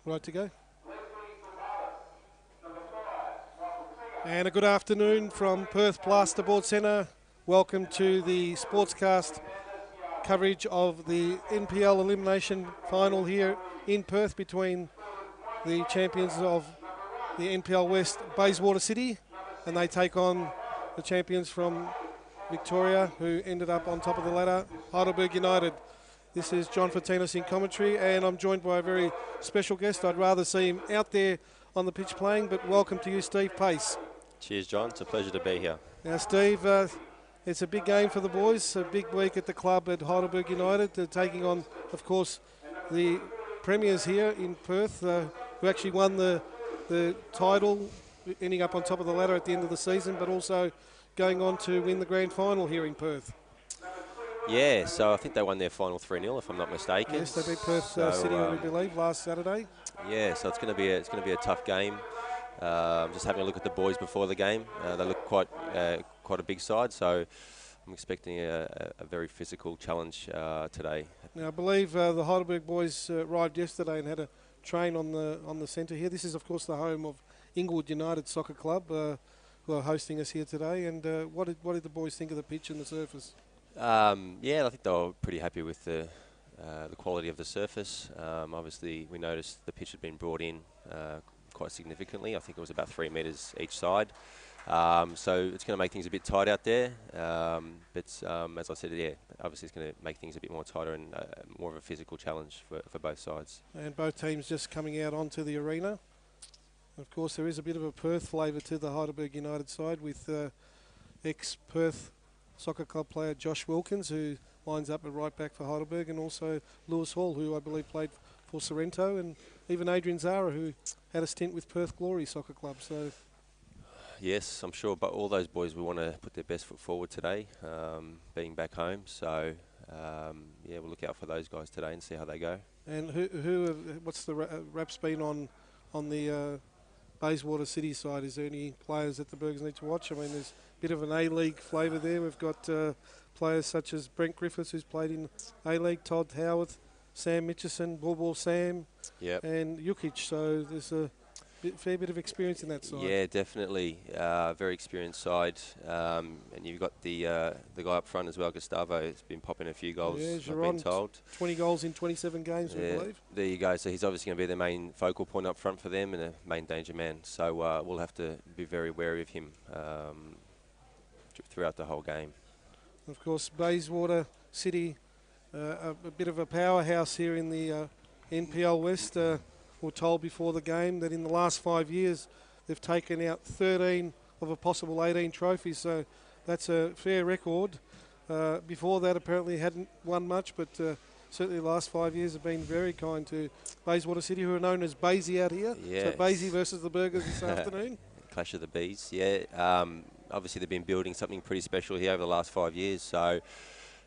Right to go. And a good afternoon from Perth Plasterboard Centre. Welcome to the Sportscast coverage of the NPL Elimination Final here in Perth between the champions of the NPL West, Bayswater City, and they take on the champions from Victoria, who ended up on top of the ladder, Heidelberg United. This is John Fortinos in commentary, and I'm joined by a very special guest. I'd rather see him out there on the pitch playing, but welcome to you, Steve Pace. Cheers, John. It's a pleasure to be here. Now, Steve, it's a big game for the boys, a big week at the club at Heidelberg United. They're taking on, of course, the premiers here in Perth, who actually won the title, ending up on top of the ladder at the end of the season, but also going on to win the grand final here in Perth. Yeah, so I think they won their final 3-0, if I'm not mistaken. Yes, they beat Perth City, I believe, last Saturday. Yeah, so it's going to be a tough game. Just having a look at the boys before the game, they look quite a big side. So I'm expecting a very physical challenge today. Now, I believe the Heidelberg boys arrived yesterday and had a train on the centre here. This is, of course, the home of Inglewood United Soccer Club, who are hosting us here today. And what did the boys think of the pitch and the surface? Yeah, I think they were pretty happy with the quality of the surface. Obviously, we noticed the pitch had been brought in quite significantly. I think it was about 3 metres each side. So it's going to make things a bit tight out there. But as I said, yeah, obviously it's going to make things a bit more tighter and more of a physical challenge for both sides. And both teams just coming out onto the arena. Of course, there is a bit of a Perth flavour to the Heidelberg United side with ex-Perth Soccer Club player Josh Wilkins, who lines up at right back for Heidelberg, and also Lewis Hall, who I believe played for Sorrento, and even Adrian Zara, who had a stint with Perth Glory Soccer Club. So, yes, I'm sure, but all those boys will want to put their best foot forward today, being back home. So, yeah, we'll look out for those guys today and see how they go. And what's the rap's been on the Bayswater City side? Is there any players that the Bergs need to watch? I mean, there's a bit of an A-League flavour there. We've got players such as Brent Griffiths, who's played in A-League, Todd Howarth, Sam Mitchison, Ball Sam, and Jukic. So there's a fair bit of experience in that side. Yeah, definitely. Very experienced side. And you've got the guy up front as well, Gustavo. He's been popping a few goals, I've been told. 20 goals in 27 games, I believe. There you go. So he's obviously going to be the main focal point up front for them and a main danger man. So we'll have to be very wary of him throughout the whole game. Of course, Bayswater City, a bit of a powerhouse here in the NPL West. We're told before the game that in the last 5 years they've taken out 13 of a possible 18 trophies, so that's a fair record. Before that, apparently hadn't won much, but certainly the last 5 years have been very kind to Bayswater City, who are known as Baysy out here. Yes. So Baysy versus the Burgers this afternoon. Clash of the Bees, yeah. Obviously they've been building something pretty special here over the last 5 years, so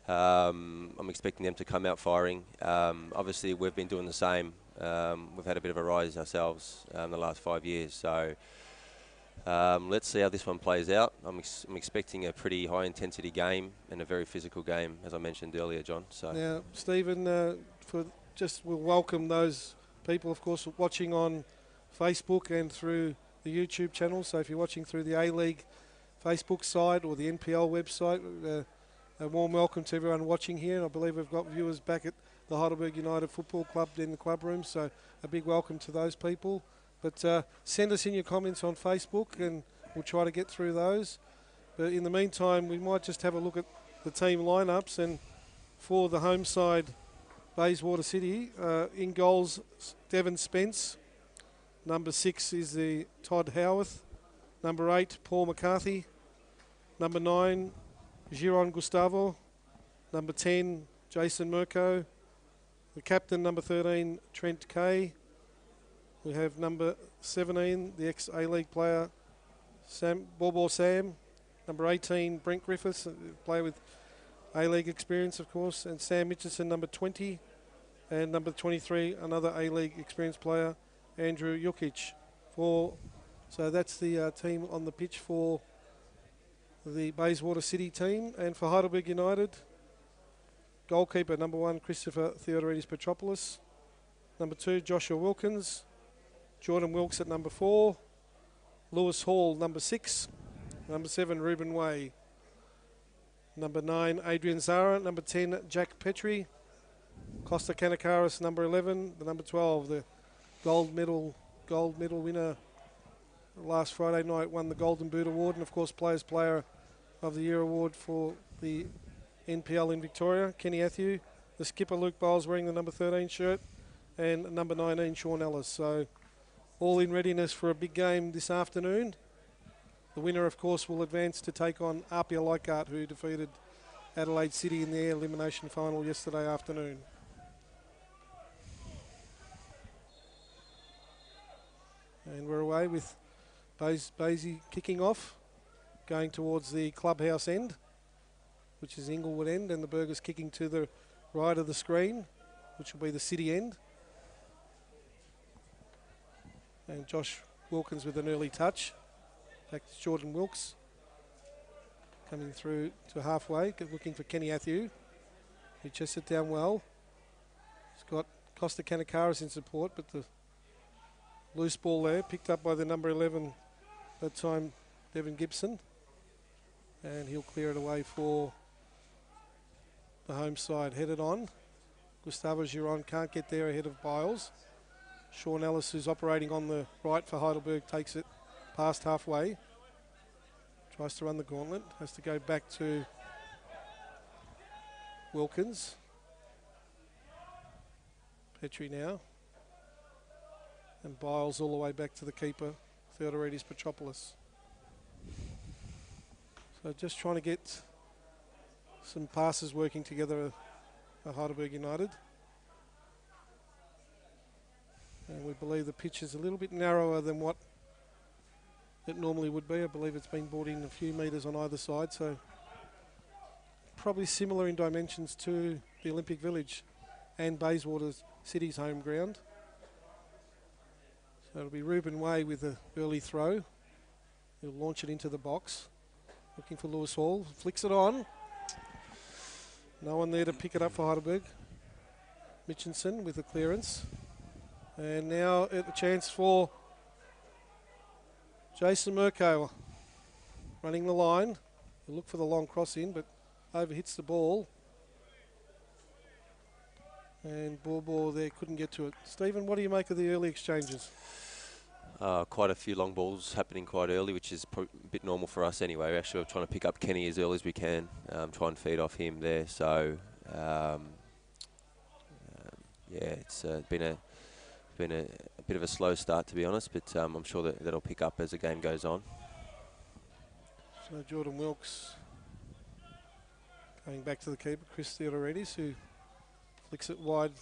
I'm expecting them to come out firing. Obviously we've been doing the same. We've had a bit of a rise ourselves in the last 5 years, so let's see how this one plays out. I'm expecting a pretty high intensity game and a very physical game, as I mentioned earlier, John. So now, Stephen, we'll welcome those people, of course, watching on Facebook and through the YouTube channel. So if you're watching through the A-League Facebook side or the NPL website, a warm welcome to everyone watching here. And I believe we've got viewers back at the Heidelberg United Football Club in the club room, so a big welcome to those people. But send us in your comments on Facebook and we'll try to get through those. But in the meantime, we might just have a look at the team lineups. And for the home side, Bayswater City, in goals, Devon Spence. Number 6 is the Todd Howarth. Number 8, Paul McCarthy. Number 9, Giron Gustavo. Number 10, Jason Murko. The captain, number 13, Trent Kay. We have number 17, the ex-A-League player, Ball Sam. Number 18, Brent Griffiths, player with A-League experience, of course. And Sam Mitchison, number 20. And number 23, another A-League experienced player, Andrew Jukic. So that's the team on the pitch for the Bayswater City team. And for Heidelberg United, goalkeeper, number 1, Christopher Theodoridis Petropoulos. Number 2, Joshua Wilkins. Jordan Wilkes at number 4. Lewis Hall, number 6. Number 7, Ruben Way. Number 9, Adrian Zara. Number 10, Jack Petrie. Costa Kanakaris, number 11. The number 12, the gold medal winner last Friday night, won the Golden Boot Award, and of course Players Player of the Year award for the NPL in Victoria. Kenny Athieu, the skipper Luke Bowles wearing the number 13 shirt, and number 19 Sean Ellis. So all in readiness for a big game this afternoon. The winner, of course, will advance to take on Apia Leichhardt, who defeated Adelaide City in their elimination final yesterday afternoon. And we're away with Basie kicking off, going towards the clubhouse end, which is Inglewood end, and the Burgers kicking to the right of the screen, which will be the city end. And Josh Wilkins with an early touch. Back to Jordan Wilkes, coming through to halfway, looking for Kenny Athieu, who chests it down well. He's got Costa Kanakaris in support, but the loose ball there, picked up by the number 11, that time Devin Gibson. And he'll clear it away for the home side. Headed on. Gustavo Giron can't get there ahead of Biles. Sean Ellis, who's operating on the right for Heidelberg, takes it past halfway. Tries to run the gauntlet. Has to go back to Wilkins. Petrie now. And Biles all the way back to the keeper, Theodoridis Petropoulos. So just trying to get some passes working together at Heidelberg United. And we believe the pitch is a little bit narrower than what it normally would be. I believe it's been brought in a few metres on either side, so probably similar in dimensions to the Olympic Village and Bayswater City's home ground. So it'll be Ruben Way with an early throw. He'll launch it into the box. Looking for Lewis Hall. Flicks it on. No one there to pick it up for Heidelberg. Mitchinson with the clearance. And now a chance for Jason Murko running the line. He'll look for the long cross in, but overhits the ball. And Borbor there couldn't get to it. Stephen, what do you make of the early exchanges? Quite a few long balls happening quite early, which is a bit normal for us anyway. We're actually trying to pick up Kenny as early as we can, try and feed off him there. So, yeah, it's been a bit of a slow start, to be honest, but I'm sure that that'll pick up as the game goes on. So Jordan Wilkes going back to the keeper, Chris Theodoridis, who flicks it wide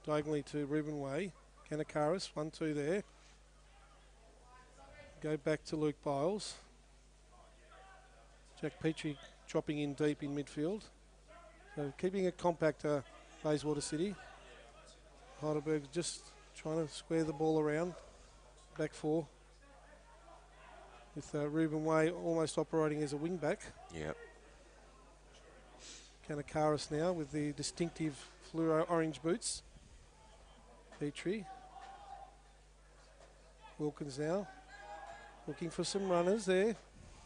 diagonally to Ruben Way. Kanakaris, 1-2 there. Go back to Luke Biles. Jack Petrie dropping in deep in midfield. So keeping it compact, Bayswater City. Heidelberg just trying to square the ball around. Back four. With Ruben Way almost operating as a wing back. Yep. Kanakaris now with the distinctive fluoro orange boots. Petrie. Wilkins now. Looking for some runners there.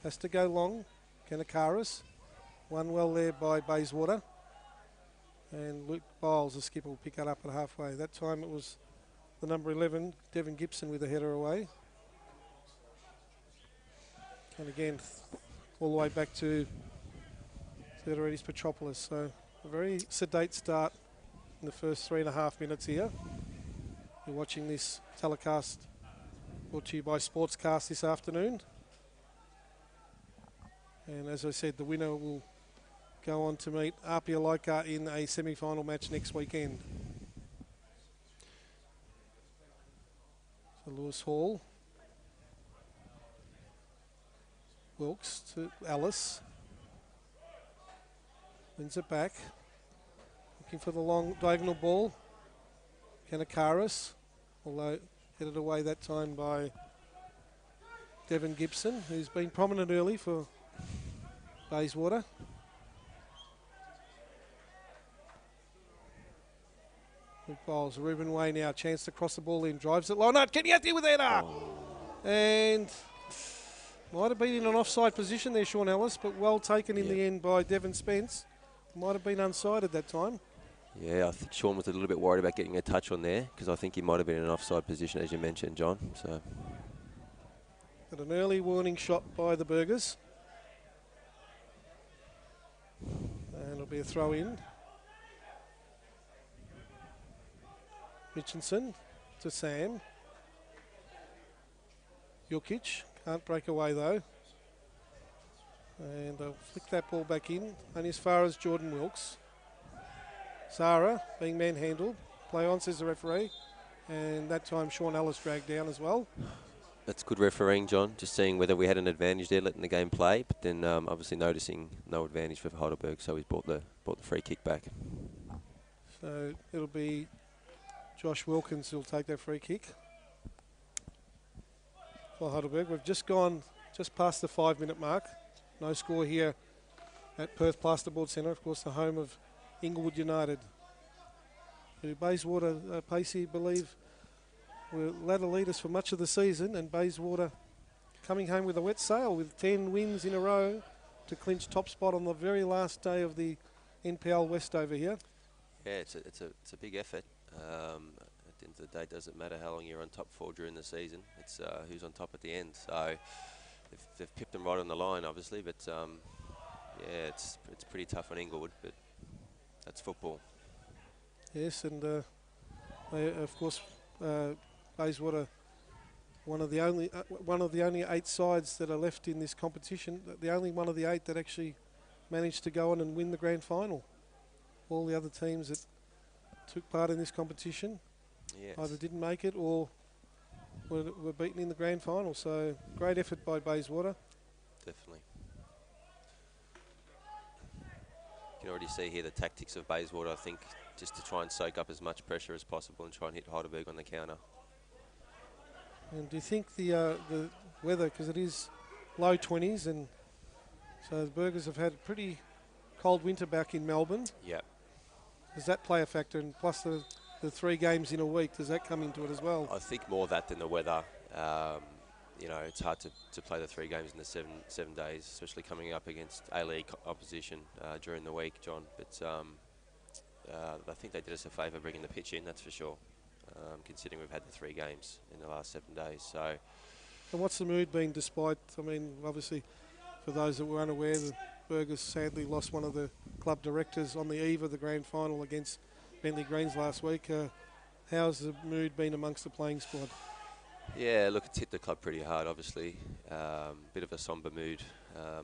Has to go long. Kanakaris. One well there by Bayswater. And Luke Biles, the skipper, will pick that up at halfway. That time it was the number 11, Devin Gibson, with a header away. And again, all the way back to Theodoridis Petropoulos. So a very sedate start in the first 3.5 minutes here. You're watching this telecast brought to you by Sportscast this afternoon. And as I said, the winner will go on to meet Apia Leichhardt in a semi-final match next weekend. So Lewis Hall. Wilkes to Ellis. Wins it back. Looking for the long diagonal ball. Kanakaris, although headed away that time by Devin Gibson, who's been prominent early for Bayswater. Luke Bowles, Ruben Way now, chance to cross the ball in, drives it low. No, can you out there with that? And might have been in an offside position there, Sean Ellis, but well taken in the end by Devon Spence. Might have been unsided that time. Yeah, I think Sean was a little bit worried about getting a touch on there because I think he might have been in an offside position, as you mentioned, John. So, but an early warning shot by the Burgers. And it'll be a throw in. Mitchinson to Sam. Jukic can't break away though. And they'll flick that ball back in, only as far as Jordan Wilkes. Zara being manhandled. Play on, says the referee. And that time Sean Ellis dragged down as well. That's good refereeing, John. Just seeing whether we had an advantage there, letting the game play, but then obviously noticing no advantage for Heidelberg, so he's brought the free kick back. So it'll be Josh Wilkins who'll take that free kick for Heidelberg. We've just past the 5-minute mark. No score here at Perth Plasterboard Centre, of course, the home of Inglewood United, who Bayswater, Pacey, believe were ladder leaders for much of the season, and Bayswater coming home with a wet sail with 10 wins in a row to clinch top spot on the very last day of the NPL West over here. Yeah, it's a big effort. At the end of the day, it doesn't matter how long you're on top for during the season. It's who's on top at the end. So they've pipped them right on the line, obviously, but yeah, it's pretty tough on Inglewood, but that's football. Yes, and they, of course, Bayswater, one of the only 8 sides that are left in this competition. The only one of the 8 that actually managed to go on and win the grand final. All the other teams that took part in this competition either didn't make it or were beaten in the grand final. So great effort by Bayswater. Definitely. You can already see here the tactics of Bayswater, I think, just to try and soak up as much pressure as possible and try and hit Heidelberg on the counter. And do you think the weather, because it is low 20s, and so the Burgers have had a pretty cold winter back in Melbourne? Yep. Does that play a factor? And plus the 3 games in a week, does that come into it as well? I think more that than the weather. You know, it's hard to play the 3 games in the seven days, especially coming up against A-League opposition during the week, John. But I think they did us a favour bringing the pitch in, that's for sure, considering we've had the 3 games in the last 7 days. So, and what's the mood been despite, I mean, obviously, for those that were unaware, the Burgers sadly lost one of the club directors on the eve of the grand final against Bentley Greens last week. How's the mood been amongst the playing squad? Yeah, look, it's hit the club pretty hard, obviously. Bit of a sombre mood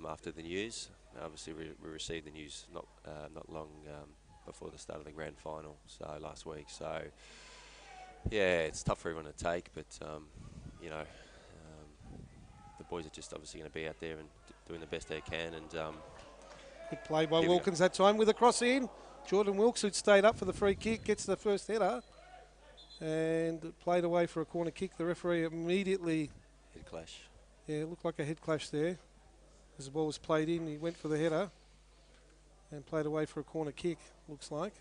after the news. Obviously, we received the news not long before the start of the grand final, so last week. So, yeah, it's tough for everyone to take, but, you know, the boys are just obviously going to be out there and doing the best they can. And good play by Wilkins that time with a cross in. Jordan Wilkes, who'd stayed up for the free kick, gets the first header and played away for a corner kick. The referee immediately... Head clash. Yeah, it looked like a head clash there. As the ball was played in, he went for the header and played away for a corner kick, looks like.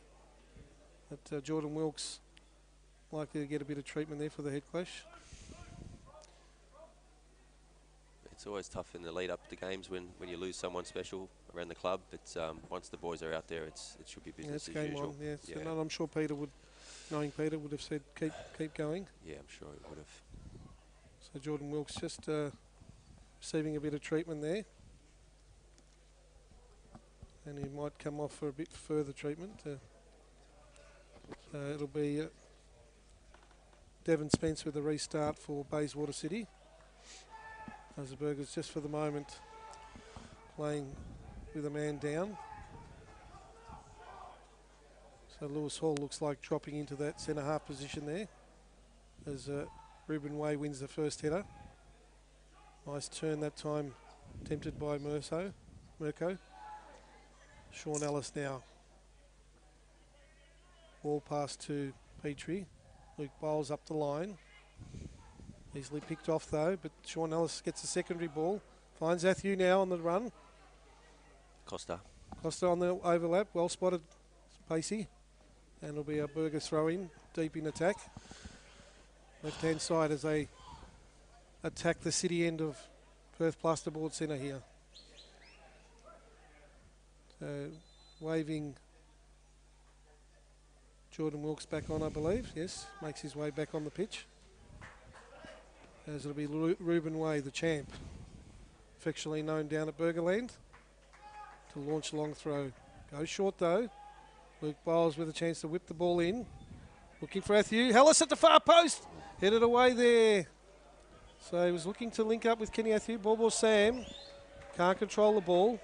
But Jordan Wilkes likely to get a bit of treatment there for the head clash. It's always tough in the lead up to games when you lose someone special around the club, but once the boys are out there, it should be business as usual. On, yeah. And I'm sure Peter would, knowing Peter, would have said keep going. Yeah, I'm sure he would have. So Jordan Wilkes just receiving a bit of treatment there, and he might come off for a bit further treatment. It'll be Devon Spence with a restart for Bayswater City. As the Burgers just for the moment playing with a man down. So Lewis Hall looks like dropping into that centre half position there as Ruben Way wins the first header. Nice turn that time, attempted by Mirko. Sean Ellis now. Ball pass to Petrie. Luke Bowles up the line. Easily picked off though, but Sean Ellis gets a secondary ball. Finds Athieu now on the run. Costa on the overlap, well spotted Pacey. And it'll be a Burger throw-in, deep in attack. Left-hand side as they attack the city end of Perth Plasterboard Centre here. So, waving Jordan Wilkes back on, I believe. Yes, makes his way back on the pitch. As it'll be Ruben Way, the champ, affectionately known down at Burgerland, to launch a long throw. Goes short though. Luke Biles with a chance to whip the ball in. Looking for Athieu. Hellis at the far post. Headed away there. So he was looking to link up with Kenny Athieu. Ball Sam. Can't control the ball.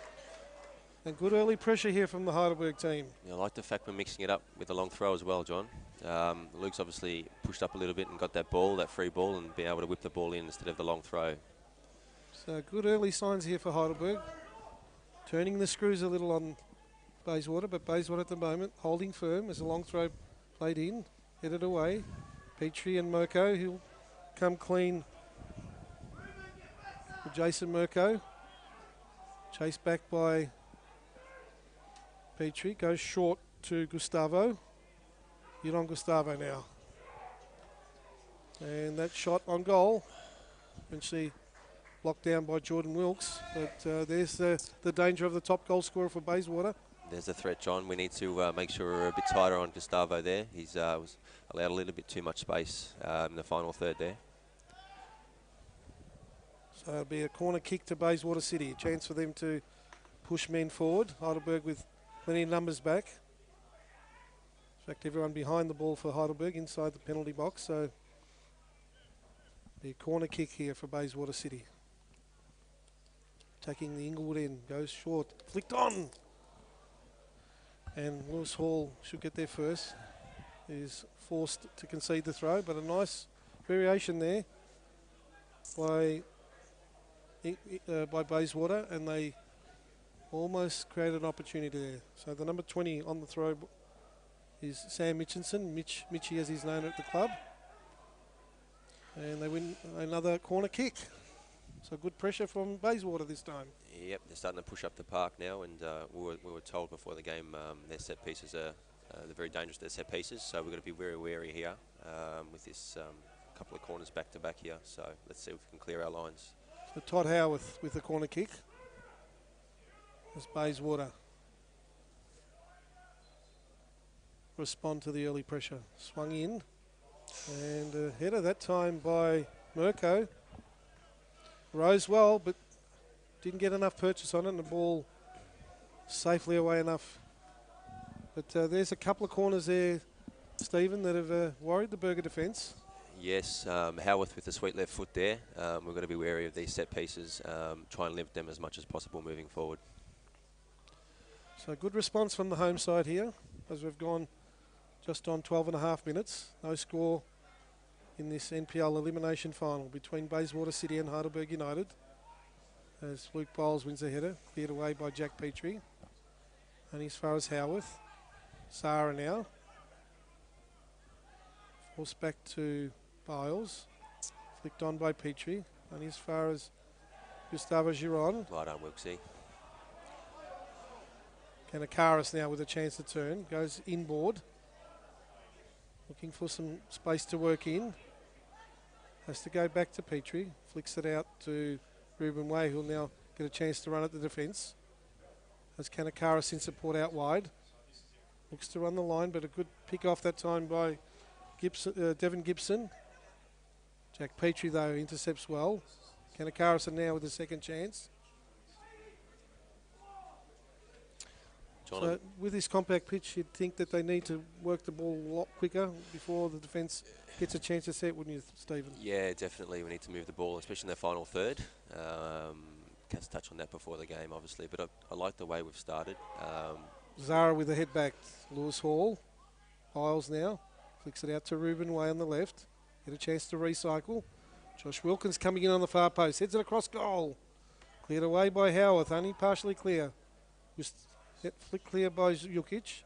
And good early pressure here from the Heidelberg team. Yeah, I like the fact we're mixing it up with a long throw as well, John. Luke's obviously pushed up a little bit and got that ball, that free ball, and being able to whip the ball in instead of the long throw. So good early signs here for Heidelberg. Turning the screws a little on Bayswater, but Bayswater at the moment holding firm as a long throw played in, headed away. Petrie and Mirko, who'll come clean for Jason Mirko. Chased back by Petrie, goes short to Gustavo. You're on Gustavo now. And that shot on goal, eventually blocked down by Jordan Wilkes. But there's the danger of the top goal scorer for Bayswater. There's a threat, John. We need to make sure we're a bit tighter on Gustavo there. He's was allowed a little bit too much space in the final third there. So it'll be a corner kick to Bayswater City. A chance for them to push men forward. Heidelberg with plenty of numbers back. In fact, everyone behind the ball for Heidelberg inside the penalty box. So be a corner kick here for Bayswater City. Taking the Inglewood end. Goes short. Flicked on. And Lewis Hall should get there first. He's forced to concede the throw, but a nice variation there by Bayswater, and they almost created an opportunity there. So the number 20 on the throw is Sam Mitchinson, Mitchie as he's known at the club. And they win another corner kick. So good pressure from Bayswater this time. Yep, they're starting to push up the park now, and we were told before the game their set pieces are they're very dangerous, their set pieces, so we've got to be very wary here with this couple of corners back to back here. So let's see if we can clear our lines. So Todd Howarth with the corner kick. As Bayswater respond to the early pressure. Swung in, and a header that time by Mirko. Rose well, but didn't get enough purchase on it, and the ball safely away enough. But there's a couple of corners there, Stephen, that have worried the Burger defence. Yes, Howarth with the sweet left foot there. We've got to be wary of these set pieces, try and limit them as much as possible moving forward. So good response from the home side here, as we've gone just on 12.5 minutes. No score in this NPL elimination final between Bayswater City and Heidelberg United. As Luke Biles wins the header, cleared away by Jack Petrie. And as far as Howarth, Sarah now. Forced back to Biles. Flicked on by Petrie. And as far as Gustavo Giron. Right on, Wilksy. Kanakaris now with a chance to turn. Goes inboard. Looking for some space to work in. Has to go back to Petrie. Flicks it out to Ruben Way, who'll now get a chance to run at the defence. As Kanakaris in support out wide. Looks to run the line, but a good pick off that time by Devon Gibson. Jack Petrie, though, intercepts well. Kanakaris now with a second chance. So with this compact pitch, you'd think that they need to work the ball a lot quicker before the defence gets a chance to set, wouldn't you, Stephen? Yeah, definitely. We need to move the ball, especially in the final third. Can't touch on that before the game, obviously, but I like the way we've started. Zara with the head back. Lewis Hall. Biles now. Flicks it out to Ruben Way on the left. Get a chance to recycle. Josh Wilkins coming in on the far post. Heads it across goal. Cleared away by Howarth, only partially clear. Just flick clear by Jukic.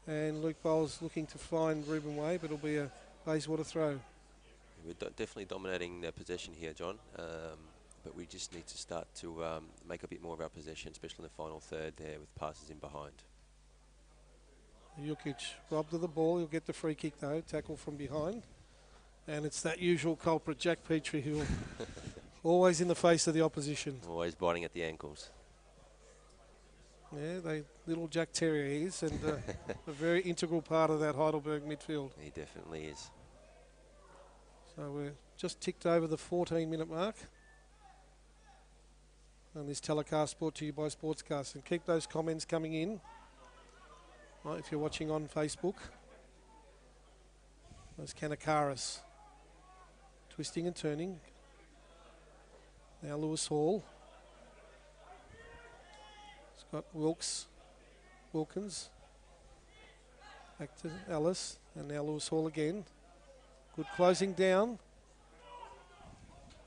And Luke Bowles looking to find Ruben Way, but it'll be a Bayswater throw. We're definitely dominating their possession here, John. But we just need to start to make a bit more of our possession, especially in the final third there with passes in behind. Jukic robbed of the ball. He'll get the free kick though. Tackle from behind. And it's that usual culprit, Jack Petrie, who always in the face of the opposition. Always biting at the ankles. Yeah, they little Jack Terrier he is, and a very integral part of that Heidelberg midfield. He definitely is. So we're just ticked over the 14-minute mark. And this telecast brought to you by Sportscast. And keep those comments coming in. Right, if you're watching on Facebook. There's Kanakaris. Twisting and turning. Now Lewis Hall. It's got Wilkins. Back to Ellis. And now Lewis Hall again. Good closing down.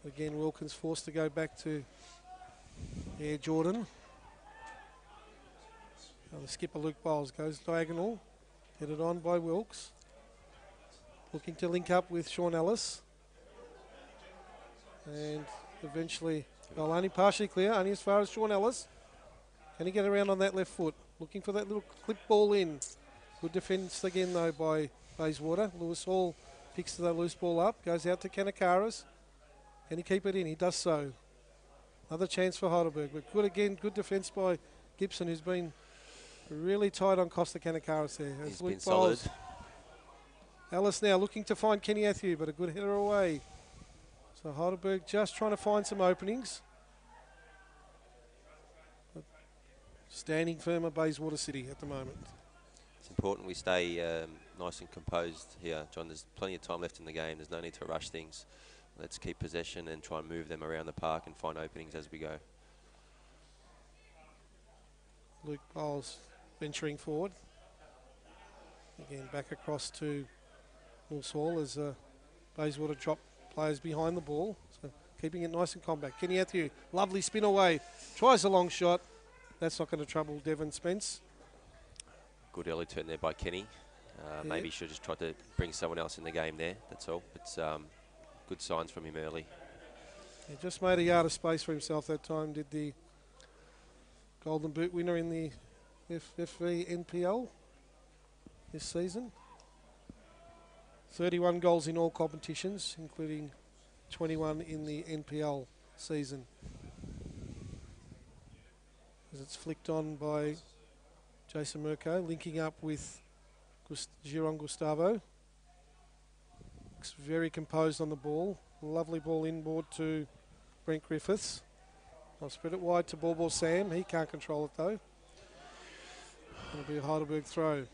Again, Wilkins forced to go back to Air Jordan. Now the skipper Luke Bowles goes diagonal. Headed on by Wilkes. Looking to link up with Sean Ellis. And eventually, well, only partially clear, only as far as Sean Ellis. Can he get around on that left foot? Looking for that little clip ball in. Good defence again, though, by Bayswater. Lewis Hall picks the loose ball up, goes out to Kanakaris. Can he keep it in? He does so. Another chance for Heidelberg, but good again, good defence by Gibson, who's been really tight on Costa Kanakaris there. He's been solid. Ellis now looking to find Kenny Athew, but a good header away. So Heidelberg just trying to find some openings. But standing firm at Bayswater City at the moment. It's important we stay nice and composed here, John. There's plenty of time left in the game. There's no need to rush things. Let's keep possession and try and move them around the park and find openings as we go. Luke Bowles venturing forward. Again, back across to Wolves Hall as Bayswater drop players behind the ball. So keeping it nice and compact. Kenny Athew, lovely spin away. Tries a long shot. That's not going to trouble Devon Spence. Good early turn there by Kenny. Maybe he should have just tried to bring someone else in the game there, that's all. It's good signs from him early. He just made a yard of space for himself that time, did the Golden Boot winner in the FFV NPL this season. 31 goals in all competitions, including 21 in the NPL season. As it's flicked on by Jason Mirko, linking up with Giron Gustavo. Looks very composed on the ball. Lovely ball inboard to Brent Griffiths. I'll spread it wide to Ball Sam. He can't control it though. It'll be a Heidelberg throw.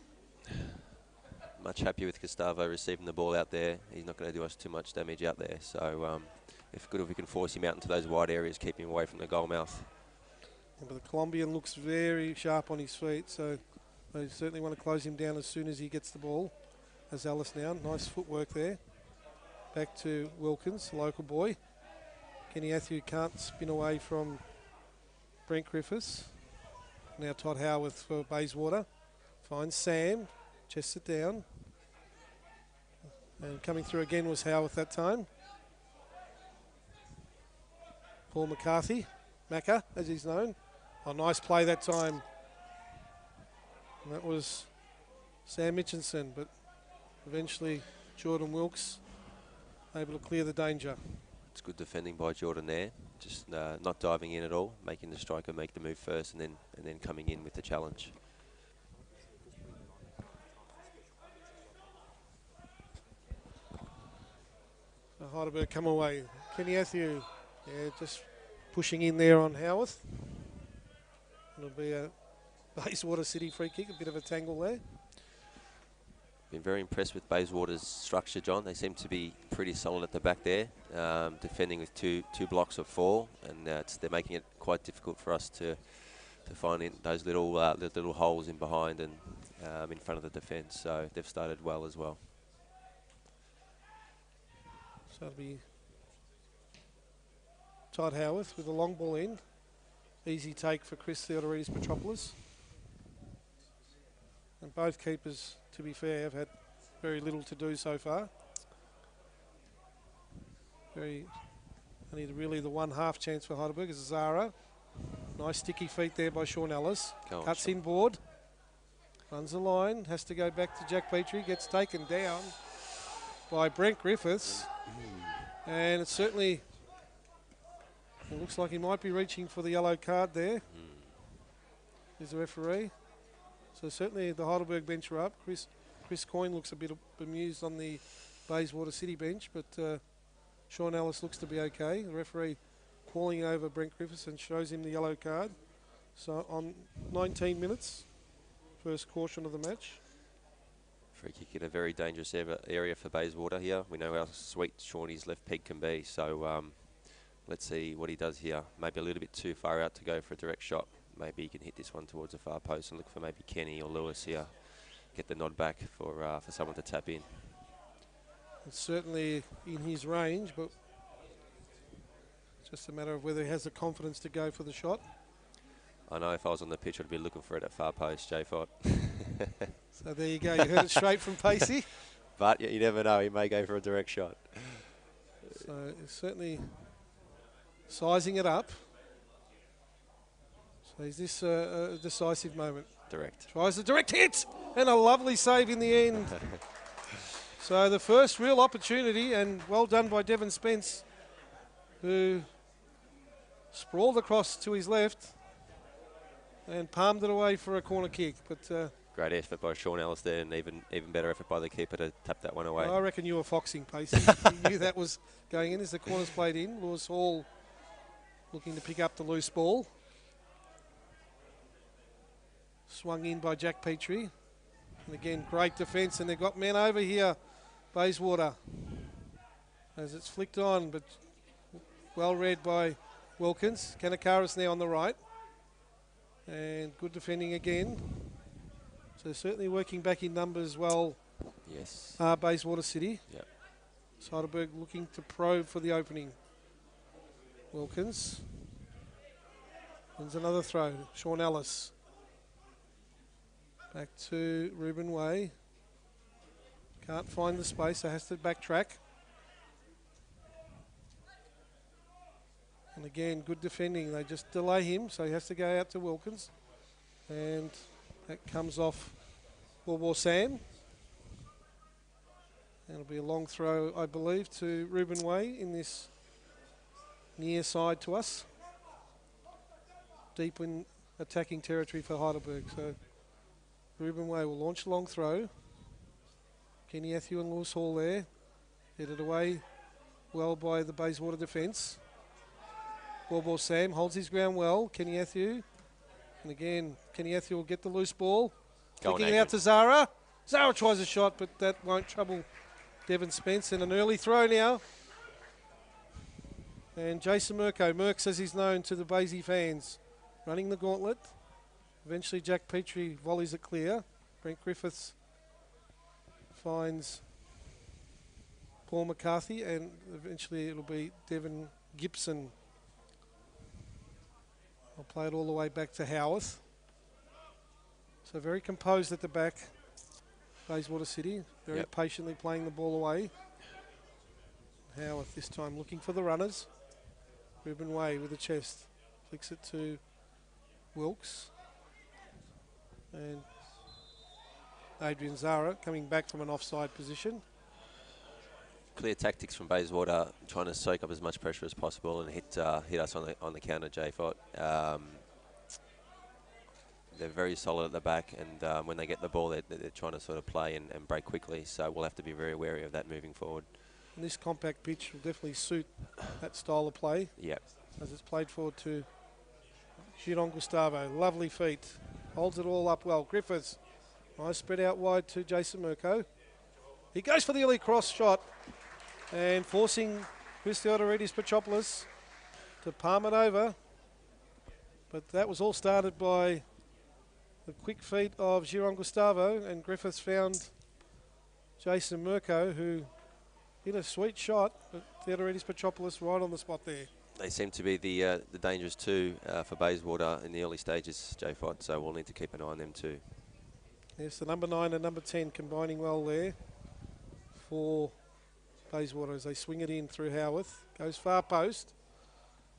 Much happy with Gustavo receiving the ball out there. He's not going to do us too much damage out there. So if we can force him out into those wide areas, keep him away from the goal mouth. Yeah, but the Colombian looks very sharp on his feet, so they certainly want to close him down as soon as he gets the ball. As Ellis now, nice footwork there. Back to Wilkins, local boy. Kenny Athew can't spin away from Brent Griffiths. Now Todd Howarth for Bayswater. Finds Sam, chests it down. And coming through again was Howarth that time. Paul McCarthy, Macca as he's known. Oh, nice play that time. And that was Sam Mitchinson, but eventually Jordan Wilkes able to clear the danger. It's good defending by Jordan there, just not diving in at all, making the striker make the move first, and then coming in with the challenge. So Heidelberg come away. Kenny Athew, yeah, just pushing in there on Howarth. It'll be a Bayswater City free kick, a bit of a tangle there. Been very impressed with Bayswater's structure, John. They seem to be pretty solid at the back there, defending with two blocks of four, and they're making it quite difficult for us to find those little holes in behind and in front of the defence. So they've started well as well. So it'll be Todd Howarth with a long ball in. Easy take for Chris Theodoridis Petropoulos. And both keepers, to be fair, have had very little to do so far. Only really the one half chance for Heidelberg is Zara. Nice sticky feet there by Sean Ellis. Cuts inboard. Runs the line, has to go back to Jack Petrie, gets taken down by Brent Griffiths. And it certainly looks like he might be reaching for the yellow card there. Is the referee. So certainly the Heidelberg bench are up. Chris Coyne looks a bit bemused on the Bayswater City bench, but Sean Ellis looks to be okay. The referee calling over Brent Griffiths and shows him the yellow card. So on 19 minutes, first caution of the match. Free kick in a very dangerous area for Bayswater here. We know how sweet Shawnee's left peg can be, so let's see what he does here. Maybe a little bit too far out to go for a direct shot. Maybe he can hit this one towards the far post and look for maybe Kenny or Lewis here. Get the nod back for someone to tap in. It's certainly in his range, but it's just a matter of whether he has the confidence to go for the shot. I know if I was on the pitch, I'd be looking for it at far post, J-Fot. So there you go. You heard it straight from Pacey. But you never know. He may go for a direct shot. So it's certainly sizing it up. So is this a decisive moment? Direct. Tries the direct hit and a lovely save in the end. So the first real opportunity, and well done by Devon Spence, who sprawled across to his left and palmed it away for a corner kick. But great effort by Sean Ellis there, and even better effort by the keeper to tap that one away. I reckon you were foxing, Pacey. You knew that was going in as the corner's played in. Lewis Hall looking to pick up the loose ball. Swung in by Jack Petrie. And again, great defence, and they've got men over here, Bayswater, as it's flicked on, but well read by Wilkins. Kanakaris now on the right. And good defending again. So certainly working back in numbers well. Yes. Bayswater City. Yep. Heidelberg looking to probe for the opening. Wilkins. There's another throw. Sean Ellis. Back to Ruben Way. Can't find the space, so has to backtrack. And again, good defending. They just delay him, so he has to go out to Wilkins. And that comes off War Sam. And it'll be a long throw, I believe, to Ruben Way in this near side to us. Deep in attacking territory for Heidelberg. So Ruben Way will launch a long throw. Kenny Athew and Lewis Hall there. Headed away well by the Bayswater defence. Ball Sam holds his ground well. Kenny Athew. And again, Kenny Athew will get the loose ball. Kicking it out to Zara. Zara tries a shot, but that won't trouble Devon Spence. And an early throw now. And Jason Murko. Merks, as he's known to the Baysy fans, running the gauntlet. Eventually Jack Petrie volleys it clear. Brent Griffiths finds Paul McCarthy, and eventually it'll be Devon Gibson. I'll play it all the way back to Howarth. So very composed at the back, Bayswater City, very patiently playing the ball away. Howarth this time looking for the runners. Ruben Way with the chest, flicks it to Wilkes. And Adrian Zara coming back from an offside position. Clear tactics from Bayswater, trying to soak up as much pressure as possible and hit us on the counter, J-Fot. They're very solid at the back, and when they get the ball, they're trying to sort of play and break quickly. So we'll have to be very wary of that moving forward. And this compact pitch will definitely suit that style of play. Yep. As it's played forward to Giron Gustavo. Lovely feet. Holds it all up well. Griffiths. Nice spread out wide to Jason Murko. He goes for the early cross shot and forcing Christiodoridis Petropoulos to palm it over. But that was all started by the quick feet of Giron Gustavo, and Griffiths found Jason Murko, who hit a sweet shot, but Theodoridis Petropoulos right on the spot there. They seem to be the dangers too for Bayswater in the early stages, J-Fod, so we'll need to keep an eye on them too. Yes, the number 9 and number 10 combining well there for Bayswater as they swing it in through Howarth. Goes far post.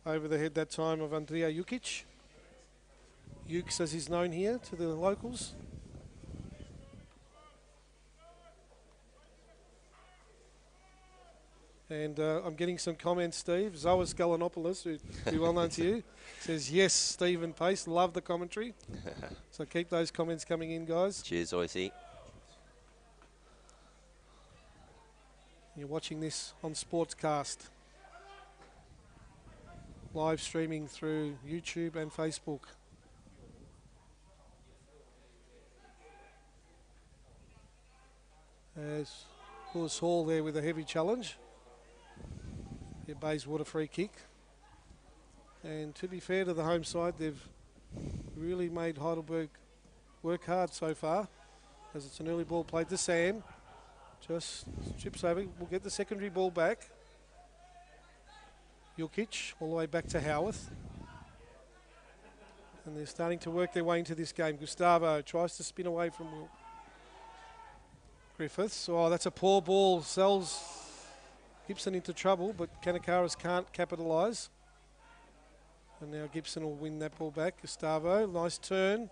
Over the head that time of Andrija Jukic. Ukes, as he's known here to the locals. And I'm getting some comments, Steve. Zoas Galanopoulos, who'd be well known to you, says, yes, Stephen Pace, love the commentary. So keep those comments coming in, guys. Cheers, Oisey. You're watching this on Sportscast. Live streaming through YouTube and Facebook. As Lewis Hall there with a heavy challenge. Your Bayswater free kick. And to be fair to the home side, they've really made Heidelberg work hard so far. As it's an early ball played to Sam. Just chips over. We'll get the secondary ball back. Jukic all the way back to Howarth. And they're starting to work their way into this game. Gustavo tries to spin away from Will Griffiths. Oh, that's a poor ball. Sells Gibson into trouble, but Kanakaris can't capitalise. And now Gibson will win that ball back. Gustavo, nice turn.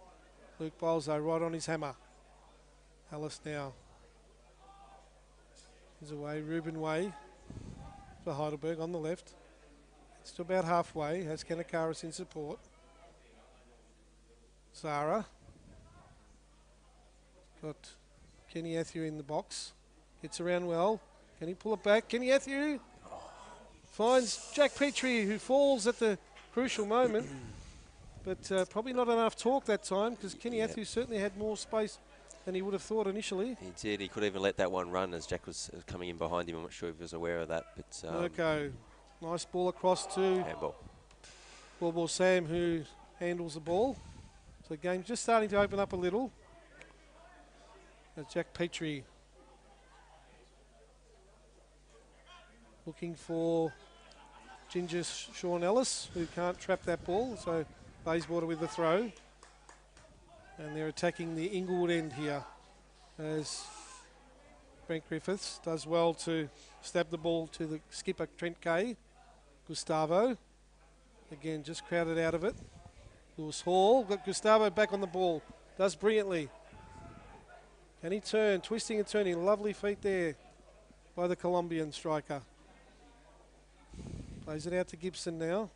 Luke Bolzo right on his hammer. Alice now. He's away. Ruben Way for Heidelberg on the left. It's to about halfway. Has Kanakaris in support. Zara. Got Kenny Athew in the box. Gets around well. Can he pull it back? Kenny Athew finds Jack Petrie, who falls at the crucial moment. But probably not enough torque that time, because Kenny Athew certainly had more space than he would have thought initially. He did. He could even let that one run as Jack was coming in behind him. I'm not sure if he was aware of that. But okay. Nice ball across to handball. Ball Sam, who handles the ball. So the game's just starting to open up a little. Jack Petrie looking for Ginger Sean Ellis, who can't trap that ball. So Bayswater with the throw. And they're attacking the Inglewood end here as Brent Griffiths does well to stab the ball to the skipper, Trent Kay. Gustavo, again, just crowded out of it. Lewis Hall, got Gustavo back on the ball, does brilliantly. Can he turn, twisting and turning, lovely feet there by the Colombian striker. Plays it out to Gibson now.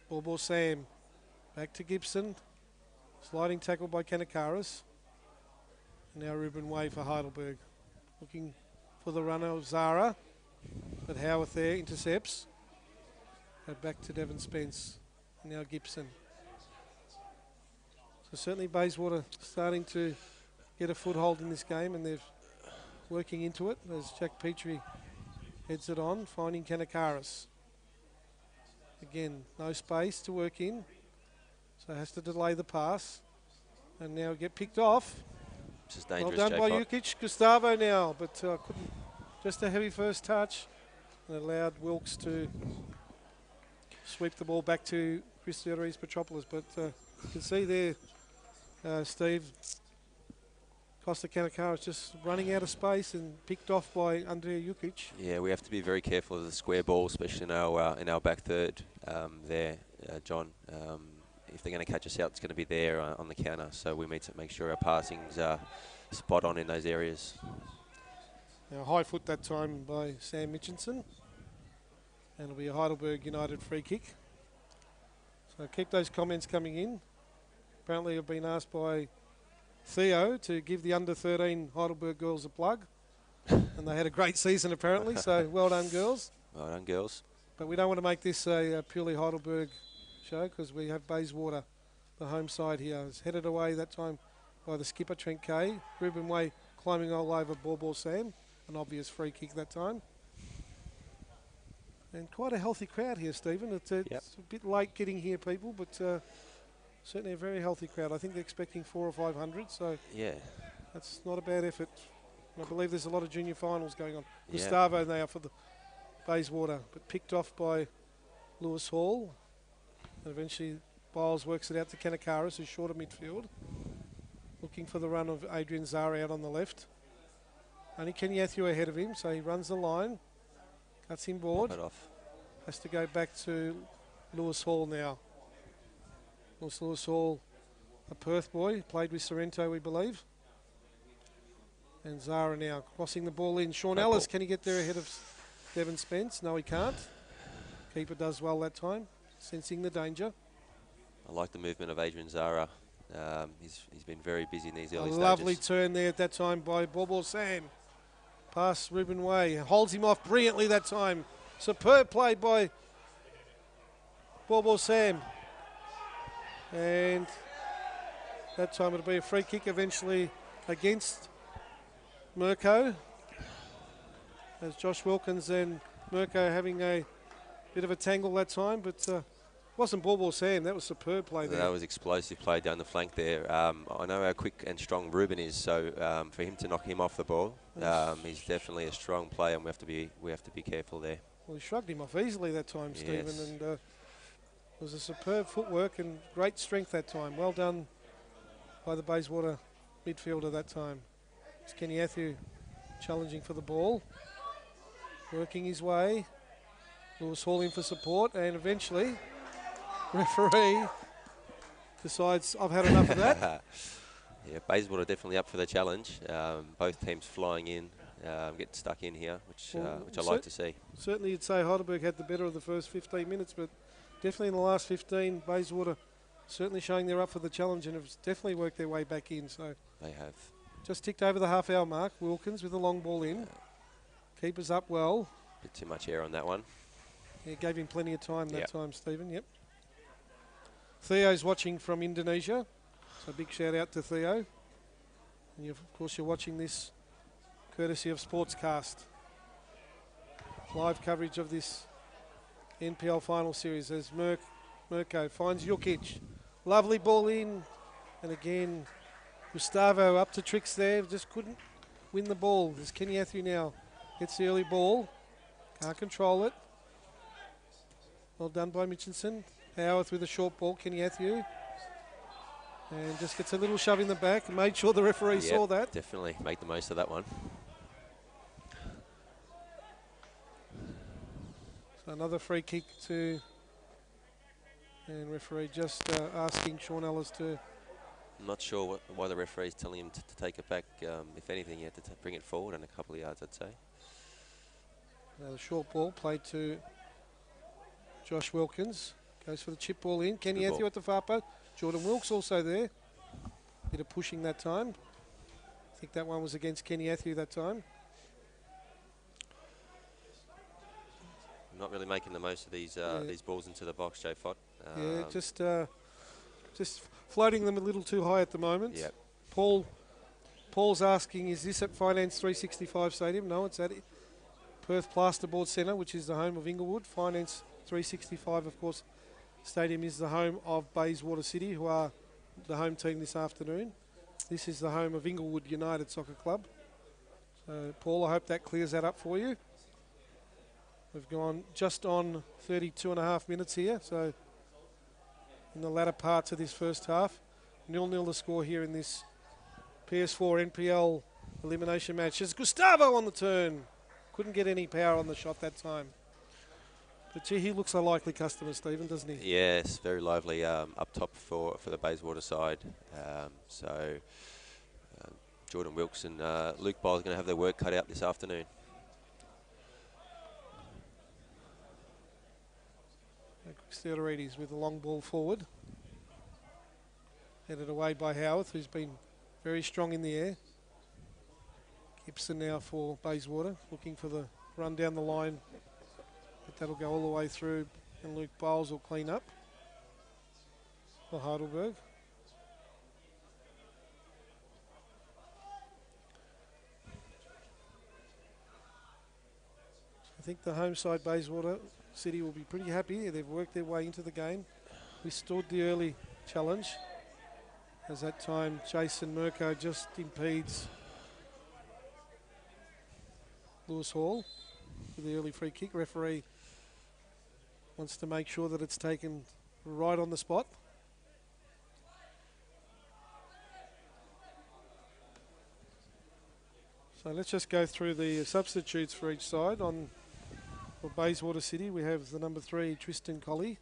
Ball Sam, back to Gibson. Sliding tackle by Kanakaris. And now Ruben Way for Heidelberg. Looking for the runner of Zara. But Howarth there intercepts. Go back to Devon Spence. And now Gibson. So certainly Bayswater starting to get a foothold in this game, and they're working into it as Jack Petrie heads it on, finding Kanakaris. Again, no space to work in. So has to delay the pass. And now get picked off. This is dangerous, well done by J-Pot. Jukic. Gustavo now, but couldn't. Just a heavy first touch. And allowed Wilkes to sweep the ball back to Chris Theodoris Petropoulos. But you can see there, Steve, Costa Kanakaris just running out of space and picked off by Andrea Jukic. Yeah, we have to be very careful of the square ball, especially in our back third there, John. If they're going to catch us out, it's going to be there on the counter. So we need to make sure our passings are spot on in those areas. Now high foot that time by Sam Mitchinson. And it'll be a Heidelberg United free kick. So keep those comments coming in. Apparently I've been asked by Theo to give the under-13 Heidelberg girls a plug. And they had a great season apparently, so well done girls. Well done, girls. But we don't want to make this a purely Heidelberg show, because we have Bayswater, the home side here. It's headed away that time by the skipper, Trent Kay. Ruben Way climbing all over Ball Sam. An obvious free kick that time. And quite a healthy crowd here, Stephen. It's a bit late getting here, people, but certainly a very healthy crowd. I think they're expecting 400 or 500, so yeah, that's not a bad effort. And I believe there's a lot of junior finals going on. Yeah. Gustavo now for the Bayswater, but picked off by Lewis Hall. And eventually Biles works it out to Kanakaris, who's short of midfield. Looking for the run of Adrian Zara out on the left. Only Kenny Athew ahead of him, so he runs the line. Cuts him board. Cut off. Has to go back to Lewis Hall now. Lewis Hall, a Perth boy, played with Sorrento, we believe. And Zara now crossing the ball in. Sean Ellis, can he get there ahead of Devon Spence. No, he can't. Keeper does well that time, sensing the danger. I like the movement of Adrian Zara. He's been very busy in these early stages. Lovely turn there at that time by Bobo Sam. Pass Ruben Way. Holds him off brilliantly that time. Superb play by Bobo Sam. And that time it'll be a free kick eventually against Mirko. As Josh Wilkins and Mirko having a bit of a tangle that time, but wasn't Bobo Sam. That was superb play there. That was explosive play down the flank there. I know how quick and strong Ruben is, so for him to knock him off the ball, he's definitely a strong player, and we have to be careful there. Well, he shrugged him off easily that time, Yes. Stephen, and it was a superb footwork and great strength that time. Well done by the Bayswater midfielder that time. It's Kenny Athieu challenging for the ball, working his way. Lewis Hall in for support, and eventually referee decides, I've had enough of that. Yeah, Bayswater definitely up for the challenge. Both teams flying in, getting stuck in here, which I like to see. Certainly you'd say Heidelberg had the better of the first 15 minutes, but definitely in the last 15, Bayswater certainly showing they're up for the challenge and have definitely worked their way back in. So They have. just ticked over the half-hour mark. Wilkins with the long ball in. Keepers up well. Bit too much air on that one. Yeah, gave him plenty of time that Yep. time, Stephen. Yep. Theo's watching from Indonesia, so big shout out to Theo. And of course, you're watching this courtesy of Sportscast. Live coverage of this NPL final series as Mirko finds Jukic. Lovely ball in, and again Gustavo up to tricks there, just couldn't win the ball. There's Kenny Athieu now. Gets the early ball, can't control it. Well done by Mitchinson. Howarth with a short ball, Kenny Athieu. And just gets a little shove in the back and made sure the referee saw that. Definitely make the most of that one. So another free kick to, and referee just asking Sean Ellis to. I'm not sure why the referee's telling him to take it back. If anything, you have to bring it forward and a couple of yards, I'd say. Another short ball played to Josh Wilkins. Goes for the chip ball in. Kenny Good Athieu ball. at the far post. Jordan Wilkes also there. Bit of pushing that time. I think that one was against Kenny Athieu that time. Not really making the most of these balls into the box, Jay Fott. Yeah, just floating them a little too high at the moment. Yep. Paul's asking, is this at Finance 365 Stadium? No, it's at Perth Plasterboard Centre, which is the home of Inglewood. Finance 365, of course, Stadium is the home of Bayswater City, who are the home team this afternoon. This is the home of Inglewood United Soccer Club. So, Paul, I hope that clears that up for you. We've gone just on 32 and a half minutes here, so in the latter parts of this first half. 0-0 the score here in this PS4 NPL elimination match. There's Gustavo on the turn. Couldn't get any power on the shot that time. But gee, he looks a likely customer, Stephen, doesn't he? Yes, very lively up top for the Bayswater side. Jordan Wilkes and Luke Bowles are going to have their work cut out this afternoon. Theodorides with a long ball forward. Headed away by Howarth, who's been very strong in the air. Gibson now for Bayswater, looking for the run down the line. But that'll go all the way through, and Luke Bowles will clean up for Heidelberg. I think the home side, Bayswater City, will be pretty happy. They've worked their way into the game. Withstood the early challenge. As that time, Jason Mirko just impedes Lewis Hall with the early free kick. Referee wants to make sure that it's taken right on the spot. So let's just go through the substitutes for each side. For Bayswater City, we have the number 3, Tristan Colley.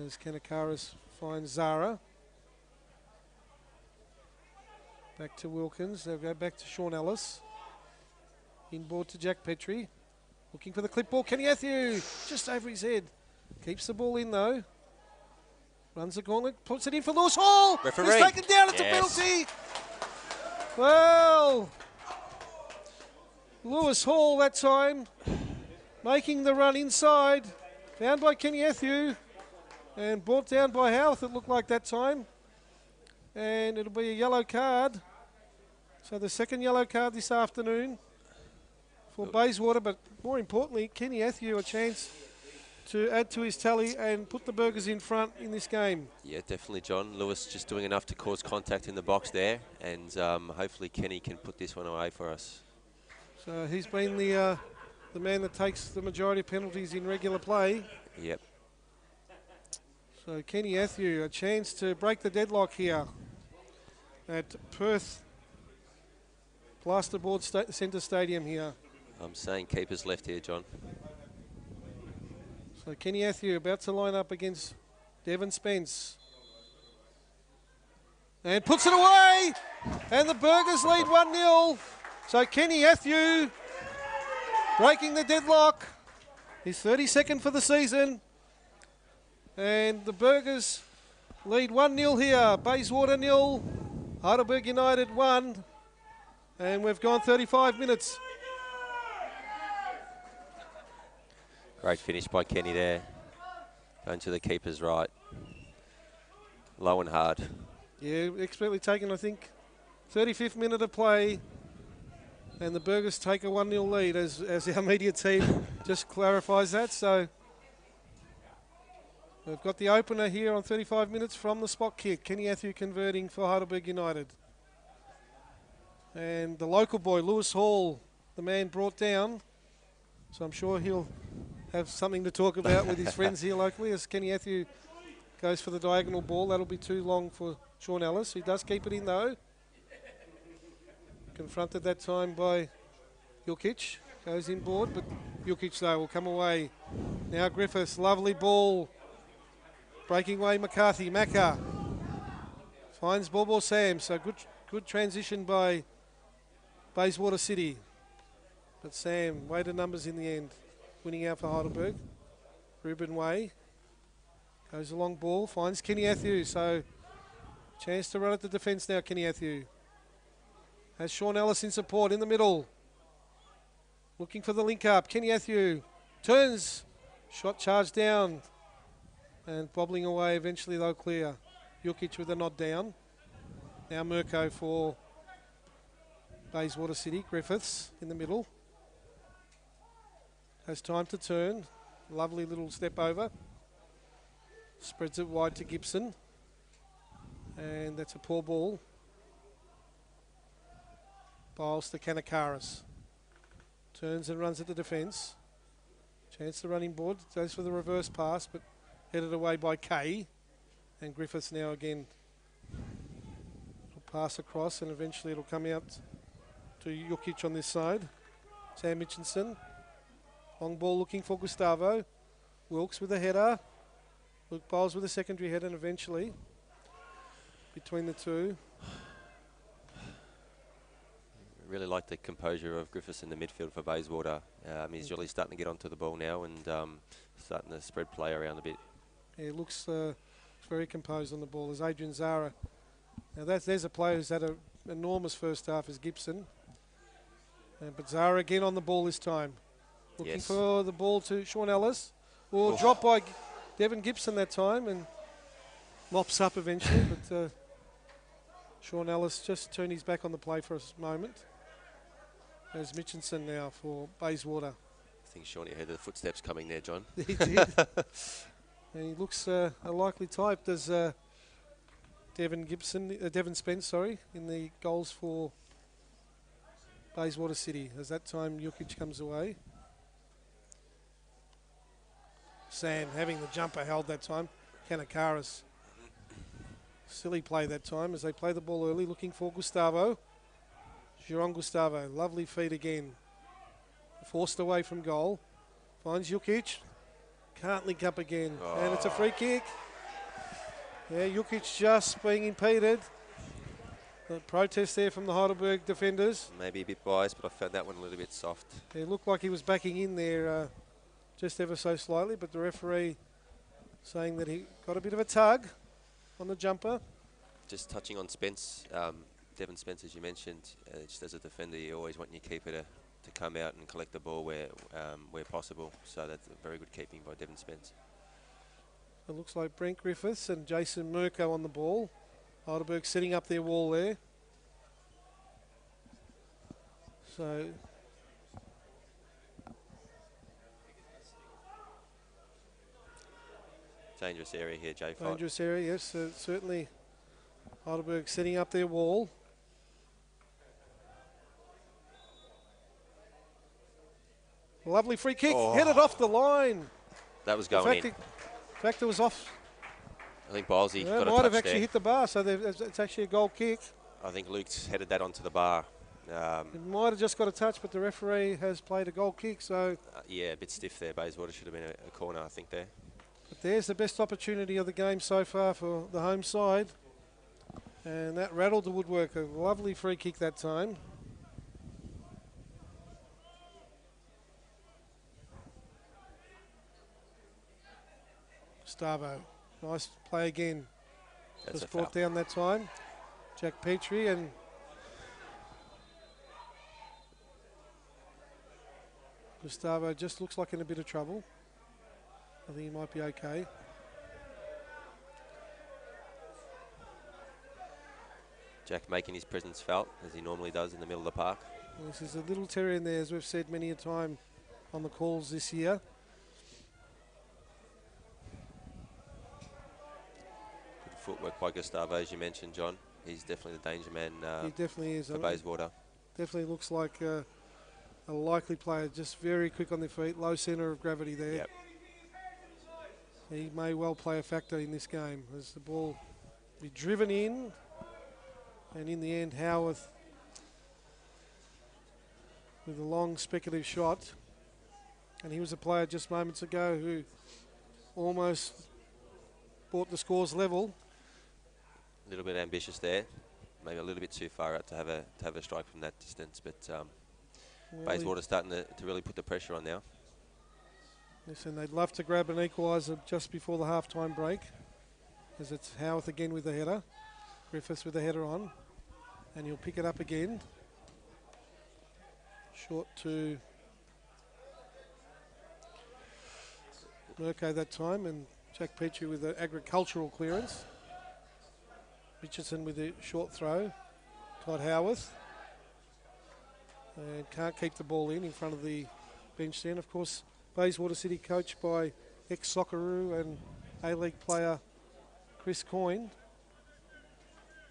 As Kanakaris finds Zara. Back to Wilkins. They'll go back to Sean Ellis. Inboard to Jack Petrie. Looking for the clip ball. Kenny Athieu just over his head. Keeps the ball in though. Runs the gauntlet, puts it in for Lewis Hall. Referee. He's taken down. It's a penalty. Well, Lewis Hall that time making the run inside. Found by Kenny Athieu and brought down by Howarth, it looked like that time. And it'll be a yellow card. So the second yellow card this afternoon for Bayswater, but more importantly, Kenny Athieu a chance to add to his tally and put the Burgers in front in this game. Yeah, definitely, John. Lewis just doing enough to cause contact in the box there, and hopefully Kenny can put this one away for us. So he's been the man that takes the majority of penalties in regular play. Yep. So Kenny Athieu, a chance to break the deadlock here at Perth Plasterboard Centre Stadium here. I'm saying keepers left here, John. So Kenny Athieu about to line up against Devon Spence. And puts it away! And the Burgers lead 1-0. So Kenny Athieu breaking the deadlock. He's 32nd for the season. And the Burgers lead 1-0 here. Bayswater 0, Heidelberg United 1. And we've gone 35 minutes. Great finish by Kenny there. Going to the keeper's right. Low and hard. Yeah, expertly taken, I think. 35th minute of play. And the Burgers take a 1-0 lead as our media team just clarifies that. So we've got the opener here on 35 minutes from the spot kick. Kenny Athieu converting for Heidelberg United. And the local boy, Lewis Hall, the man brought down. So I'm sure he'll have something to talk about with his friends here locally as Kenny Athieu goes for the diagonal ball. That'll be too long for Sean Ellis. He does keep it in though. Confronted that time by Jukic. Goes inboard, but Jukic though will come away. Now Griffiths, lovely ball. Breaking away McCarthy. Macca finds Bobo Sam. So good transition by Bayswater City. But Sam, way to numbers in the end. Winning out for Heidelberg. Ruben Way goes a long ball, finds Kenny Athieu. So chance to run at the defence now, Kenny Athieu. Has Sean Ellis in support in the middle. Looking for the link up. Kenny Athieu turns. Shot charged down. And bobbling away. Eventually they'll clear. Jukic with a nod down. Now Mirko for Bayswater City. Griffiths in the middle. Has time to turn. Lovely little step over. Spreads it wide to Gibson. And that's a poor ball. Biles to Kanakaris. Turns and runs at the defence. Chance to run inboard. Goes for the reverse pass, but headed away by Kay. And Griffiths now again. It'll pass across and eventually it'll come out to Jukic on this side. Sam Mitchinson. Long ball looking for Gustavo. Wilkes with a header. Luke Biles with a secondary header, and eventually between the two. Really like the composure of Griffiths in the midfield for Bayswater. He's really starting to get onto the ball now and starting to spread play around a bit. Yeah, looks very composed on the ball. There's Adrian Zara. Now there's a player who's had an enormous first half as Gibson. But Zara again on the ball this time. Looking for the ball to Sean Ellis. Or dropped by Devon Gibson that time and mops up eventually. But Sean Ellis just turned his back on the play for a moment. There's Mitchinson now for Bayswater. I think Shawnee heard the footsteps coming there, John. He did. And he looks a likely type. Does Devon Spence, in the goals for Bayswater City. As that time Jukic comes away. Sam having the jumper held that time. Kanakaris. Silly play that time as they play the ball early, looking for Gustavo. Giron Gustavo, lovely feed again. Forced away from goal. Finds Jukic. Can't link up again. And it's a free kick. Yeah, Jukic just being impeded. A protest there from the Heidelberg defenders. Maybe a bit biased, but I found that one a little bit soft. It looked like he was backing in there just ever so slightly, but the referee saying that he got a bit of a tug on the jumper. Just touching on Spence, Devon Spence, as you mentioned, just as a defender, you always want your keeper to come out and collect the ball where possible. So that's a very good keeping by Devon Spence. It looks like Brent Griffiths and Jason Mirko on the ball. Heidelberg setting up their wall there. So dangerous area here, J5. Dangerous area, yes, certainly. Heidelberg setting up their wall. Lovely free kick, headed off the line. That was going in. In fact, it was off. I think Ballsy got a touch might have actually there. hit the bar, so it's actually a goal kick. I think Luke's headed that onto the bar. It might have just got a touch, but the referee has played a goal kick, so... yeah, a bit stiff there. Bayswater should have been a corner, I think, there. But there's the best opportunity of the game so far for the home side. And that rattled the woodwork. A lovely free kick that time. Gustavo, nice play again. That's Just brought down that time. Jack Petrie and Gustavo just looks like in a bit of trouble. I think he might be okay. Jack making his presence felt, as he normally does in the middle of the park. This is a little terrier in there, as we've said many a time on the calls this year. Good footwork by Gustavo, as you mentioned, John. He's definitely the danger man He definitely is. for Bayswater. Definitely looks like a likely player, just very quick on their feet, low centre of gravity there. Yep. He may well play a factor in this game as the ball be driven in, and in the end Howarth with a long speculative shot, and he was a player just moments ago who almost brought the scores level. A little bit ambitious there, maybe a little bit too far out to have a strike from that distance, but Bayswater's starting to really put the pressure on now. Listen, they'd love to grab an equaliser just before the half-time break, as it's Howarth again with the header. Griffiths with the header on, and he'll pick it up again. Short to Mirko that time, and Jack Petrie with the agricultural clearance. Richardson with the short throw. Todd Howarth. And can't keep the ball in front of the bench stand. Of course, Bayswater City coached by ex-Socceroo and A-League player Chris Coyne.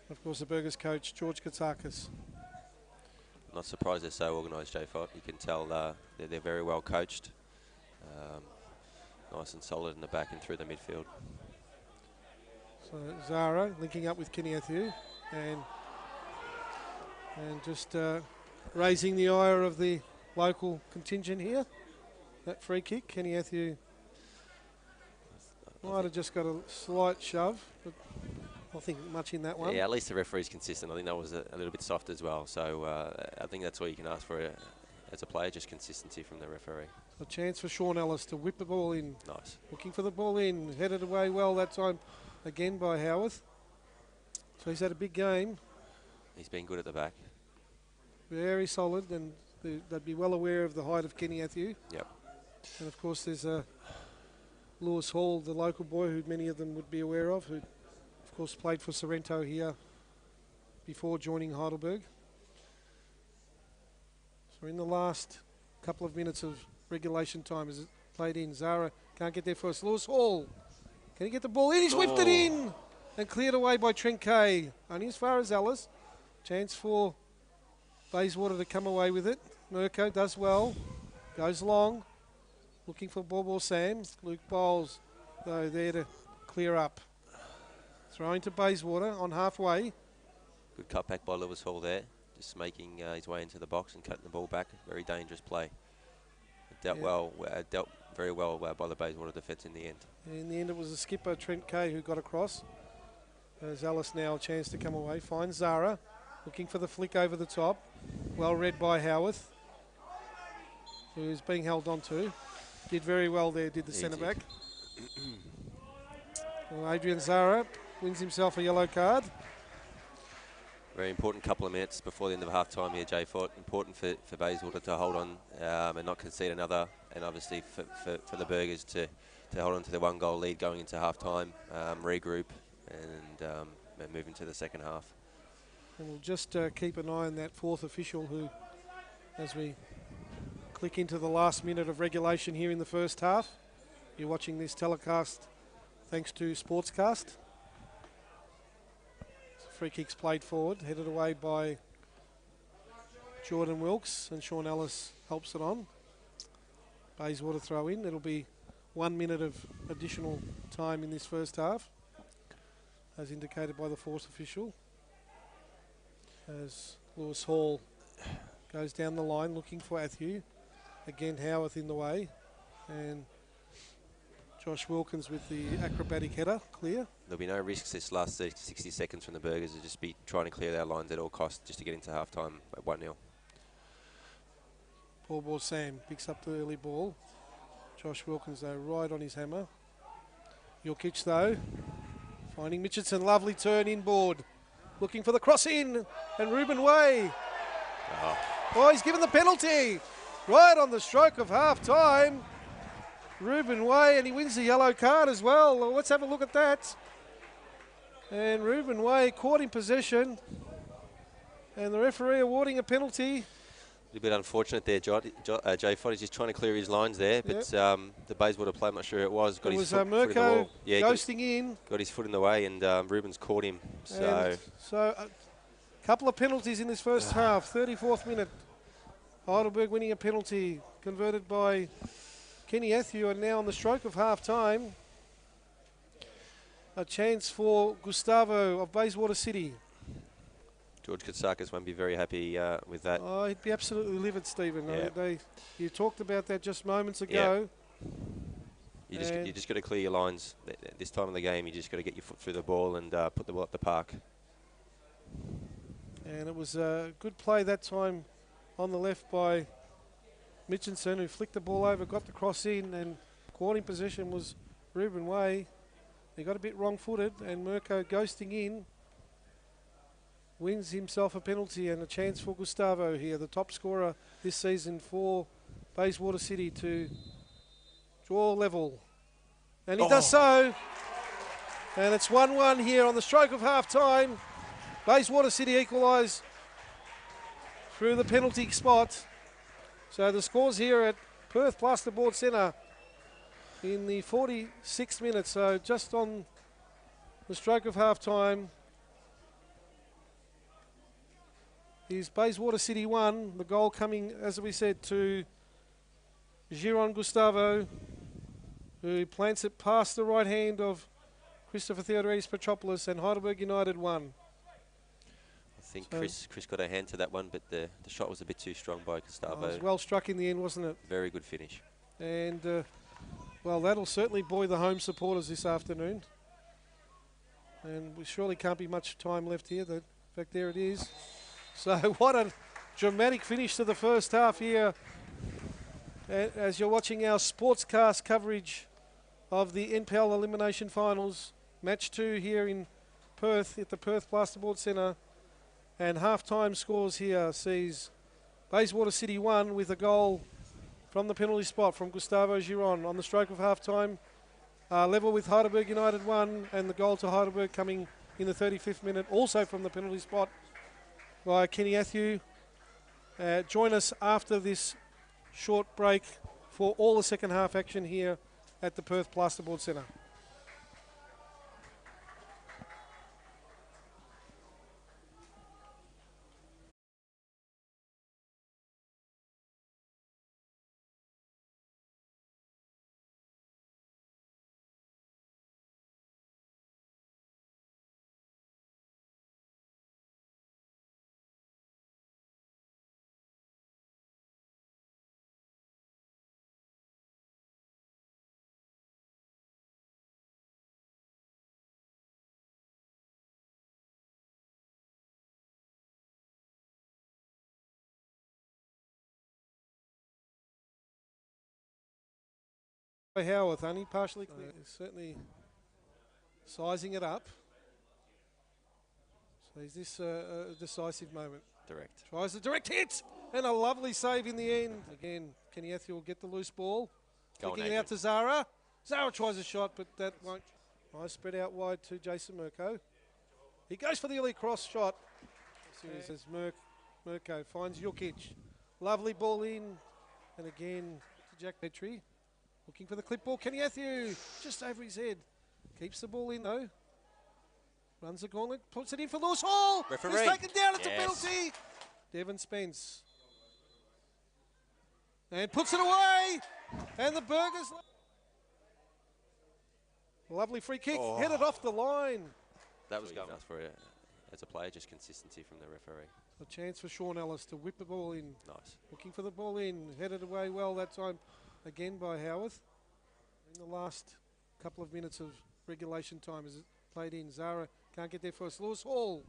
Of course, the Burgers coach George Katsakis. Not surprised they're so organised, J5. You can tell they're very well coached. Nice and solid in the back and through the midfield. So Zara linking up with Kenny Athieu and just raising the ire of the local contingent here. That free kick, Kenny Athieu might have just got a slight shove, but I think much in that one. Yeah, at least the referee's consistent. I think that was a little bit soft as well. So I think that's all you can ask for as a player, just consistency from the referee. A chance for Sean Ellis to whip the ball in. Nice. Looking for the ball in, headed away well that time again by Howarth. So he's had a big game. He's been good at the back. Very solid, and they'd be well aware of the height of Kenny Athieu. Yep. And of course there's Lewis Hall, the local boy who many of them would be aware of, who of course played for Sorrento here before joining Heidelberg. So in the last couple of minutes of regulation time as it played in, Zara can't get there first. Lewis Hall, can he get the ball in? He's whipped it in and cleared away by Trent Kay. Only as far as Ellis. Chance for Bayswater to come away with it. Mirko does well, goes long, looking for Bobo Sam. Luke Bowles, though, there to clear up. Throwing to Bayswater on halfway. Good cutback by Lewis Hall there, just making his way into the box and cutting the ball back. Very dangerous play. Dealt very well by the Bayswater defence in the end. In the end, it was the skipper, Trent Kay, who got across. As Ellis now a chance to come away. Finds Zara. Looking for the flick over the top. Well read by Howarth, who's being held on to. Did very well there, did the centre back. Well, Adrian Zara wins himself a yellow card. Very important couple of minutes before the end of half time here, Jay Fort. Important for Bayswater to hold on and not concede another, and obviously for the Burgers to hold on to their 1-goal lead going into half time, regroup, and move into the second half. And we'll just keep an eye on that fourth official who, as we click into the last minute of regulation here in the first half. You're watching this telecast thanks to Sportscast. Free kicks played forward, headed away by Jordan Wilkes, and Sean Ellis helps it on. Bayswater throw in. It'll be 1 minute of additional time in this first half, as indicated by the fourth official. As Lewis Hall goes down the line looking for Athew. Again, Howarth in the way, and Josh Wilkins with the acrobatic header, clear. There'll be no risks this last 60 seconds from the Burgers. It'll just be trying to clear their lines at all costs just to get into half-time at 1-0. Paul ball Sam picks up the early ball. Josh Wilkins, though, right on his hammer. Jokic, though, finding Mitchinson. Lovely turn inboard. Looking for the cross in, and Ruben Way. Oh, he's given the penalty. Right on the stroke of half-time. Ruben Way, and he wins the yellow card as well. Well, let's have a look at that. And Ruben Way caught in possession, and the referee awarding a penalty. A little bit unfortunate there, Jay Foddy's just trying to clear his lines there, but the Bayswater player, I'm not sure it was. Got his foot in the Mirko wall. Yeah, ghosting in. Got his foot in the way, and Ruben's caught him. So a couple of penalties in this first half. 34th minute. Heidelberg winning a penalty converted by Kenny Athew, and now on the stroke of half-time, a chance for Gustavo of Bayswater City. George Katsakis won't be very happy with that. Oh, he'd be absolutely livid, Stephen. Yeah. You talked about that just moments ago. You just got to clear your lines. This time of the game, you just got to get your foot through the ball and put the ball up the park. And it was a good play that time on the left by Mitchinson, who flicked the ball over, got the cross in, and caught in possession was Ruben Way. He got a bit wrong-footed, and Mirko ghosting in wins himself a penalty and a chance for Gustavo here, the top scorer this season for Bayswater City, to draw level. And he does so. And it's 1-1 here on the stroke of half-time. Bayswater City equalise through the penalty spot. So the scores here at Perth Plasterboard Centre in the 46th minute, so just on the stroke of half-time, is Bayswater City 1, the goal coming, as we said, to Giron Gustavo, who plants it past the right hand of Christopher Theodoridis Petropoulos, and Heidelberg United 1. I think Chris got a hand to that one, but the shot was a bit too strong by Gustavo. It was well struck in the end, wasn't it? Very good finish. And, well, that'll certainly buoy the home supporters this afternoon. And we surely can't be much time left here. In fact, there it is. So what a dramatic finish to the first half here. As you're watching our sportscast coverage of the NPL Elimination Finals, Match 2 here in Perth at the Perth Plasterboard Centre. And half-time scores here sees Bayswater City 1 with a goal from the penalty spot from Gustavo Giron on the stroke of half-time. Level with Heidelberg United 1, and the goal to Heidelberg coming in the 35th minute, also from the penalty spot by Kenny Athew. Join us after this short break for all the second half action here at the Perth Plasterboard Centre. By Howarth, only partially clear. Certainly sizing it up. So is this a decisive moment? Direct. Tries the direct hit and a lovely save in the end. Again, Kenny Ethiel will get the loose ball. Kicking it out to Zara. Zara tries a shot, but that won't. Nice spread out wide to Jason Mirko. He goes for the early cross shot. As soon as Mirko finds Jukic. Lovely ball in. And again to Jack Petrie. Looking for the clip ball. Kenny Ethiel just over his head. Keeps the ball in though. Runs the gauntlet. Puts it in for Lewis Hall. Referee. He's taken down. It's a penalty. Devon Spence. And puts it away. And the Burgers. Lovely free kick. Headed off the line. That was good enough for it. As a player, just consistency from the referee. A chance for Sean Ellis to whip the ball in. Nice. Looking for the ball in. Headed away well that time again by Howarth. In the last couple of minutes of regulation time as it played in. Zara can't get there first. Lewis Hall.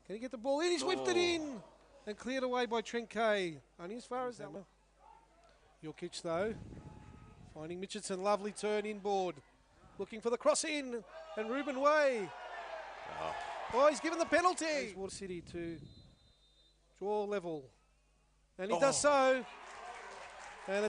Can he get the ball in? He's whipped it in. And cleared away by Trent Kay. Only as far as that one. Jukic though. Finding Mitchelson. Lovely turn inboard. Looking for the cross in. And Ruben Way. Oh, he's given the penalty. Water City to draw level. And he does so. And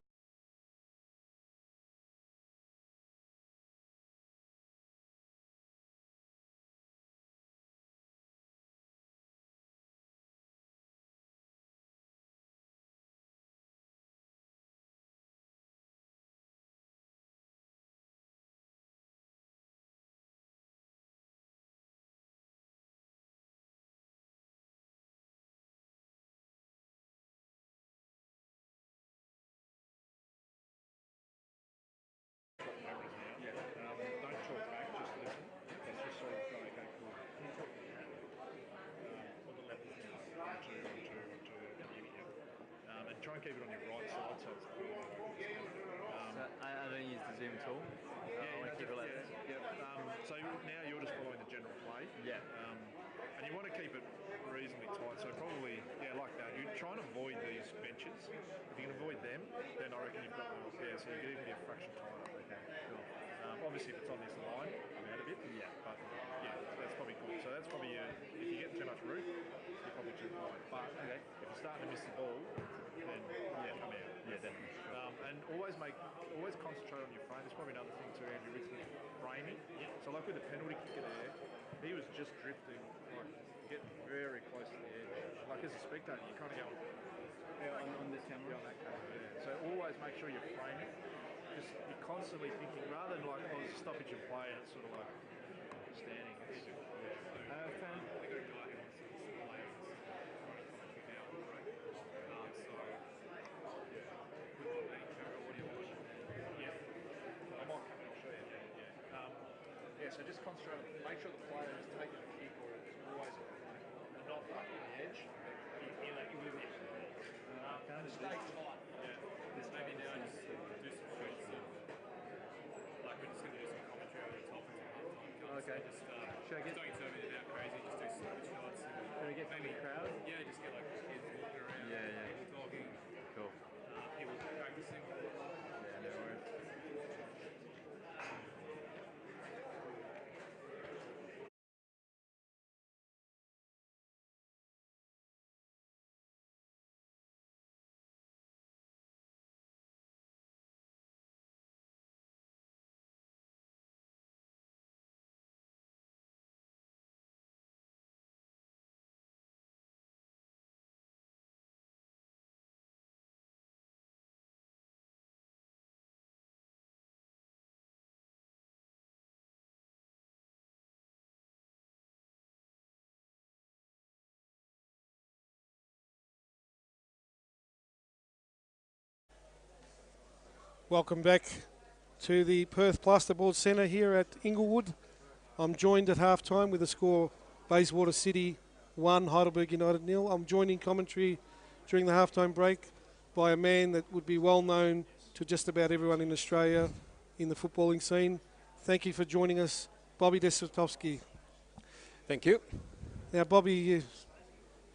try and keep it on your right side so it's clear. I don't use the zoom tool. I want to keep it like this. So now you're just following the general play. Yeah. And you want to keep it reasonably tight. So probably, like that. You try and avoid these benches. If you can avoid them, then I reckon you've got more there. So you can even be a fraction tighter. Okay. Cool. Obviously, if it's on this line, come out a bit. Yeah. But that's probably good. So that's probably if you get too much root, you're probably too wide. But if you're starting to miss the ball, then come out. Yeah, definitely. And always concentrate on your frame. There's probably another thing too, Andrew, with framing. Yeah. So like with the penalty kicker there, he was just drifting, like getting very close to the edge. Like as a spectator, you kind of go on this camera. On that camera. Yeah. So always make sure you're framing. Just you're constantly thinking, rather than like stoppage and play, and it's sort of like standing. So just concentrate on make sure the player is taking a kick or it's always not up on the edge. Stay tight. This maybe now just do some shoots of, like we're just going to do some commentary over the top and some halftime. Okay. Just should I get don't turn it out crazy, just do some good shots. Can we get maybe the crowd? Yeah, just get like kids walking around, people talking, Cool. People practicing. Yeah, no worries. welcome back to the Perth Plasterboard Centre here at Inglewood. I'm joined at halftime with the score Bayswater City 1, Heidelberg United 0. I'm joined in commentary during the halftime break by a man that would be well known to just about everyone in Australia in the footballing scene. Thank you for joining us, Bobby Despotovsky. Thank you. Now, Bobby is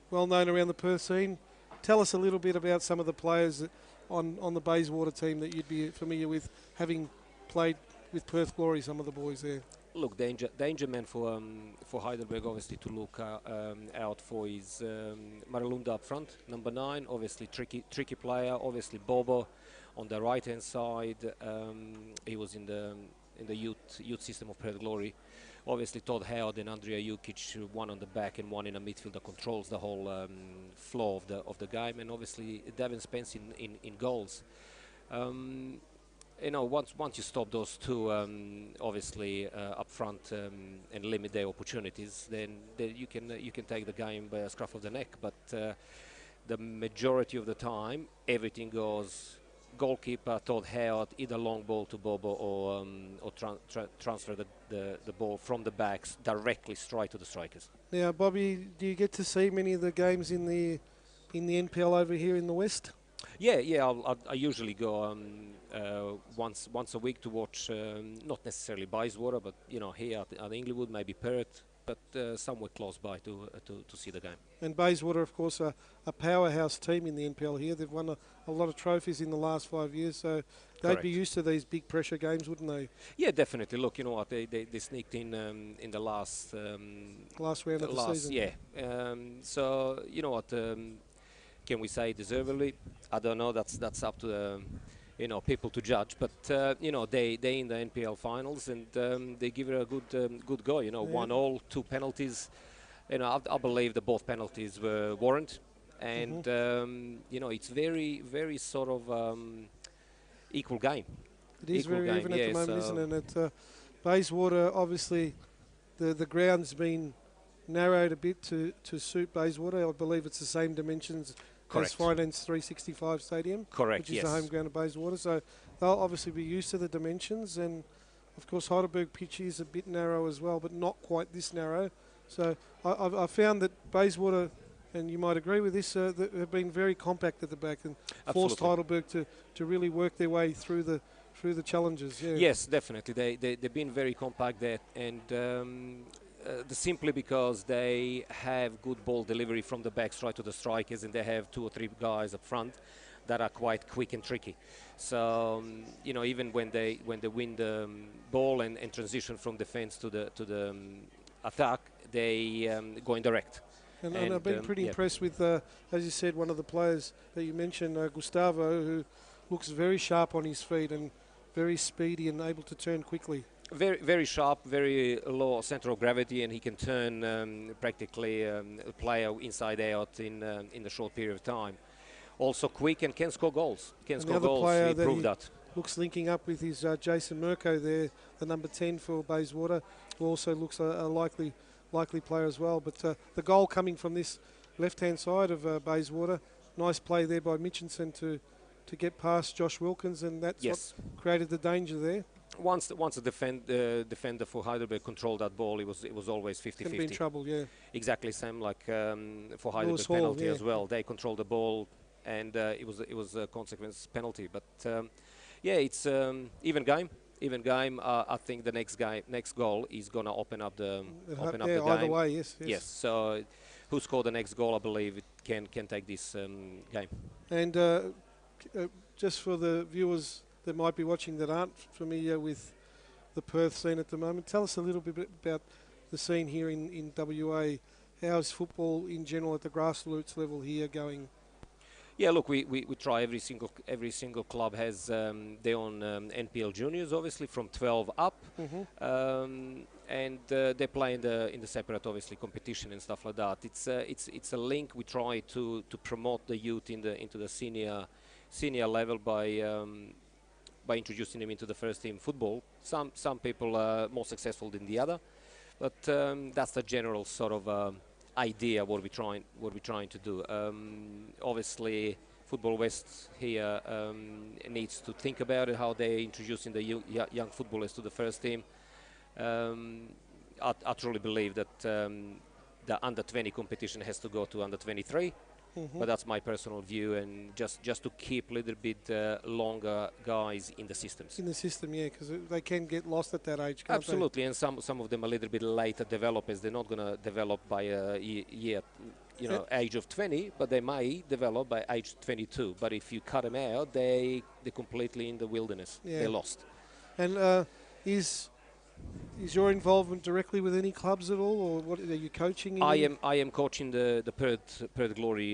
well known around the Perth scene. Tell us a little bit about some of the players that on the Bayswater team that you'd be familiar with, having played with Perth Glory, some of the boys there. Look, danger man for Heidelberg, obviously, to look out for is Maralunda up front, number 9, obviously tricky player, obviously Bobo on the right hand side. He was in the youth system of Perth Glory. Obviously Todd Howard and Andrea Jukic, one on the back and one in a midfield that controls the whole flow of the game, and obviously Devin Spence in goals. You know, once you stop those two, obviously up front and limit their opportunities, then you can take the game by a scruff of the neck. But the majority of the time, everything goes goalkeeper Todd Howard, either long ball to Bobo or transfer the ball from the backs directly straight to the strikers. Now, Bobby, do you get to see many of the games in the NPL over here in the West? Yeah. I usually go once a week to watch, not necessarily Bayswater, but you know, here at Inglewood, maybe Perth, but somewhere close by to see the game. And Bayswater, of course, a powerhouse team in the NPL here. They've won a lot of trophies in the last 5 years, so they'd be used to these big pressure games, wouldn't they? Yeah, definitely. Look, you know what, they sneaked in the last round of the season. Yeah. So you know what, can we say deservedly? I don't know. That's up to you know, people to judge. But you know, they in the NPL finals, and they give it a good go. You know, 1-1, 2 penalties. You know, I believe that both penalties were warranted, and you know, it's very sort of equal game. It is very even at the moment, isn't it? At Bayswater, obviously, the ground's been narrowed a bit to suit Bayswater. I believe it's the same dimensions as Finance 365 Stadium, correct, which is the home ground of Bayswater. So they'll obviously be used to the dimensions, and of course Heidelberg pitch is a bit narrow as well, but not quite this narrow. So I found that Bayswater, and you might agree with this, have been very compact at the back and forced Heidelberg to really work their way through the challenges. Yeah. Yes, definitely. They've been very compact there, and simply because they have good ball delivery from the backs right to the strikers, and they have 2 or 3 guys up front that are quite quick and tricky. So you know, even when they win the ball and transition from defense to the attack, they go in direct. And I've been pretty impressed with, as you said, one of the players that you mentioned, Gustavo, who looks very sharp on his feet and very speedy and able to turn quickly. Very sharp, very low center of gravity, and he can turn practically a player inside out in a short period of time. Also quick and can score goals. He proved that. Looks linking up with his Jason Mirko there, the number 10 for Bayswater, who also looks a likely player as well. But the goal coming from this left-hand side of Bayswater, nice play there by Mitchinson to get past Josh Wilkins, and that's what created the danger there. Once the defender for Heidelberg controlled that ball, it was always 50-50. Could be in trouble, yeah. Exactly, same like for Heidelberg penalty as well. They controlled the ball, and it was a consequence penalty. But yeah, it's even game. I think the next goal is gonna open up the game. Either way, yes. Yes. So who scored the next goal? I believe it can take this game. And just for the viewers that might be watching that aren't familiar with the Perth scene at the moment, tell us a little bit about the scene here in WA. How's football in general at the grassroots level here going? Yeah, look, we try. Every single club has their own NPL juniors, obviously from 12 up, and they play in the separate, obviously, competition and stuff like that. It's a link. We try to promote the youth into the senior level by introducing them into the first team football. Some people are more successful than the other, but that's the general sort of idea what we're trying to do. Obviously, Football West here needs to think about it, how they're introducing the young footballers to the first team. I truly believe that the under 20 competition has to go to under 23. But that's my personal view, and just to keep a little bit longer guys in the systems. In the system, yeah, because they can get lost at that age, can't Absolutely, and some of them a little bit later developers. They're not going to develop by a year, age of 20, but they may develop by age 22. But if you cut them out, they're completely in the wilderness. Yeah. They're lost. And is your involvement directly with any clubs at all, or what are you coaching? In I am coaching the Perth Glory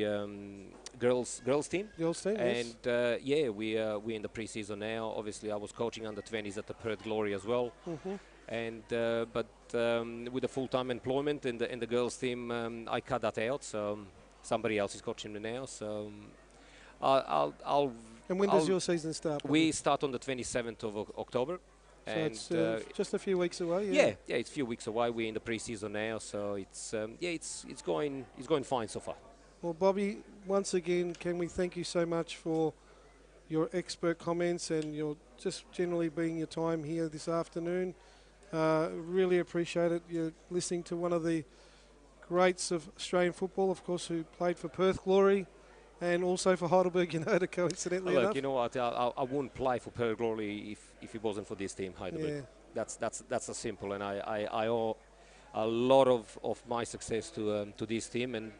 girls team. Girls team, And yes. yeah, we're in the pre-season now. Obviously, I was coaching under 20s at the Perth Glory as well. And but with the full-time employment in the girls team, I cut that out. So somebody else is coaching me now. So I'll. And when does your season start? We start on the 27th of October. So and it's just a few weeks away. Yeah, it's a few weeks away. We're in the pre-season now, so it's it's going fine so far. Well, Bobby, once again, can we thank you so much for your expert comments and your just generally being your time here this afternoon. Really appreciate it. You're listening to one of the greats of Australian football, of course, who played for Perth Glory and also for Heidelberg United, coincidentally enough. Look, you know what? I wouldn't play for Perth Glory if it wasn't for this team, Heidelberg. Yeah. That's as simple, and I owe a lot of my success to this team, and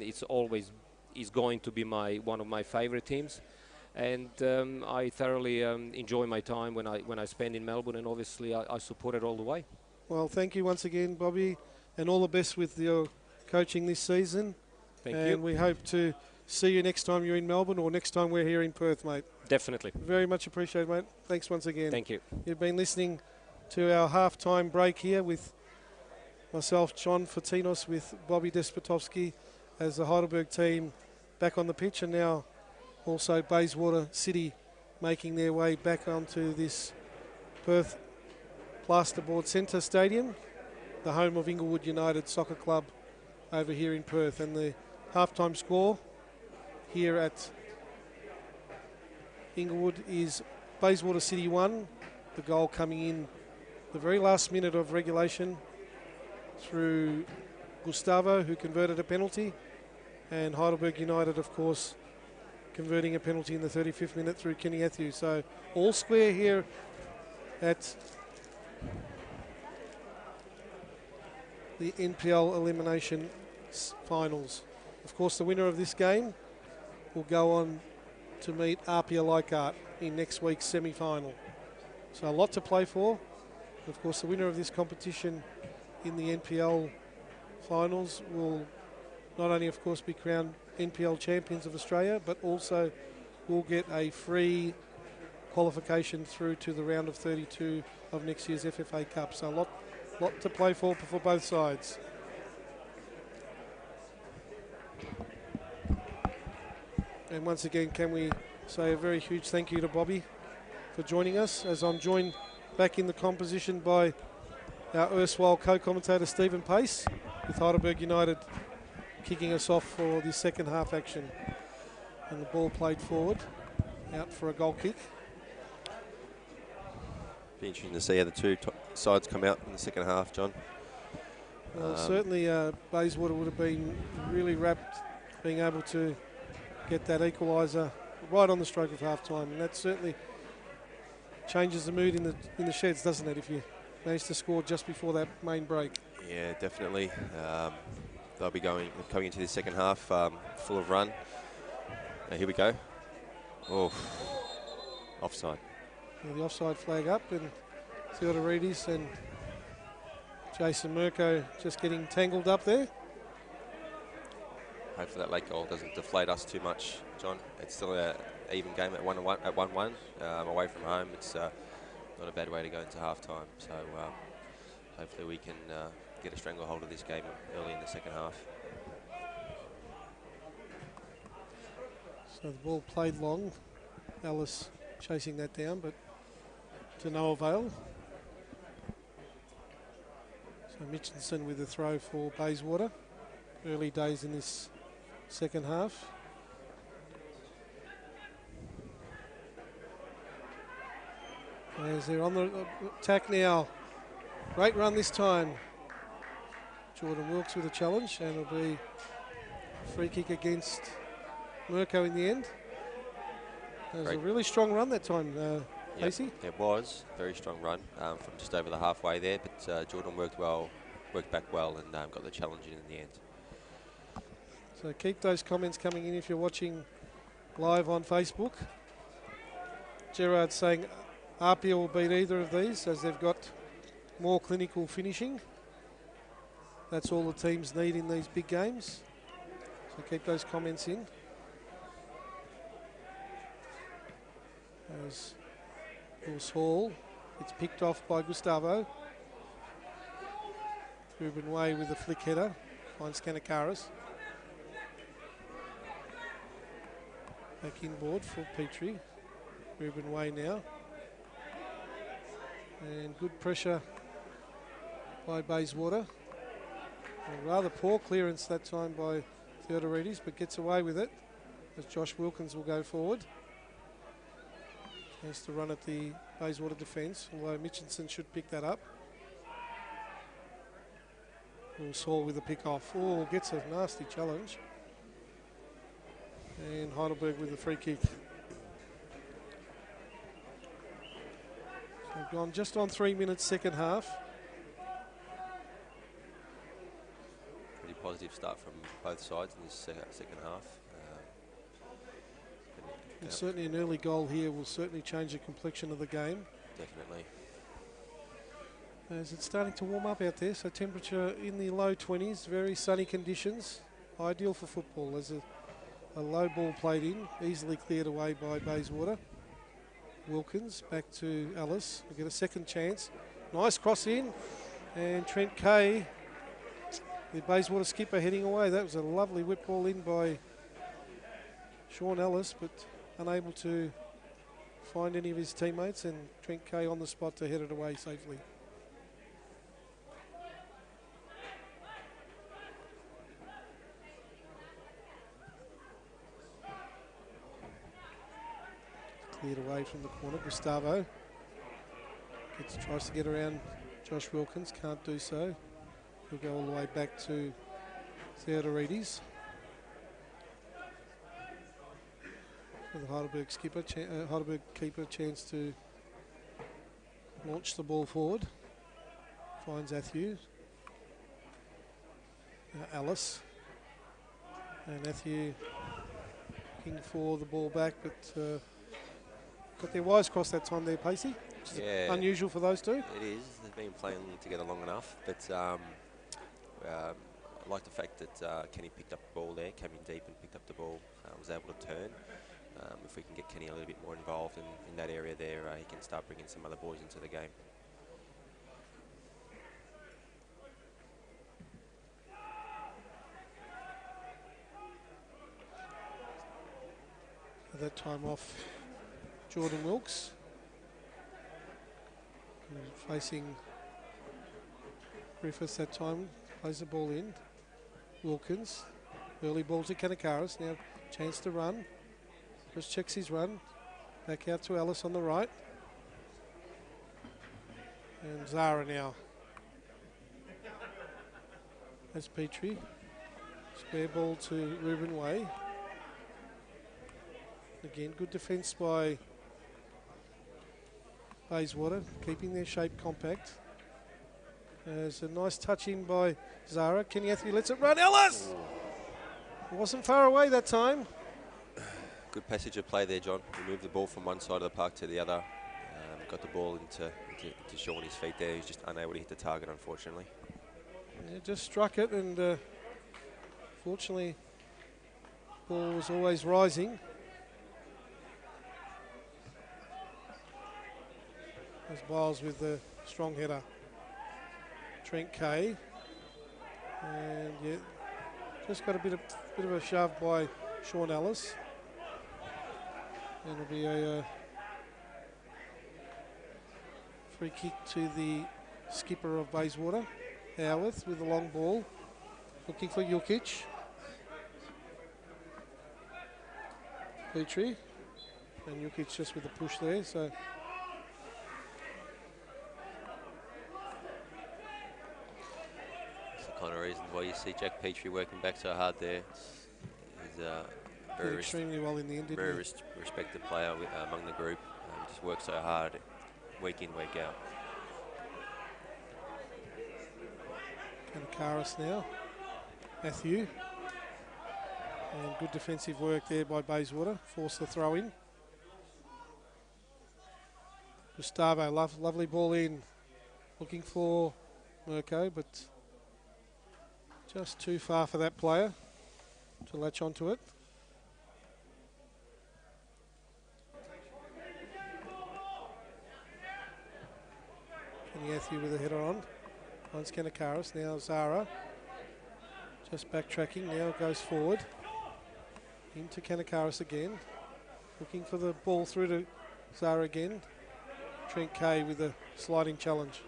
it's always is going to be one of my favorite teams. And I thoroughly enjoy my time when I spend in Melbourne, and obviously I support it all the way. Well, thank you once again, Bobby, and all the best with your coaching this season. Thank you. And we hope to see you next time you're in Melbourne or next time we're here in Perth, mate. Definitely. Very much appreciated, mate. Thanks once again. Thank you. You've been listening to our half-time break here with myself, John Fatinos, with Bobby Despotovsky as the Heidelberg team back on the pitch, and now also Bayswater City making their way back onto this Perth Plasterboard Centre Stadium, the home of Inglewood United Soccer Club over here in Perth. And the half-time score here at Inglewood is Bayswater City 1, the goal coming in the very last minute of regulation through Gustavo, who converted a penalty, and Heidelberg United, of course, converting a penalty in the 35th minute through Kenny Atthew. So all square here at the NPL Elimination finals. Of course, the winner of this game will go on to meet Apia Leichhardt in next week's semi-final. So a lot to play for. Of course, the winner of this competition in the NPL finals will not only, of course, be crowned NPL champions of Australia, but also will get a free qualification through to the round of 32 of next year's FFA Cup. So a lot to play for both sides. And once again, can we say a very huge thank you to Bobby for joining us, as I'm joined back in the composition by our erstwhile co-commentator Stephen Pace, with Heidelberg United kicking us off for the second half action. And the ball played forward, out for a goal kick. Be interesting to see how the two sides come out in the second half, John. Well, certainly Bayswater would have been really rapt being able to get that equaliser right on the stroke of half-time, and that certainly changes the mood in the sheds, doesn't it, if you manage to score just before that main break. Yeah, definitely. They'll be coming into the second half full of run. Now, here we go. Oh, offside. Yeah, the offside flag up, and Theodoridis and Jason Mirko just getting tangled up there. Hopefully that late goal doesn't deflate us too much, John. It's still an even game at 1-1 away from home. It's not a bad way to go into half-time. So hopefully we can get a stranglehold of this game early in the second half. So the ball played long. Ellis chasing that down, but to no avail. So Mitchinson with the throw for Bayswater. Early days in this second half. As they're on the attack now. Great run this time. Jordan Wilkes with a challenge, and it'll be a free kick against Mirko in the end. It was a really strong run that time, Casey. It was a very strong run from just over the halfway there, but Jordan worked back well, and got the challenge in the end. So keep those comments coming in if you're watching live on Facebook. Gerard saying Apia will beat either of these as they've got more clinical finishing. That's all the teams need in these big games. So keep those comments in. As Bruce Hall, it's picked off by Gustavo. Ruben Way with a flick header, finds Kanakaris. Back inboard for Petrie. Ruben Way now. And good pressure by Bayswater. A rather poor clearance that time by Theodorides, but gets away with it as Josh Wilkins will go forward. Has to run at the Bayswater defence, although Mitchinson should pick that up. Saul with a pick off. Oh, gets a nasty challenge. And Heidelberg with a free kick. So we've gone just on 3 minutes, second half. Pretty positive start from both sides in this second half. And certainly an early goal here will certainly change the complexion of the game. Definitely. As it's starting to warm up out there, so temperature in the low 20s, very sunny conditions, ideal for football. There's a low ball played in, easily cleared away by Bayswater. Wilkins back to Ellis, we get a second chance. Nice cross in, and Trent Kay, the Bayswater skipper, heading away. That was a lovely whip ball in by Sean Ellis, but unable to find any of his teammates, and Trent Kay on the spot to head it away safely. Cleared away from the corner. Gustavo tries to get around Josh Wilkins, can't do so. He'll go all the way back to Theodorides. For the Heidelberg skipper, Heidelberg keeper, chance to launch the ball forward. Finds Athieu. Alice. And Athieu looking for the ball back, but got their wires crossed that time there, Pacey. Which is unusual for those two. It is. They've been playing together long enough, but I like the fact that Kenny picked up the ball there, came in deep and picked up the ball, was able to turn. If we can get Kenny a little bit more involved in that area there, he can start bringing some other boys into the game. At that time off Jordan Wilkes, facing Griffiths that time, plays the ball in. Wilkins, early ball to Kanakaris, now chance to run. Just checks his run, back out to Ellis on the right. And Zara now. That's Petrie. Spare ball to Ruben Way. Again, good defence by Bayswater, keeping their shape compact. There's a nice touch in by Zara. Kenny Athieu lets it run. Ellis! It wasn't far away that time. Good passage of play there, John. We moved the ball from one side of the park to the other. Got the ball into Shawnee's feet there. He's just unable to hit the target, unfortunately. Yeah, just struck it, and fortunately, ball was always rising. As Biles with the strong header. Trent Kay, and yeah, just got a bit of a shove by Sean Ellis. And it'll be a free kick to the skipper of Bayswater, Howarth, with the long ball. Looking for Jukic. Petrie. And Jukic just with a push there. So it's the kind of reasons why you see Jack Petrie working back so hard there. He's very extremely well in the end, very respected player among the group. Just works so hard week in, week out. Kanakaris now. Athieu. And good defensive work there by Bayswater. Force the throw in. Gustavo, lovely ball in. Looking for Mirko, but just too far for that player to latch onto it. Kenny with a header on. Once Kanakaris, now Zara. Just backtracking, now goes forward. Into Kanakaris again. Looking for the ball through to Zara again. Trent Kay with a sliding challenge.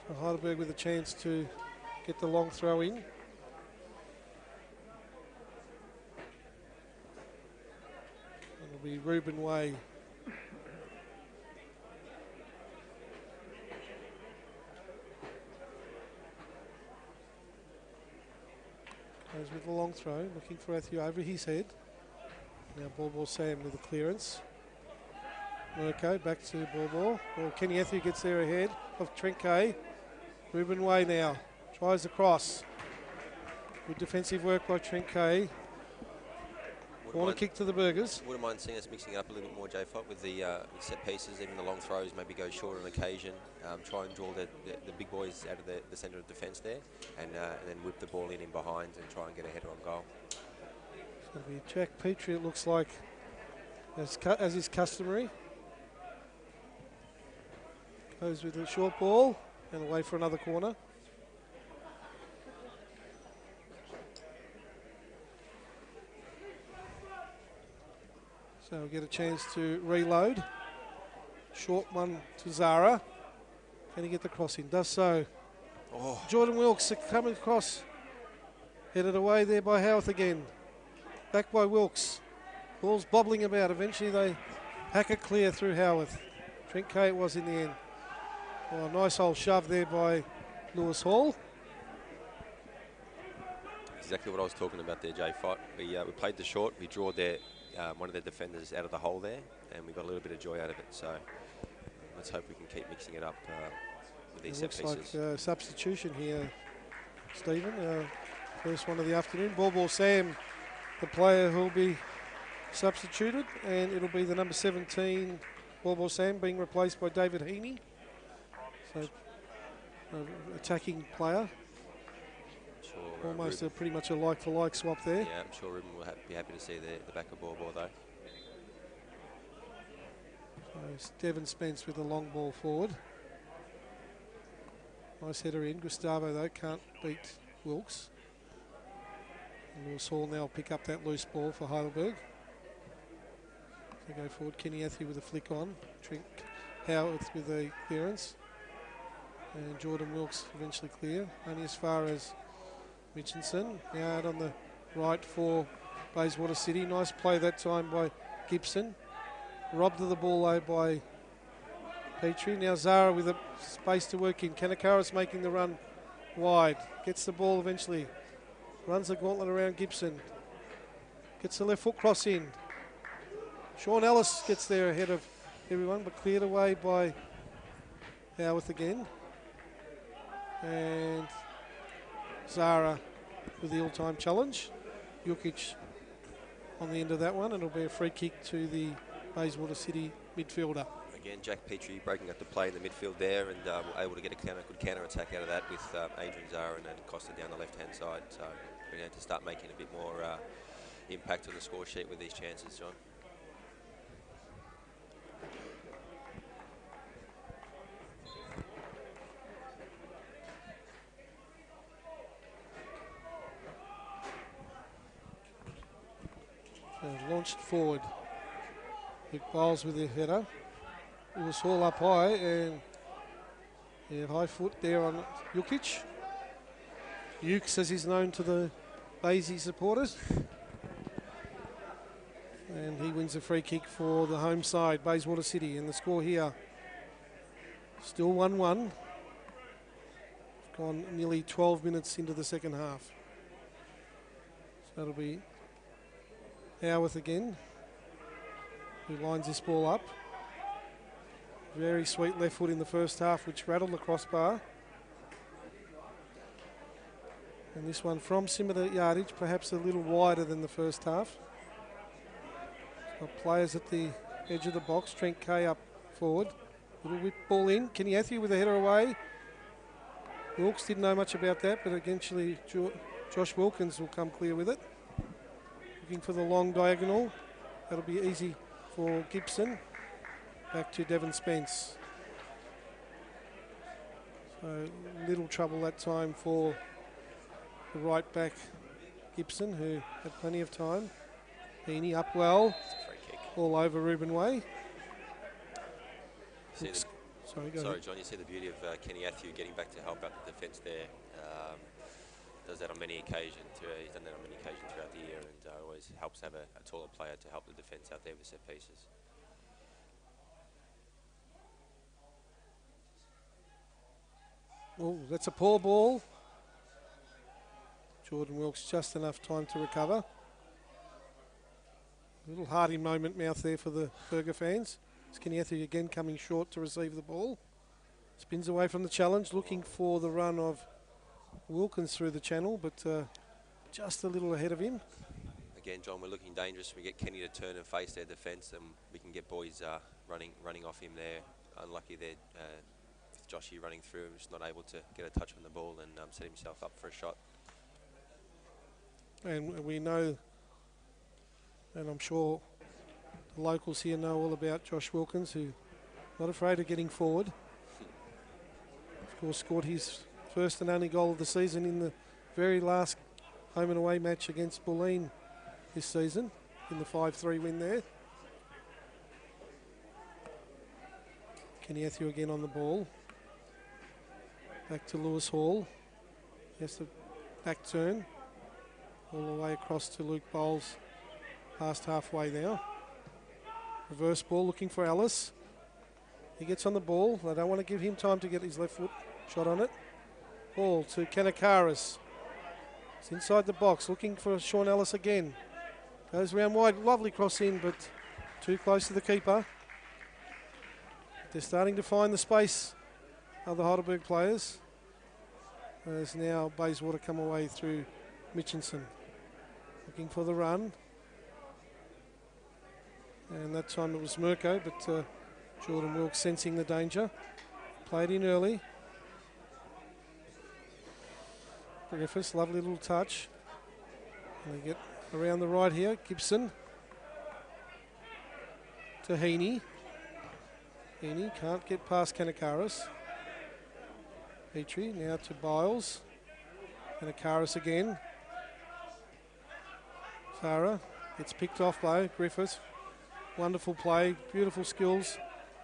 So Heidelberg with a chance to get the long throw in. It'll be Ruben Way. Goes with the long throw, looking for Matthew over his head. Now Ball Sam with the clearance. Mirko back to Ball. Well, Kenny Matthew gets there ahead of Trent Kay. Ruben Way now tries across. Good defensive work by Trent Kay. Corner kick to the Burgers. Wouldn't mind seeing us mixing it up a little bit more, J-Fot, with the set pieces, even the long throws, maybe go short on occasion. Try and draw the big boys out of the centre of defence there, and then whip the ball in behind and try and get a header on goal. So it'll be Jack Petrie, it looks like, as is customary. Goes with a short ball and away for another corner. So we'll get a chance to reload. Short one to Zara. Can he get the cross in? Does so. Oh. Jordan Wilkes coming across. Headed away there by Howarth again. Back by Wilkes. Ball's bobbling about. Eventually they hack it clear through Howarth. Trent Kay it was in the end. Oh, nice old shove there by Lewis Hall. Exactly what I was talking about there, J-Fot. We played the short. We drew their one of their defenders out of the hole there, and we got a little bit of joy out of it. So let's hope we can keep mixing it up with these set pieces. Looks like substitution here, Stephen. First one of the afternoon. Ball Sam, the player who'll be substituted, and it'll be the number 17, Ball Sam, being replaced by David Heaney. So attacking player. Sure, almost pretty much a like-for-like swap there. Yeah, I'm sure Ruben will be happy to see the back of Ball though. So it's Devon Spence with a long ball forward. Nice header in. Gustavo though can't beat Wilkes. And Lewis Hall now pick up that loose ball for Heidelberg. They go forward. Kenny Athy with a flick on. Trent Howarth with a clearance. And Jordan Wilkes eventually clear. Only as far as Mitchinson. Now out on the right for Bayswater City. Nice play that time by Gibson. Robbed of the ball though by Petrie. Now Zara with a space to work in. Kanakaris making the run wide. Gets the ball eventually. Runs the gauntlet around Gibson. Gets the left foot cross in. Sean Ellis gets there ahead of everyone, but cleared away by Howarth again. And Zara with the all-time challenge. Jukic on the end of that one, and it'll be a free kick to the Bayswater City midfielder. Again, Jack Petrie breaking up the play in the midfield there, and able to get a good counter attack out of that with Adrian Zara and Costa down the left-hand side. So we're going to start making a bit more impact on the score sheet with these chances, John. Launched forward. Luke Bowles with the header. It was all up high, and high foot there on Jukic. Ukes, as he's known to the Basie supporters. And he wins a free kick for the home side, Bayswater City. And the score here, still 1-1. Gone nearly 12 minutes into the second half. So that'll be Howarth again, who lines this ball up. Very sweet left foot in the first half, which rattled the crossbar. And this one from similar yardage, perhaps a little wider than the first half. Got players at the edge of the box. Trent Kay up forward. Little whip ball in. Kenny Athieu with a header away. Wilkes didn't know much about that, but eventually Josh Wilkins will come clear with it. Looking for the long diagonal. That'll be easy for Gibson. Back to Devon Spence. So little trouble that time for the right back Gibson, who had plenty of time. Heaney up well. It's a free kick. All over Ruben Way. See the- Sorry, go Sorry, ahead. John, you see the beauty of Kenny Athieu getting back to help out the defence there. Does that on many occasions. He's done that on many occasions throughout the year, and always helps have a taller player to help the defence out there with set pieces. Oh, that's a poor ball. Jordan Wilkes just enough time to recover. A little Hardy moment mouth there for the Burger fans. It's Kenny Athieu again coming short to receive the ball. Spins away from the challenge, looking for the run of Wilkins through the channel, but just a little ahead of him. Again, John, we're looking dangerous. We get Kenny to turn and face their defence, and we can get boys running off him there. Unlucky there with Joshy running through and just not able to get a touch on the ball and set himself up for a shot. And we know, and I'm sure the locals here know all about Josh Wilkins, who's not afraid of getting forward. Of course, scored his first and only goal of the season in the very last home and away match against Bulleen this season, in the 5-3 win there. Kenny Athieu again on the ball. Back to Lewis Hall. He has to back turn all the way across to Luke Bowles, past halfway now. Reverse ball looking for Ellis. He gets on the ball. They don't want to give him time to get his left foot shot on it. Ball to Kanakaris. It's inside the box, looking for Sean Ellis again. Goes round wide, lovely cross in, but too close to the keeper. They're starting to find the space, other Heidelberg players. There's now Bayswater come away through Mitchinson. Looking for the run. And that time it was Mirko, but Jordan Wilkes sensing the danger. Played in early. Griffiths, lovely little touch. And they get around the right here. Gibson to Heaney. Heaney can't get past Kanakaris. Petrie now to Biles. Kanakaris again. Zara gets picked off by Griffiths. Wonderful play, beautiful skills,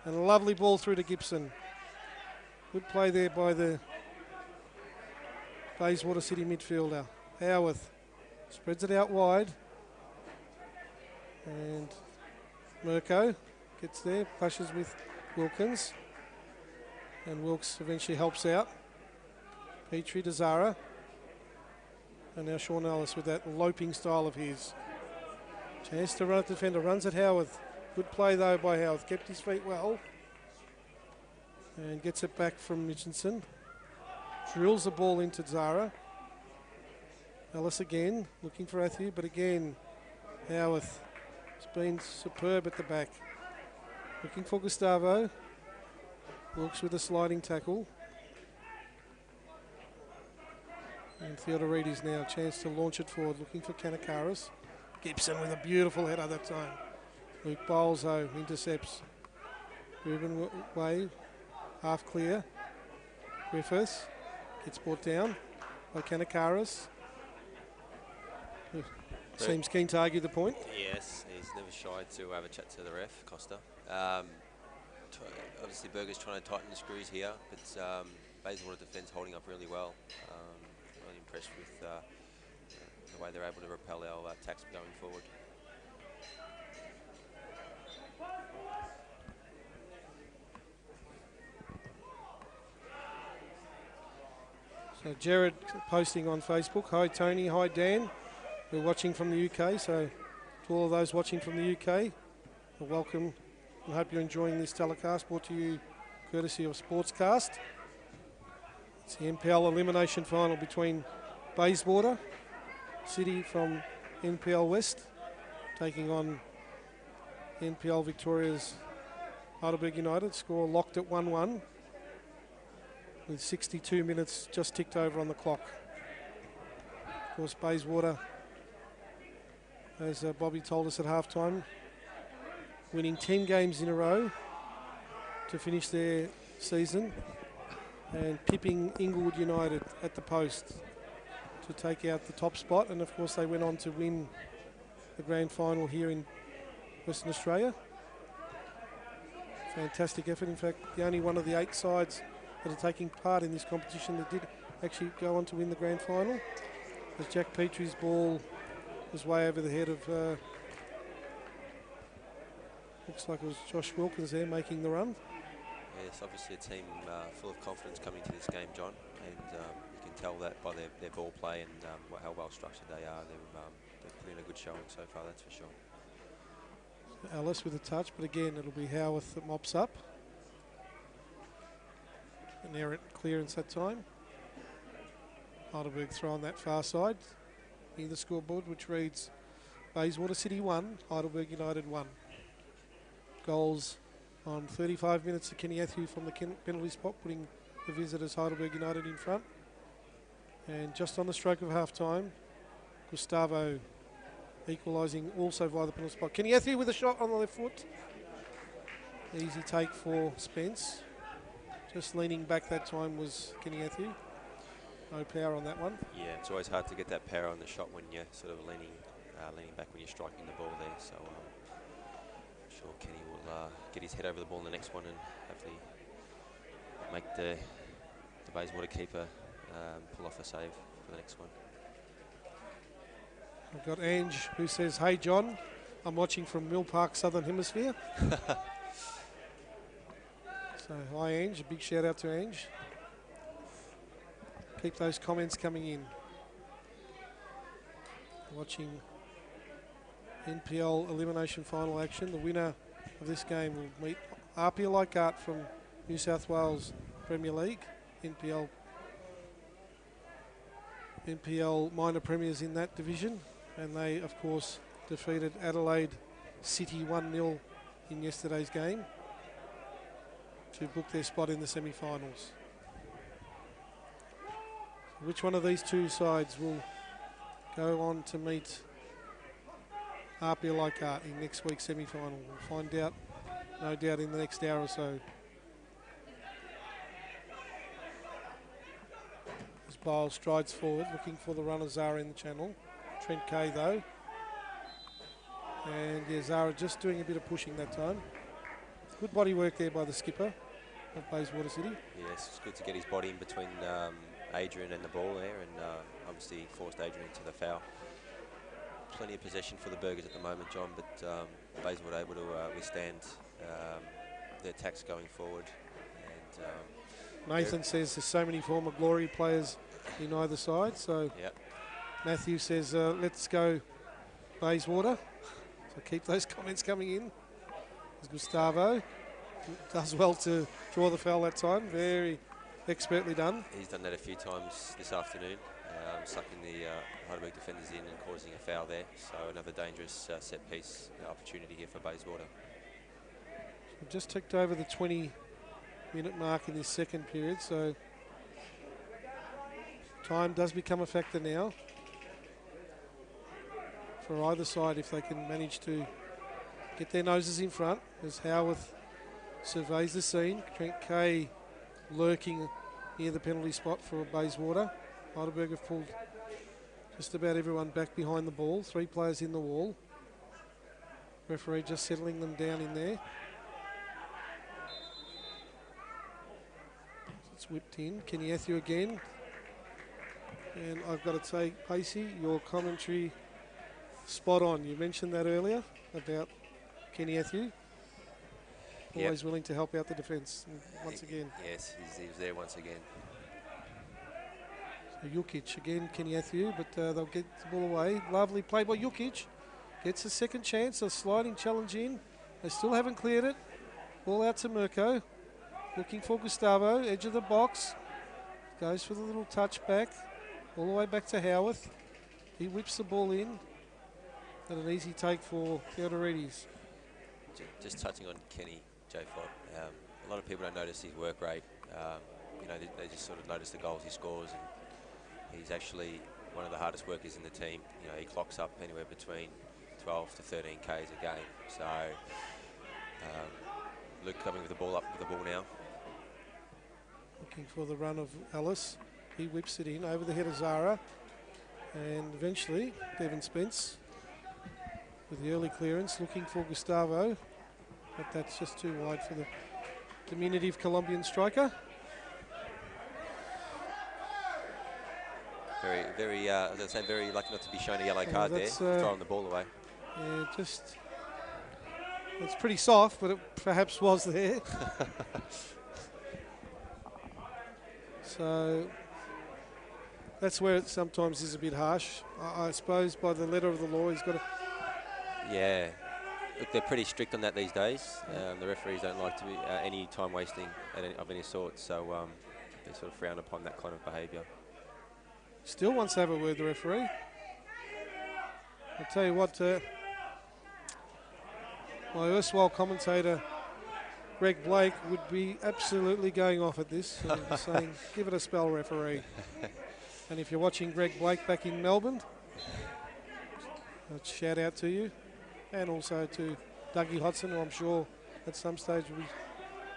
and a lovely ball through to Gibson. Good play there by the Bayswater City midfielder. Howarth spreads it out wide. And Mirko gets there, clashes with Wilkins. And Wilkes eventually helps out. Petrie to Zara. And now Sean Ellis with that loping style of his. Chance to run at the defender, runs at Howarth. Good play though by Howarth, kept his feet well. And gets it back from Mitchinson. Drills the ball into Zara. Ellis again, looking for Athieu, but again, Howarth has been superb at the back. Looking for Gustavo. Wilkes with a sliding tackle. And Theodorides now, chance to launch it forward, looking for Kanakaris. Gibson with a beautiful header that time. Luke Bowles, though, intercepts. Ruben Way, half clear. Griffiths gets brought down by Kanakaris. Seems keen to argue the point. Yes, he's never shy to have a chat to the ref, Costa. Obviously, Berger's trying to tighten the screws here, but Bayswater defence holding up really well. Really impressed with the way they're able to repel our attacks going forward. So Jared posting on Facebook, hi Tony, hi Dan. We're watching from the UK, so to all of those watching from the UK, welcome and hope you're enjoying this telecast brought to you courtesy of Sportscast. It's the NPL Elimination Final between Bayswater City from NPL West taking on NPL Victoria's Heidelberg United. Score locked at 1-1 with 62 minutes just ticked over on the clock. Of course, Bayswater, as Bobby told us at halftime, winning 10 games in a row to finish their season and pipping Inglewood United at the post to take out the top spot. And of course, they went on to win the grand final here in Western Australia. Fantastic effort. In fact, the only one of the 8 sides that are taking part in this competition that did actually go on to win the grand final. As Jack Petrie's ball was way over the head of, looks like it was Josh Wilkins there making the run. Yes, obviously a team full of confidence coming to this game, John, and you can tell that by their ball play and how well structured they are. They're putting a good showing so far, that's for sure. Ellis with a touch, but again, it'll be Howarth that mops up. An errant clearance that time. Heidelberg throw on that far side. Near the scoreboard, which reads Bayswater City 1, Heidelberg United 1. Goals on 35 minutes to Kenny Athew from the penalty spot, putting the visitors Heidelberg United in front. And just on the stroke of half-time, Gustavo equalising also via the penalty spot. Kenny Athew with a shot on the left foot. Easy take for Spence. Just leaning back that time was Kenny Athew. No power on that one. Yeah, it's always hard to get that power on the shot when you're sort of leaning back when you're striking the ball there. So I'm sure Kenny will get his head over the ball in the next one and hopefully make the Bayswater keeper pull off a save for the next one. I've got Ange who says, "Hey John, I'm watching from Mill Park, Southern Hemisphere." So hi Ange, a big shout out to Ange. Keep those comments coming in. Watching NPL Elimination Final action. The winner of this game will meet Apia Leichhardt from New South Wales Premier League. NPL minor premiers in that division. And they, of course, defeated Adelaide City 1-0 in yesterday's game to book their spot in the semi-finals. Which one of these two sides will go on to meet Apia Leichhardt in next week's semi-final? We'll find out, no doubt, in the next hour or so. As Bile strides forward, looking for the runner Zara in the channel. Trent Kay though. And yeah, Zara just doing a bit of pushing that time. Good body work there by the skipper of Bayswater City. Yes, it's good to get his body in between Adrian and the ball there, and obviously forced Adrian into the foul. Plenty of possession for the Burgers at the moment, John, but Bayswater able to withstand the attacks going forward. And Nathan says there's so many former Glory players in either side, so yep. Matthew says let's go Bayswater. So keep those comments coming in. There's Gustavo. Does well to draw the foul that time. Very expertly done. He's done that a few times this afternoon, sucking the Heidelberg defenders in and causing a foul there. So another dangerous set piece opportunity here for Bayswater. We've just ticked over the 20-minute mark in this second period, so time does become a factor now for either side if they can manage to get their noses in front. As Howarth surveys the scene, Trent Kay lurking near the penalty spot for Bayswater. Heidelberg have pulled just about everyone back behind the ball. 3 players in the wall. Referee just settling them down in there. It's whipped in. Kenny Athew again. And I've got to say, Pacey, your commentary spot on. You mentioned that earlier about Kenny Athew. Always willing to help out the defence once again. Yes, he's there once again. So Jukic again, Kenny Athew, but they'll get the ball away. Lovely play by Jukic. Gets a second chance, a sliding challenge in. They still haven't cleared it. Ball out to Mirko. Looking for Gustavo, edge of the box. Goes for the little touch back. All the way back to Howarth. He whips the ball in. And an easy take for Theodorides. just touching on Kenny, J Fod, a lot of people don't notice his work rate. You know, they just sort of notice the goals he scores, and he's actually one of the hardest workers in the team. You know, he clocks up anywhere between 12 to 13 Ks a game. So Luke coming with the ball up with the ball now. Looking for the run of Ellis. He whips it in over the head of Zara. And eventually, Devon Spence with the early clearance, looking for Gustavo. But that's just too wide for the diminutive Colombian striker. Very, as I say, very lucky not to be shown a yellow card there, throwing the ball away. Yeah, just, it's pretty soft, but it perhaps was there. So that's where it sometimes is a bit harsh. I suppose by the letter of the law, he's got to... Yeah. Look, they're pretty strict on that these days. The referees don't like to be any time wasting of any sort, so they sort of frown upon that kind of behaviour. Still wants to have a word, the referee. I'll tell you what, my erstwhile commentator, Greg Blake, would be absolutely going off at this, and saying, give it a spell, referee. And if you're watching Greg Blake back in Melbourne, a shout out to you. And also to Dougie Hodson, who I'm sure at some stage will be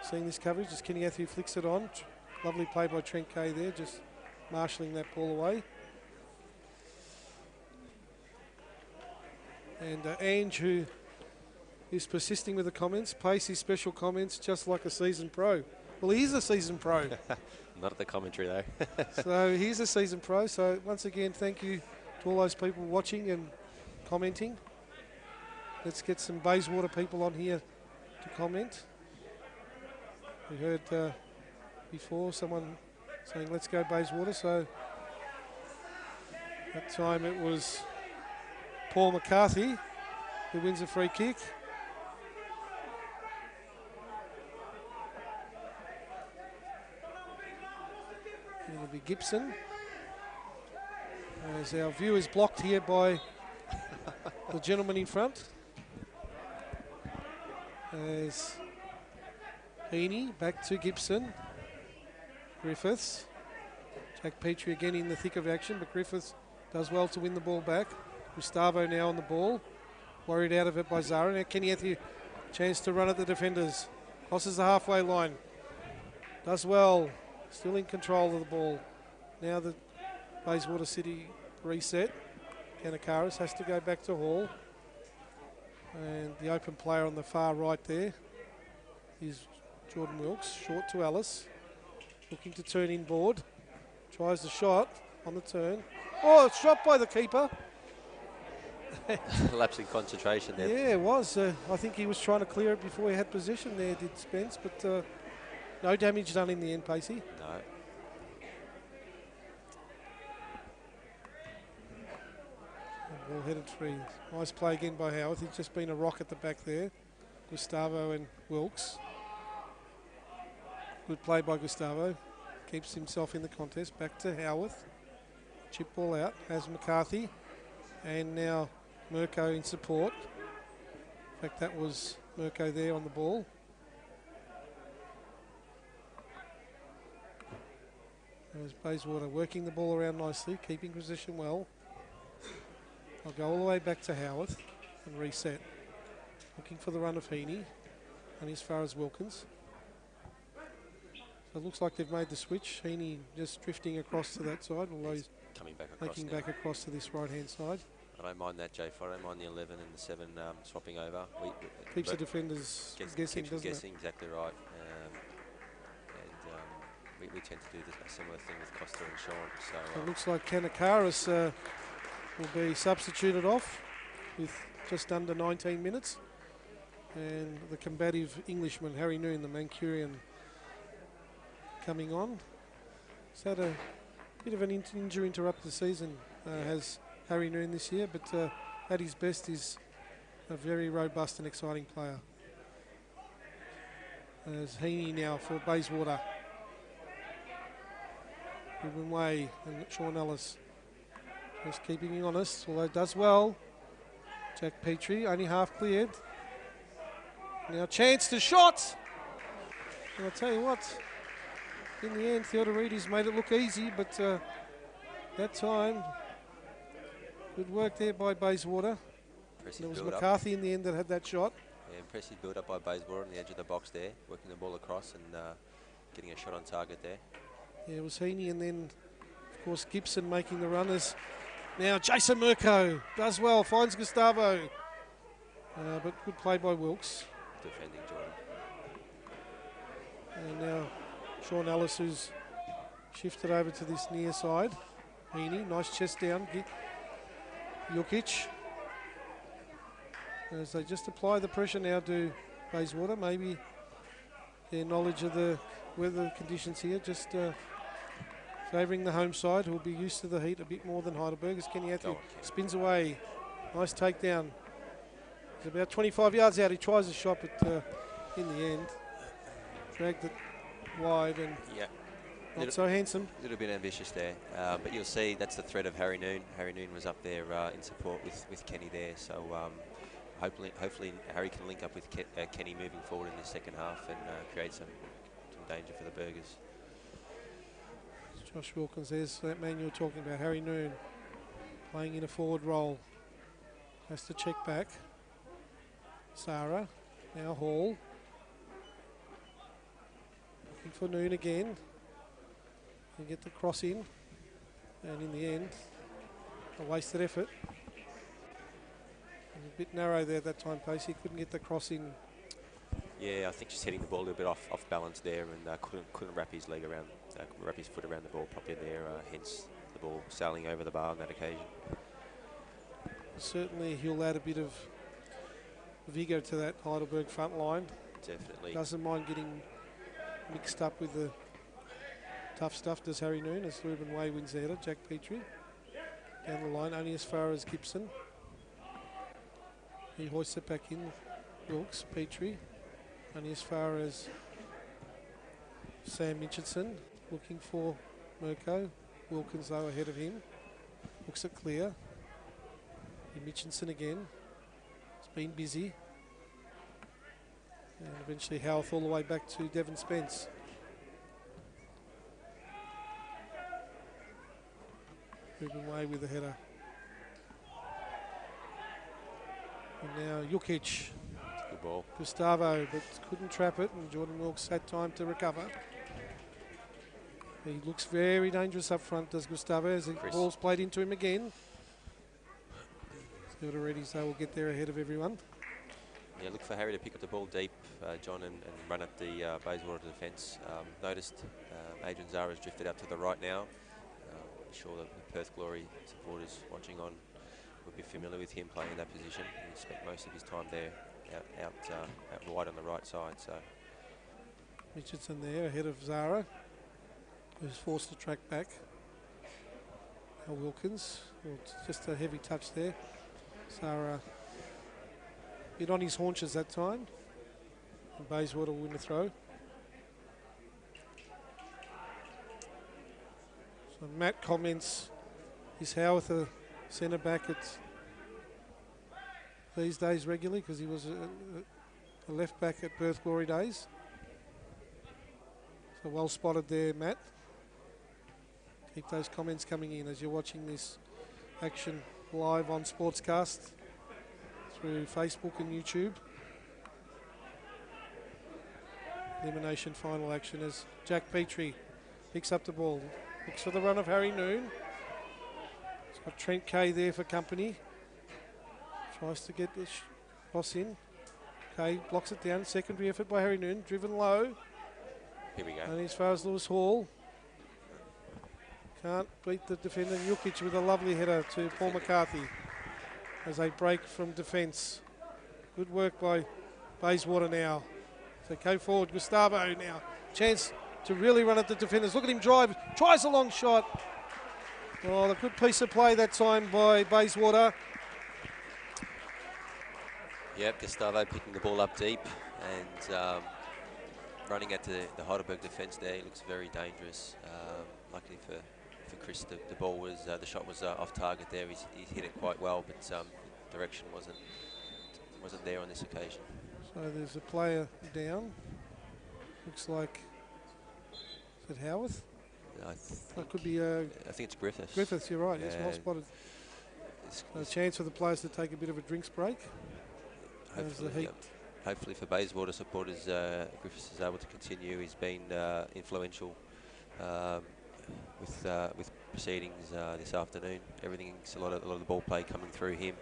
seeing this coverage as Kenny Athieu flicks it on. Lovely play by Trent Kay there, just marshalling that ball away. And Ange, who is persisting with the comments, pace his special comments just like a seasoned pro. Well, he is a seasoned pro. Not at the commentary, though. So he's a seasoned pro. So once again, thank you to all those people watching and commenting. Let's get some Bayswater people on here to comment. We heard before someone saying, let's go Bayswater. So that time it was Paul McCarthy who wins a free kick. It'll be Gibson. As our view is blocked here by the gentleman in front. As Heaney back to Gibson. Griffiths. Jack Petrie again in the thick of action, but Griffiths does well to win the ball back. Gustavo now on the ball. Worried out of it by Zara. Now Kenny Athieu, chance to run at the defenders. Crosses the halfway line. Does well. Still in control of the ball. Now the Bayswater City reset. Kanakaris has to go back to Hall. And the open player on the far right there is Jordan Wilkes. Short to Ellis. Looking to turn inboard. Tries the shot on the turn. Oh, it's shot by the keeper. Lapse in concentration there. Yeah, it was. I think he was trying to clear it before he had possession there, did Spence. But no damage done in the end, Pacey. No. Ball headed free. Nice play again by Howarth. He's just been a rock at the back there. Gustavo and Wilkes. Good play by Gustavo. Keeps himself in the contest. Back to Howarth. Chip ball out. Has McCarthy. And now Mirko in support. In fact, that was Mirko there on the ball. There's Bayswater working the ball around nicely, keeping position well. I'll go all the way back to Howarth and reset. Looking for the run of Heaney and as far as Wilkins. So it looks like they've made the switch. Heaney just drifting across to that side, although he's coming back across making now. back across to this right-hand side. I don't mind that, Jay. I don't mind the 11 and the 7 swapping over. Keeps the defenders guessing, doesn't it? Exactly right. We tend to do a similar thing with Costa and Sean. So It looks like Kanakaris will be substituted off with just under 19 minutes. And the combative Englishman, Harry Noon, the Mancunian, coming on. He's had a bit of an injury interrupt the season, has Harry Noon this year, but at his best is a very robust and exciting player. There's Heaney now for Bayswater. Ruben Way and Sean Ellis just keeping him honest, although does well. Jack Petrie only half cleared. Now chance to shot. And I'll tell you what, in the end, Theodoridis made it look easy, but that time, good work there by Bayswater. Impressive It was build-up. McCarthy in the end that had that shot. Yeah, impressive build-up by Bayswater on the edge of the box there, working the ball across and getting a shot on target there. Yeah, it was Heaney, and then, of course, Gibson making the runners. Now Jason Mirko does well, finds Gustavo. But good play by Wilkes. Defending Jordan. And now Sean Ellis, who's shifted over to this near side. Heaney, nice chest down. Jukic. As they just apply the pressure now to Bayswater, maybe their knowledge of the weather conditions here just favouring the home side, who will be used to the heat a bit more than Heidelberg, as Kenny Athley spins away. Nice takedown. He's about 25 yards out. He tries a shot, but in the end, dragged it wide and not so handsome. A little bit ambitious there, but you'll see that's the threat of Harry Noon. Harry Noon was up there in support with Kenny there, so hopefully Harry can link up with Kenny moving forward in the second half and create some danger for the Burgers. Josh Wilkins, there's that man you were talking about, Harry Noon, playing in a forward role. Has to check back. Sarah, now Hall. Looking for Noon again. And get the cross in. And in the end, a wasted effort. A bit narrow there that time, Pacey. Couldn't get the cross in. Yeah, I think just hitting the ball a little bit off balance there, and couldn't wrap his leg around, wrap his foot around the ball properly there. Hence the ball sailing over the bar on that occasion. Certainly, he'll add a bit of vigour to that Heidelberg front line. Definitely. Doesn't mind getting mixed up with the tough stuff. Does Harry Noon as Ruben Way wins there to Jack Petrie. Down the line, only as far as Gibson. He hoists it back in. Wilkes, Petrie. Only as far as Sam Mitchelson. Looking for Mirko. Wilkins though ahead of him. Looks it clear. Mitchelson again. It's been busy. And eventually Howarth all the way back to Devon Spence. Ruben Way with the header. And now Jukic. Good ball. Gustavo, but couldn't trap it, and Jordan Wilkes had time to recover. He looks very dangerous up front, does Gustavo, as the ball's played into him again. Already, so we'll get there ahead of everyone. Yeah, look for Harry to pick up the ball deep, John, and run at the Bayswater defence. Noticed Adrian Zara's drifted out to the right now. I'm sure that the Perth Glory supporters watching on would be familiar with him playing in that position. He spent most of his time there out wide on the right side. So Mitchelson there ahead of Zara, who's forced to track back. Now Wilkins, well, just a heavy touch there. Zara bit on his haunches that time. And Bayswater will win the throw. So Matt comments, is Howarth a centre back at these days regularly, because he was a left back at Perth Glory days. So well spotted there, Matt. Keep those comments coming in as you're watching this action live on Sportscast through Facebook and YouTube. Elimination final action as Jack Petrie picks up the ball. Looks for the run of Harry Noon. He's got Trent Kay there for company. Tries to get the cross in. Kay blocks it down. Secondary effort by Harry Noon. Driven low. here we go. And as far as Lewis Hall. Can't beat the defender. Jukic with a lovely header to Paul McCarthy as they break from defence. Good work by Bayswater now. So go forward, Gustavo now. Chance to really run at the defenders. Look at him drive. Tries a long shot. Oh, a good piece of play that time by Bayswater. Yep, Gustavo picking the ball up deep and running at the Heidelberg defence there. He looks very dangerous. Luckily for Chris, the ball was the shot was off target there. He hit it quite well, but direction wasn't there on this occasion. So there's a player down. Looks like, is it Howarth? That could be I think it's Griffiths. Griffiths, you're right. Yes, Yeah. well spotted. A chance for the players to take a bit of a drinks break. As the heat. Hopefully for Bayswater supporters, Griffiths is able to continue. He's been influential with proceedings this afternoon. Everything's a lot of the ball play coming through him.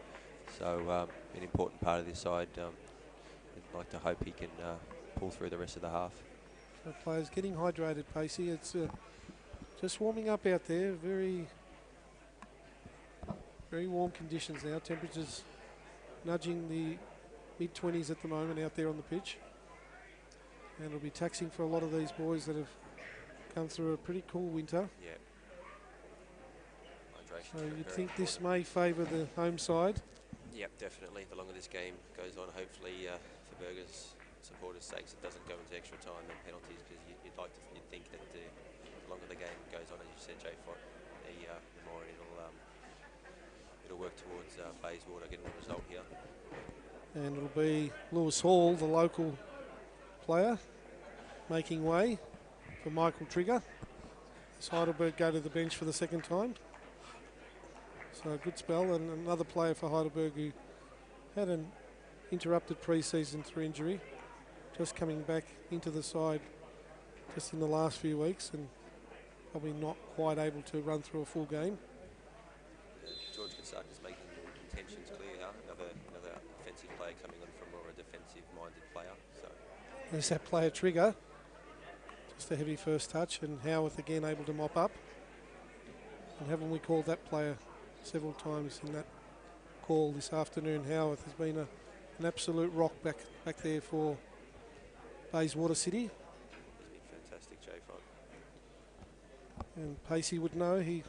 So an important part of this side. I'd like to hope he can pull through the rest of the half. So players getting hydrated, Pacey. It's just warming up out there. Very, very warm conditions now. Temperatures nudging the mid-20s at the moment out there on the pitch. And it'll be taxing for a lot of these boys that have come through a pretty cool winter. Yeah. So you'd think this may favour the home side. Yep, definitely. The longer this game goes on, hopefully for Burgers supporters' sakes, it doesn't go into extra time and penalties, because you'd think that the longer the game goes on, as you said, Jay Fott, the more it'll work towards Bayswater getting a result here. And it'll be Lewis Hall, the local player, making way for Michael Trigger. As Heidelberg go to the bench for the second time. So a good spell, and another player for Heidelberg who had an interrupted pre-season through injury, just coming back into the side just in the last few weeks, and probably not quite able to run through a full game. George Kinsark is making intentions clear here. Another offensive player coming on from more a defensive-minded player. So there's that player Trigger, just a heavy first touch, and Howarth again able to mop up. And haven't we called that player several times in that call this afternoon? Howarth has been an absolute rock back there for Bayswater City. He's been fantastic, Jay Fott. And Pacey would know he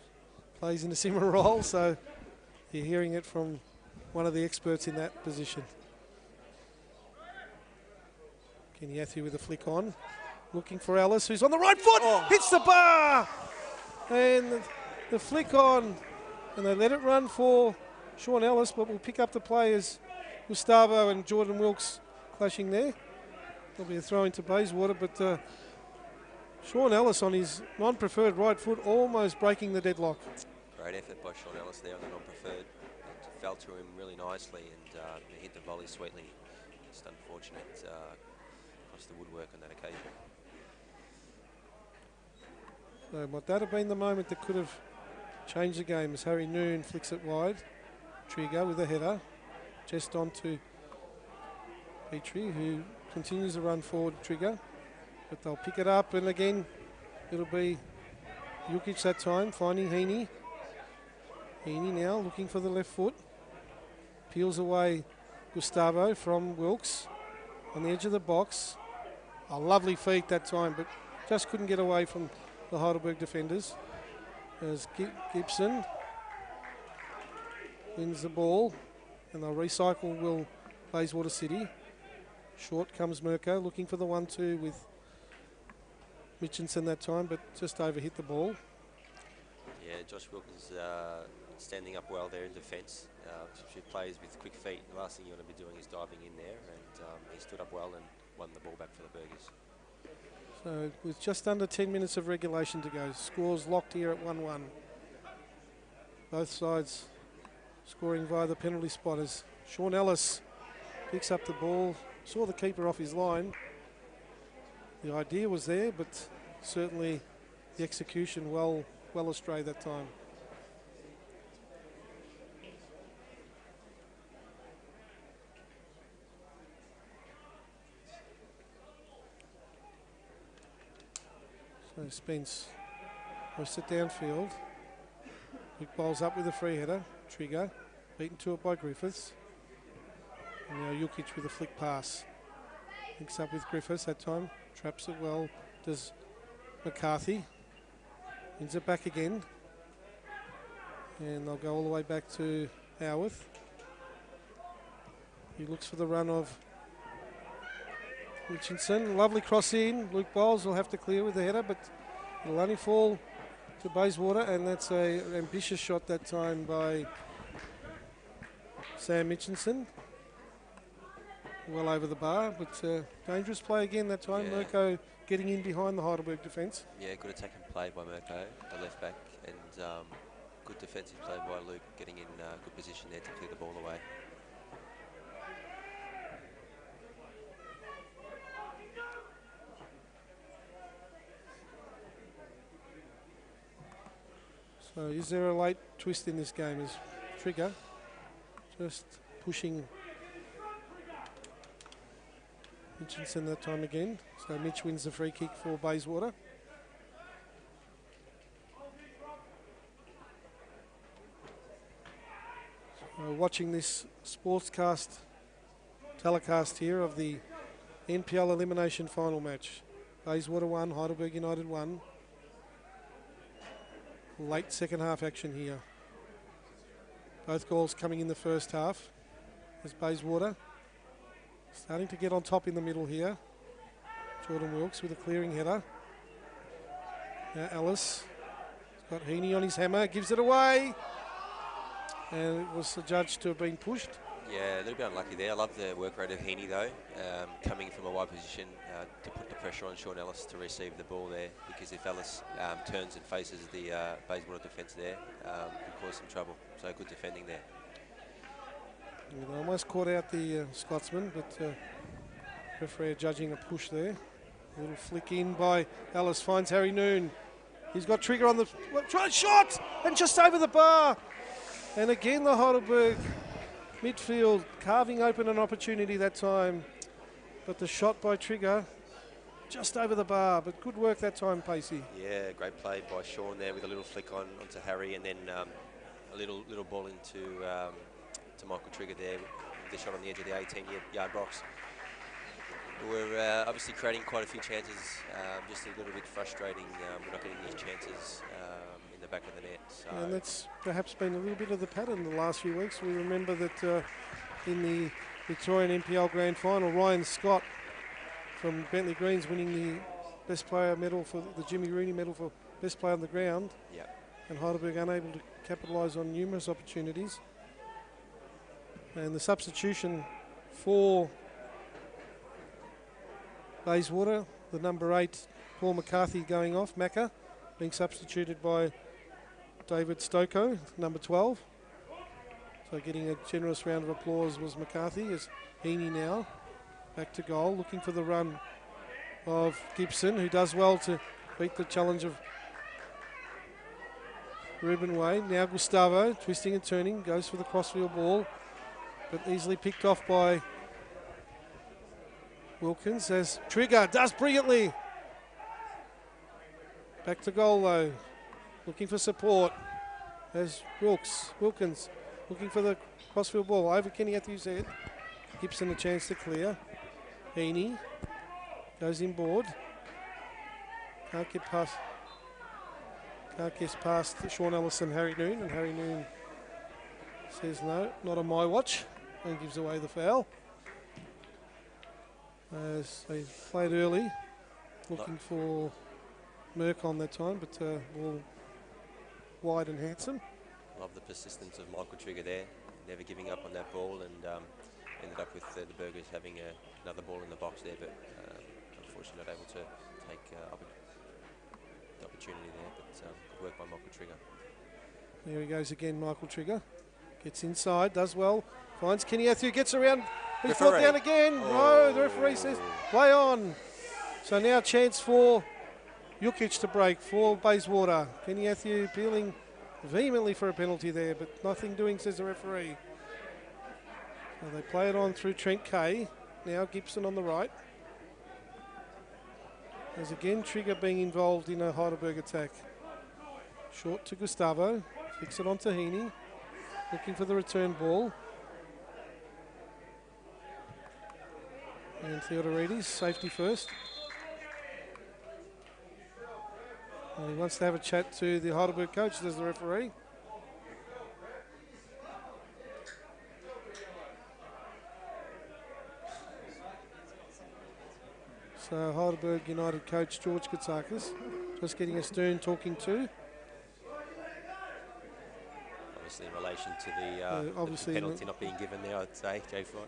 plays in a similar role, so you're hearing it from one of the experts in that position. Kenny Atthew with a flick on, looking for Ellis, who's on the right foot, hits the bar, and the flick on, and they let it run for Sean Ellis, but we'll pick up the players Gustavo and Jordan Wilkes clashing there. There'll be a throw into Bayswater, but Sean Ellis on his non-preferred right foot, almost breaking the deadlock. Great effort by Sean Ellis there on the non-preferred. It fell to him really nicely, and he hit the volley sweetly. Just unfortunate across the woodwork on that occasion. So might that have been the moment that could have changed the game, as Harry Noon flicks it wide. Trigger with a header, just onto Petrie, who continues to run forward. Trigger, but they'll pick it up, and again it'll be Jukic that time, finding Heaney. Heaney now looking for the left foot, peels away Gustavo from Wilkes on the edge of the box. A lovely feat that time, but just couldn't get away from the Heidelberg defenders. As Gibson wins the ball, and they'll recycle will Bayswater City. Short comes Mirko, looking for the 1-2 with Mitchinson that time, but just overhit the ball. Yeah, Josh Wilkins standing up well there in defence. She plays with quick feet. The last thing you want to be doing is diving in there, and he stood up well and won the ball back for the Burgers. So with just under 10 minutes of regulation to go, scores locked here at 1-1. Both sides scoring via the penalty spot as Sean Ellis picks up the ball, saw the keeper off his line. The idea was there, but certainly the execution well astray that time. So Spence hoists it downfield. Quick bowls up with a free header. Trigger, beaten to it by Griffiths. And now Jukic with a flick pass. Links up with Griffiths that time. Traps it well. Does McCarthy. Wins it back again. And they'll go all the way back to Howarth. He looks for the run of Richardson. Lovely cross in. Luke Bowles will have to clear with the header, but it'll only fall to Bayswater, and that's an ambitious shot that time by Sam Mitchinson. well over the bar, but dangerous play again that time. Yeah. Mirko getting in behind the Heidelberg defence. Yeah, good attacking play by Mirko, the left back, and good defensive play by Luke, getting in good position there to clear the ball away. So is there a late twist in this game? Is Trigger just pushing Mitchinson that time again? So Mitch wins the free kick for Bayswater. Watching this sportscast telecast here of the NPL Elimination final match. Bayswater 1, Heidelberg United 1. Late second half action here. Both goals coming in the first half. As Bayswater starting to get on top in the middle here. Jordan Wilkes with a clearing header. Now Ellis has got Heaney on his hammer, gives it away. And it was adjudged to have been pushed. Yeah, a little bit unlucky there. I love the work rate of Heaney though, coming from a wide position to put the pressure on Sean Ellis to receive the ball there, because if Ellis turns and faces the Bayswater defence there, could cause some trouble. So good defending there. Yeah, they almost caught out the Scotsman, but referee judging a push there. A little flick in by Ellis, finds Harry Noon. He's got Trigger on the try shot and just over the bar. And again the Heidelberg midfield carving open an opportunity that time, but the shot by Trigger just over the bar, but good work that time, Pacey. Yeah, great play by Sean there with a little flick on onto Harry, and then a little ball into to Michael Trigger there with the shot on the edge of the 18-yard box. We're obviously creating quite a few chances, just a little bit frustrating. We're not getting these chances in the back of the net. So. And that's perhaps been a little bit of the pattern the last few weeks. We remember that in the Victorian NPL Grand Final, Ryan Scott from Bentley Greens winning the Best Player medal for the Jimmy Rooney medal for Best Player on the ground. Yep. And Heidelberg unable to capitalise on numerous opportunities. And the substitution for Bayswater, the number 8, Paul McCarthy going off, Macca, being substituted by David Stoko, number 12. So getting a generous round of applause was McCarthy, as Heaney now back to goal, looking for the run of Gibson, who does well to beat the challenge of Ruben Wade. Now Gustavo, twisting and turning, goes for the crossfield ball, but easily picked off by Wilkins, as Trigger does brilliantly. Back to goal though, looking for support as Wilkins looking for the crossfield ball over Kenny Matthews' head. Gibson a chance to clear. Heaney goes inboard. Can't get past Sean Ellis and Harry Noon, and Harry Noon says no, not on my watch, and gives away the foul. As they played early, looking for Merck on that time, but ball wide and handsome. Love the persistence of Michael Trigger there, never giving up on that ball, and ended up with the Burgers having another ball in the box there, but unfortunately not able to take the opportunity there, but good work by Michael Trigger. There he goes again, Michael Trigger. Gets inside, does well, finds Kenny Matthew, gets around, he's brought down again. Oh. No, the referee says play on. So now chance for Jukic to break for Bayswater. Kenny Matthew appealing vehemently for a penalty there, but nothing doing, says the referee. So they play it on through Trent Kay. Now Gibson on the right. There's again Trigger being involved in a Heidelberg attack. Short to Gustavo, flicks it on to Heaney, looking for the return ball. And Theodoridis, safety first. And he wants to have a chat to the Heidelberg coach, says the referee. So Heidelberg United coach George Katsakis just getting a stern talking to. Obviously in relation to the obviously penalty not being given there, I'd say, Jay Flight.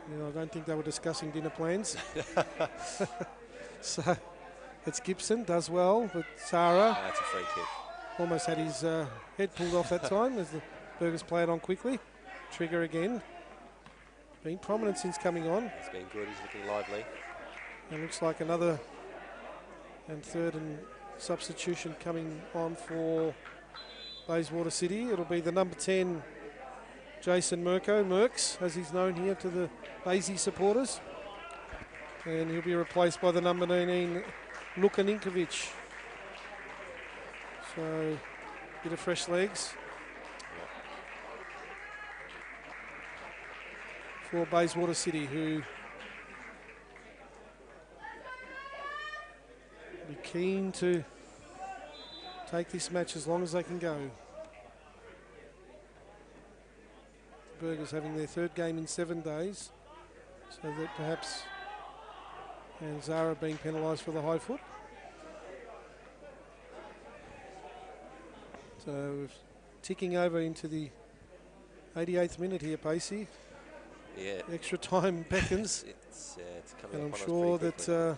You know, I don't think they were discussing dinner plans. So it's Gibson, does well, but Zara That's a free kick. almost had his head pulled off that time as the Burgers play it on quickly. Trigger again. Been prominent since coming on. It's been good. He's looking lively. It looks like another and third and substitution coming on for Bayswater City. It'll be the number 10, Jason Merks, as he's known here to the Baysy supporters. And he'll be replaced by the number 19, Luka Ninkovic. So, bit of fresh legs for Bayswater City, who will be keen to take this match as long as they can go. The Burgers having their third game in 7 days, so that perhaps, and Zara being penalised for the high foot. So we're ticking over into the 88th minute here, Pacey. Yeah. Extra time beckons. It's coming And I'm upon us sure pretty that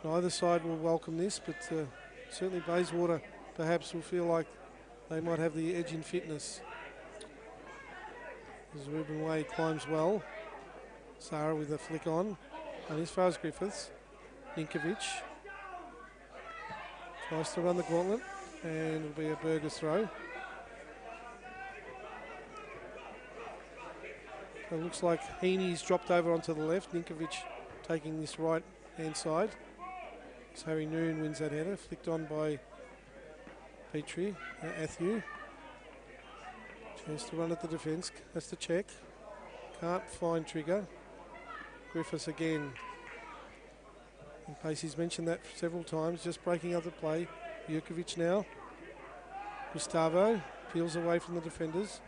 quickly. neither side will welcome this, but certainly Bayswater perhaps will feel like they might have the edge in fitness. As Ruben Way climbs well. Zara with a flick on. And as far as Griffiths, Ninkovic tries to run the gauntlet, and it'll be a Burgers throw. So it looks like Heaney's dropped over onto the left. Ninkovic taking this right hand side. So Harry Noon wins that header, flicked on by Petrie, Athew. Chance to run at the defence, has to check. Can't find Trigger. Griffiths again. And Pacey's mentioned that several times, just breaking up the play. Jurkovic now. Gustavo peels away from the defenders.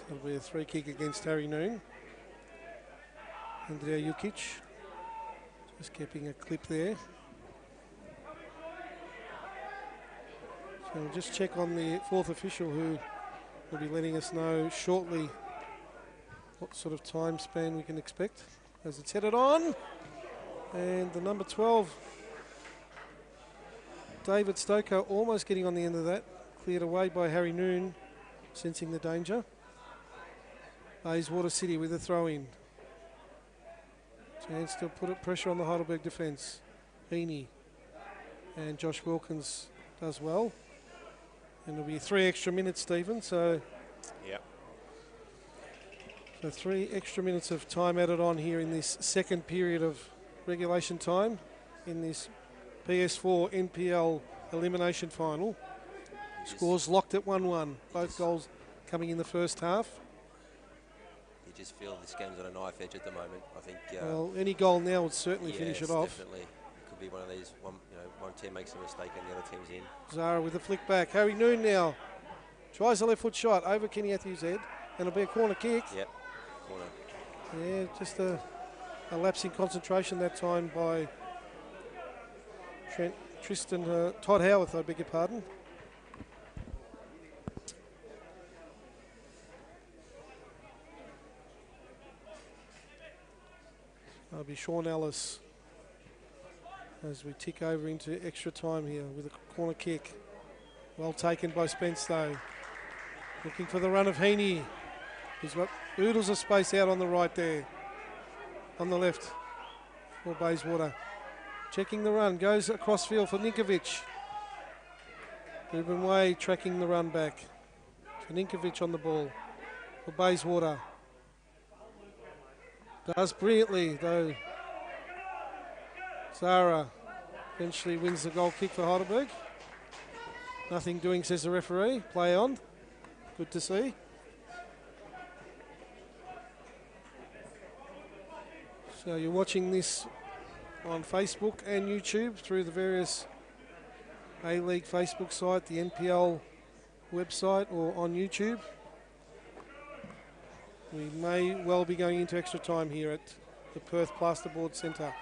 It'll be a free kick against Harry Noon. Andrea Jukic just keeping a clip there. So we'll just check on the fourth official, who will be letting us know shortly what sort of time span we can expect as it's headed on. And the number 12, David Stokoe, almost getting on the end of that. Cleared away by Harry Noon, sensing the danger. Bayswater City with a throw-in. Chance to put pressure on the Heidelberg defence. Heaney and Josh Wilkins does well. And it'll be 3 extra minutes, Stephen. So, Yep. So 3 extra minutes of time added on here in this second period of regulation time in this PS4 NPL Elimination Final. Scores locked at 1-1. Both goals coming in the first half. You just feel this game's on a knife edge at the moment. I think. Well, any goal now would certainly finish it off. Definitely. It could be one of these. One team makes a mistake and the other team's in. Zara with a flick back. Harry Noon now tries a left foot shot over Kenny Athew's head, and it'll be a corner kick. Yep. Corner. Yeah, just a lapse in concentration that time by Todd Howarth, I beg your pardon. That'll be Sean Ellis as we tick over into extra time here with a corner kick. Well taken by Spence though. Looking for the run of Heaney. He's got oodles of space out on the right there. On the left for Bayswater. Checking the run, goes across field for Ninkovic. Ruben Way tracking the run back. For Ninkovic on the ball for Bayswater. Does brilliantly though. Zara eventually wins the goal kick for Heidelberg. Nothing doing, says the referee. Play on. Good to see. So you're watching this on Facebook and YouTube through the various A-League Facebook site, the NPL website, or on YouTube. We may well be going into extra time here at the Perth Plasterboard Centre.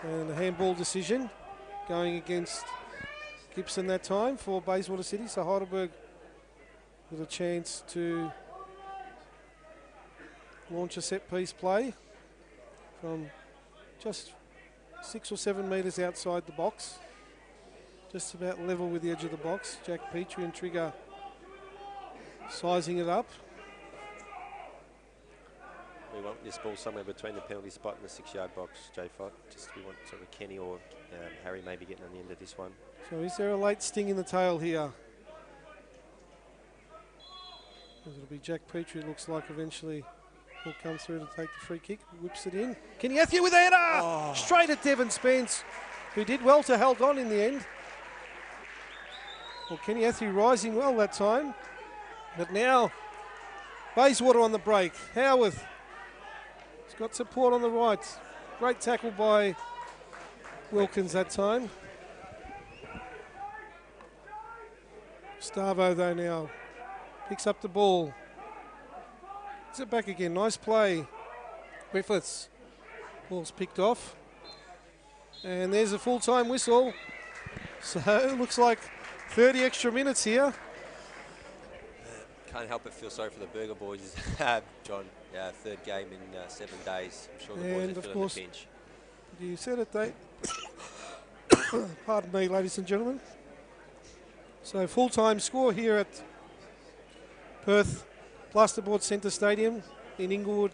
And a handball decision. going against Gibson that time for Bayswater City. So Heidelberg with a chance to launch a set-piece play from just 6 or 7 metres outside the box. Just about level with the edge of the box. Jack Petrie and Trigger sizing it up. We want this ball somewhere between the penalty spot and the 6-yard box, J-Fot. Just we want sort of Kenny or Harry maybe getting on the end of this one. So is there a late sting in the tail here? It'll be Jack Petrie, looks like eventually will come through to take the free kick. Whips it in. Kenny Athieu with a header! Straight at Devon Spence, who did well to hold on in the end. Well, Kenny Athieu rising well that time. But now, Bayswater on the break. Howarth has got support on the right. Great tackle by Wilkins that time. Stavo though now picks up the ball. It's it back again. Nice play. Griffiths. Ball's picked off. And there's a full-time whistle. So it looks like 30 extra minutes here. Can't help but feel sorry for the Burger boys, John. Third game in 7 days. I'm sure the boys are feeling the pinch. You said it, Dave. Pardon me, ladies and gentlemen. So full-time score here at Perth Plasterboard Centre Stadium in Inglewood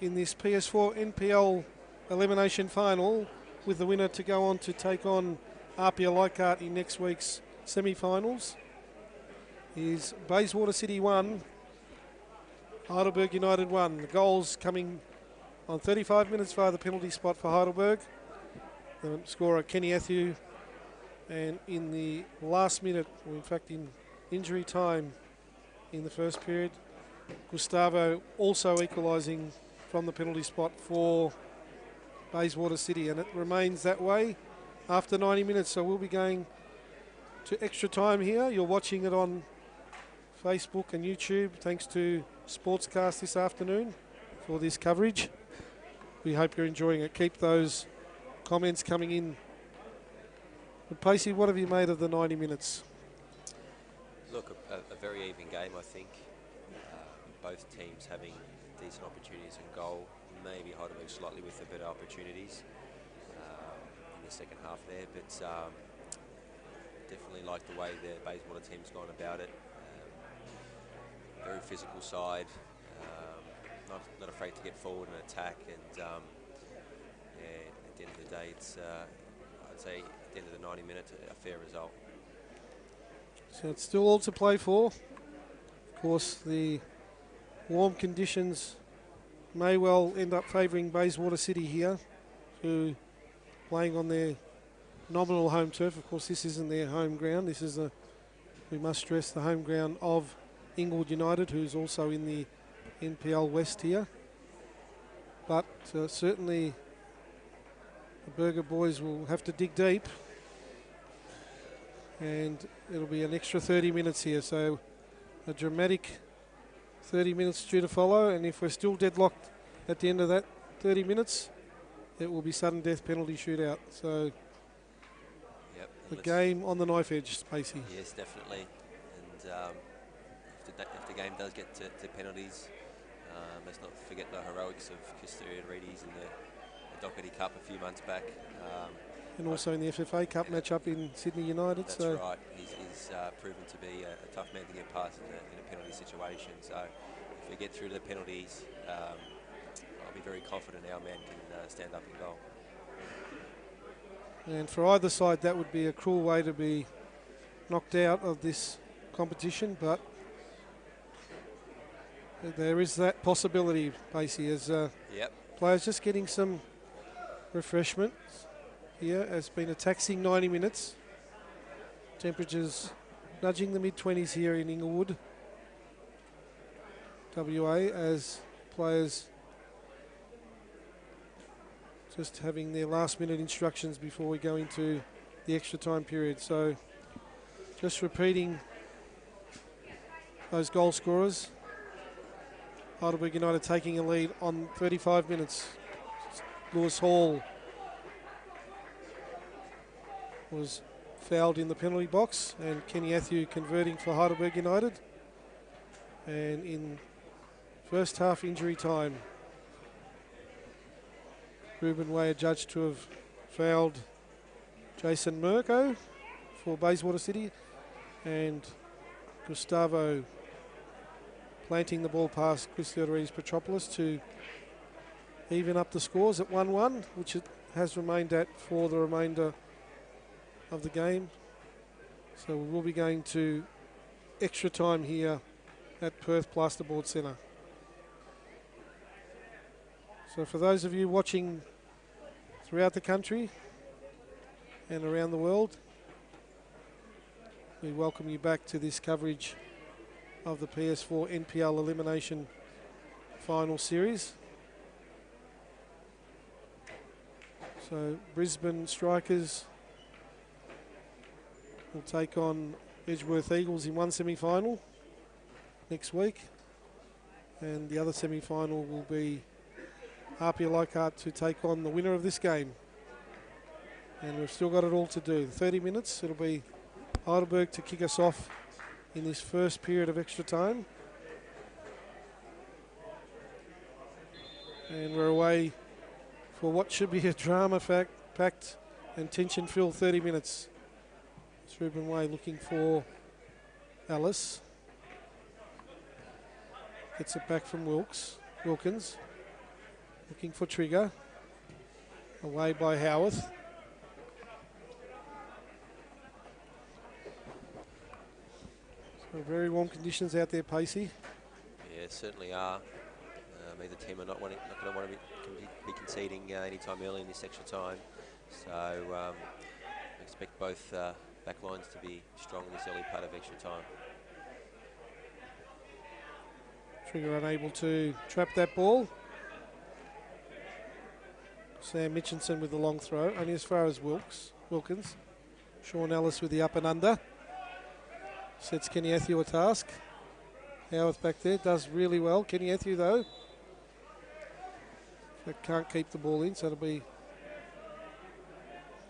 in this PS4 NPL Elimination Final, with the winner to go on to take on Apia Leichhardt in next week's semi-finals. Is Bayswater City 1, Heidelberg United 1. The goals coming on 35 minutes via the penalty spot for Heidelberg. The scorer Kenny Athieu, and in the last minute, or in fact in injury time in the first period, Gustavo also equalising from the penalty spot for Bayswater City, and it remains that way after 90 minutes. So we'll be going to extra time here. You're watching it on Facebook and YouTube, thanks to Sportscast this afternoon for this coverage. We hope you're enjoying it. Keep those comments coming in. But Pacey, what have you made of the 90 minutes? Look, a very even game, I think. Both teams having decent opportunities in goal. Maybe Heidelberg slightly with the better opportunities in the second half there, but definitely like the way the Bayswater team's gone about it. Very physical side, not afraid to get forward and attack, and at the end of the day, it's I'd say at the end of the 90 minutes, a fair result. So it's still all to play for. Of course, the warm conditions may well end up favouring Bayswater City here, who playing on their nominal home turf. Of course, this isn't their home ground. This is, we must stress, the home ground of Inglewood United, who's also in the NPL West here. But certainly the Burger boys will have to dig deep, and it'll be an extra 30 minutes here. So a dramatic 30 minutes due to follow, and if we're still deadlocked at the end of that 30 minutes, it will be sudden death penalty shootout. So the game on the knife edge, Spacey. Yes, definitely. And if the game does get to penalties, let's not forget the heroics of Custodian Reedies in the Doherty Cup a few months back. And also in the FFA Cup matchup in Sydney United. That's so right. He's proven to be a tough man to get past in a penalty situation. So if we get through to the penalties, I'll be very confident our man can stand up and goal. And for either side, that would be a cruel way to be knocked out of this competition, but there is that possibility, Pacey, as players just getting some refreshment here. Has been a taxing 90 minutes. Temperatures nudging the mid-20s here in Inglewood, WA, as players just having their last-minute instructions before we go into the extra time period. So just repeating those goal scorers. Heidelberg United taking a lead on 35 minutes. Lewis Hall was fouled in the penalty box, and Kenny Athieu converting for Heidelberg United. And in first half injury time, Ruben Way adjudged to have fouled Jason Mirko for Bayswater City, and Gustavo planting the ball past Chris Theodoridis Petropoulos to even up the scores at 1-1, which it has remained at for the remainder of the game. So we will be going to extra time here at Perth Plasterboard Centre. So for those of you watching throughout the country and around the world, we welcome you back to this coverage of the PS4 NPL Elimination Final Series. So Brisbane Strikers will take on Edgeworth Eagles in one semi-final next week, and the other semi-final will be Harpia Leichhardt to take on the winner of this game. And we've still got it all to do. 30 minutes, it'll be Heidelberg to kick us off in this first period of extra time. And we're away for what should be a drama-packed and tension-filled 30 minutes. It's Ruben Way looking for Ellis. Gets it back from Wilkins. Looking for Trigger. Away by Howarth. So very warm conditions out there, Pacey. Yeah, certainly are. Either team are not going to want to be conceding any time early in this extra time. So I expect both back lines to be strong in this early part of extra time. Trigger unable to trap that ball. Sam Mitchinson with the long throw, only as far as Wilkins. Sean Ellis with the up and under. Sets Kenny Athieu a task. Howarth back there does really well. Kenny Athieu though, but can't keep the ball in, so it'll be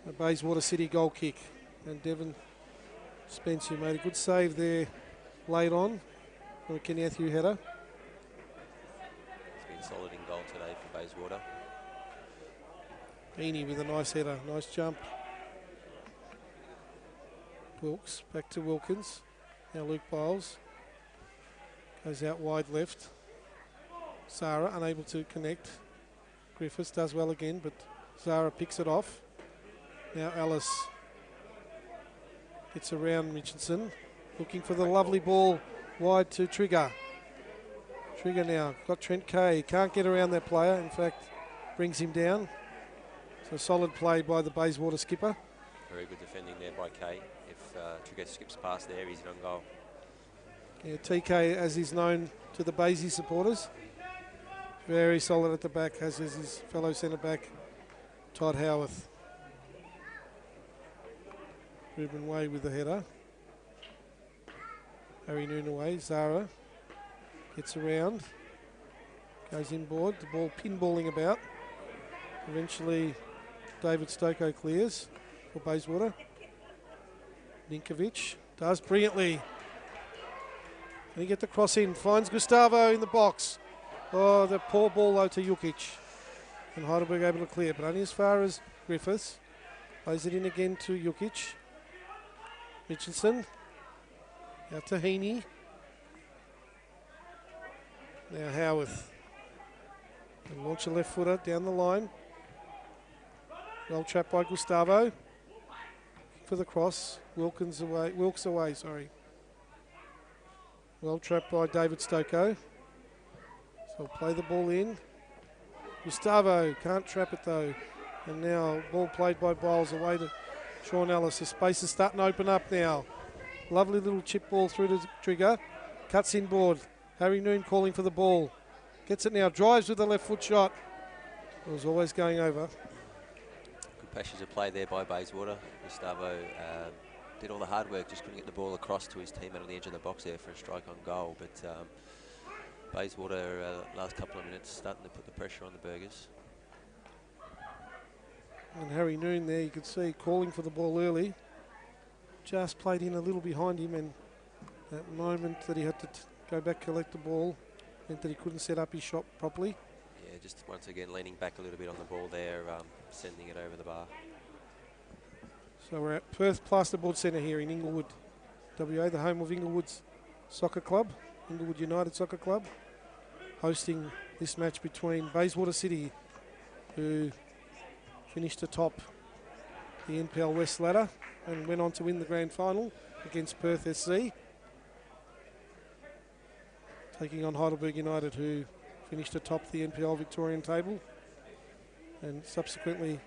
a Bayswater City goal kick. And Devon Spence, who made a good save there late on for a Kenny Athieu header. It's been solid in goal today for Bayswater. Heaney with a nice header, nice jump. Wilkes back to Wilkins. Now Luke Biles goes out wide left. Zara unable to connect. Griffiths does well again, but Zara picks it off. Now Ellis gets around Mitchinson, looking for the lovely ball wide to Trigger. Trigger now got Trent Kay, can't get around that player, in fact brings him down. So solid play by the Bayswater skipper. Very good defending there by Kay. If Trigger skips past there, he's in on goal. Yeah, TK, as is known to the Baysy supporters, very solid at the back, as is his fellow centre-back, Todd Howarth. Ruben Way with the header. Harry Noon away. Zara gets around, goes inboard, the ball pinballing about. Eventually, David Stoko clears for Bayswater. Ninkovic does brilliantly. Can he get the cross in? Finds Gustavo in the box. Oh, the poor ball though to Jukic. And Heidelberg able to clear, but only as far as Griffiths. Plays it in again to Jukic. Mitchinson. Out to Heaney. Now Howarth. And launch a left footer down the line. Well trapped by Gustavo. For the cross. Wilkes away, sorry. Well trapped by David Stoko. So play the ball in. Gustavo can't trap it though. And now ball played by Biles away to Sean Ellis. The space is starting to open up now. Lovely little chip ball through to Trigger. Cuts inboard. Harry Noon calling for the ball. Gets it now. Drives with the left foot shot. It was always going over. Good passage of play there by Bayswater. Gustavo did all the hard work, just couldn't get the ball across to his teammate on the edge of the box there for a strike on goal. But Bayswater, last couple of minutes, starting to put the pressure on the Burgers. And Harry Noon there, you could see, calling for the ball early. Just played in a little behind him, and that moment that he had to go back, collect the ball, meant that he couldn't set up his shot properly. Yeah, just once again leaning back a little bit on the ball there, sending it over the bar. So we're at Perth Plasterboard Centre here in Inglewood, WA, the home of Inglewood's soccer club, Inglewood United Soccer Club, hosting this match between Bayswater City, who finished atop the NPL West ladder and went on to win the grand final against Perth SC, taking on Heidelberg United, who finished atop the NPL Victorian table and subsequently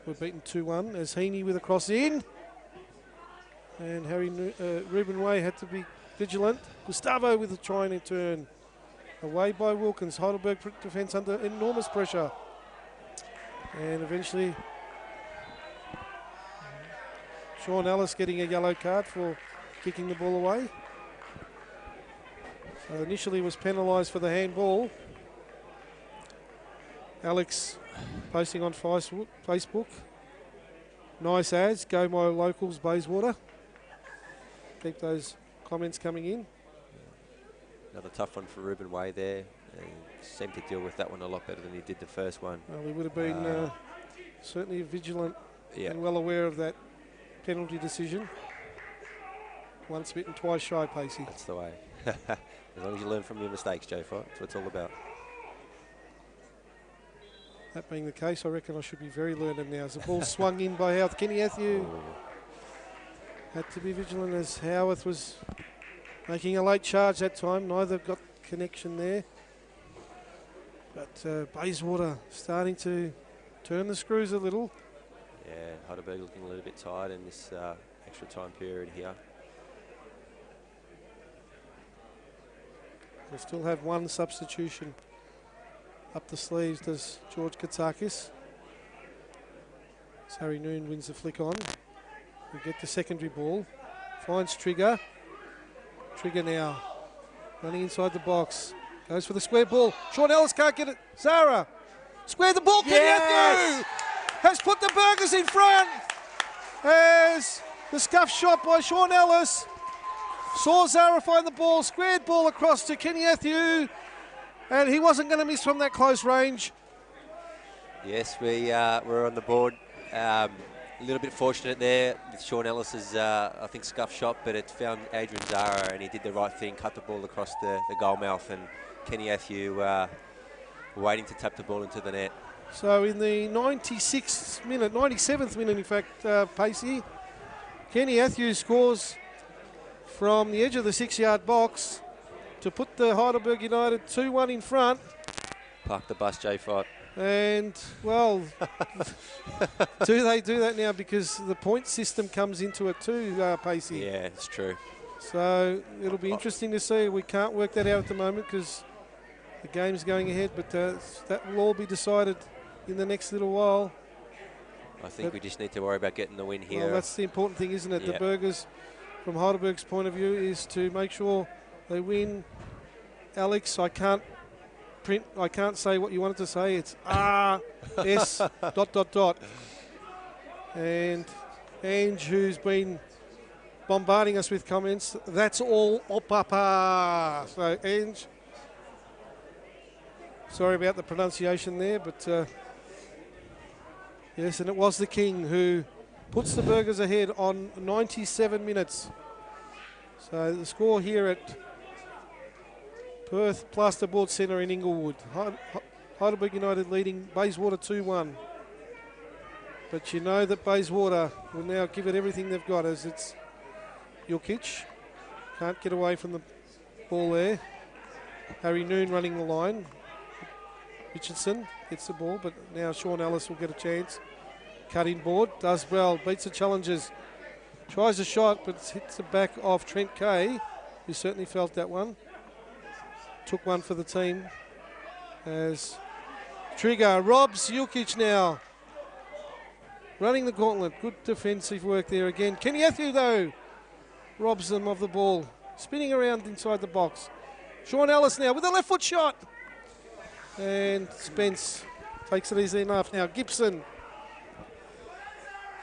were beaten 2-1 as Heaney with a cross in, and Ruben Way had to be vigilant. Gustavo with a trying and turn away by Wilkins. Heidelberg defence under enormous pressure, and eventually Sean Ellis getting a yellow card for kicking the ball away. So initially was penalised for the handball. Alex posting on Facebook. Nice ads. Go my locals, Bayswater. Keep those comments coming in. Another tough one for Ruben Way there. He seemed to deal with that one a lot better than he did the first one. Well, he would have been certainly vigilant and well aware of that penalty decision. Once bitten, twice shy, Pacey. That's the way. As long as you learn from your mistakes, Jay Fott, that's what it's all about. That being the case, I reckon I should be very learned now. As the ball swung in by Howarth, Kenny Athew had to be vigilant as Howarth was making a late charge that time. Neither got connection there. But Bayswater starting to turn the screws a little. Yeah, Heidelberg looking a little bit tired in this extra time period here. They still have one substitution up the sleeves, does George Katsakis. As Harry Noon wins the flick on. We get the secondary ball. Finds Trigger. Trigger now running inside the box. Goes for the square ball. Sean Ellis can't get it. Zara. Square the ball. Yes! Has put the Burgers in front. As the scuff shot by Sean Ellis. Saw Zara find the ball. Squared ball across to Kenny Athew. And he wasn't going to miss from that close range. Yes, we're on the board. A little bit fortunate there with Sean Ellis's, I think, scuff shot, but it found Adrian Zara, and he did the right thing, cut the ball across the goal mouth, and Kenny Athew waiting to tap the ball into the net. So in the 97th minute, in fact, Pacey, Kenny Athew scores from the edge of the 6-yard box to put the Heidelberg United 2-1 in front. Park the bus, Jay Fott. And, well, do they do that now because the point system comes into it too, Pacey? Yeah, it's true. So it'll be interesting to see. We can't work that out at the moment because the game's going ahead, but that will all be decided in the next little while. I think we just need to worry about getting the win here. Well, that's the important thing, isn't it? Yeah. The Burgers, from Heidelberg's point of view, is to make sure they win. Alex, I can't say what you wanted to say. It's R-S ... And Ange, who's been bombarding us with comments, that's all Opapa. So, Ange, sorry about the pronunciation there, but yes, and it was the King who puts the Burgers ahead on 97 minutes. So the score here at Perth Plasterboard Centre in Inglewood. Heidelberg United leading Bayswater 2-1. But you know that Bayswater will now give it everything they've got as it's Jokic. Can't get away from the ball there. Harry Noon running the line. Richardson gets the ball, but now Sean Ellis will get a chance. Cut in board, does well, beats the challengers. Tries a shot, but hits the back of Trent Kay, who certainly felt that one. Took one for the team as Trigger robs Jukic now. Running the gauntlet. Good defensive work there again. Kenny Athew, though, robs them of the ball. Spinning around inside the box. Sean Ellis now with a left foot shot. And Spence takes it easy enough. Now Gibson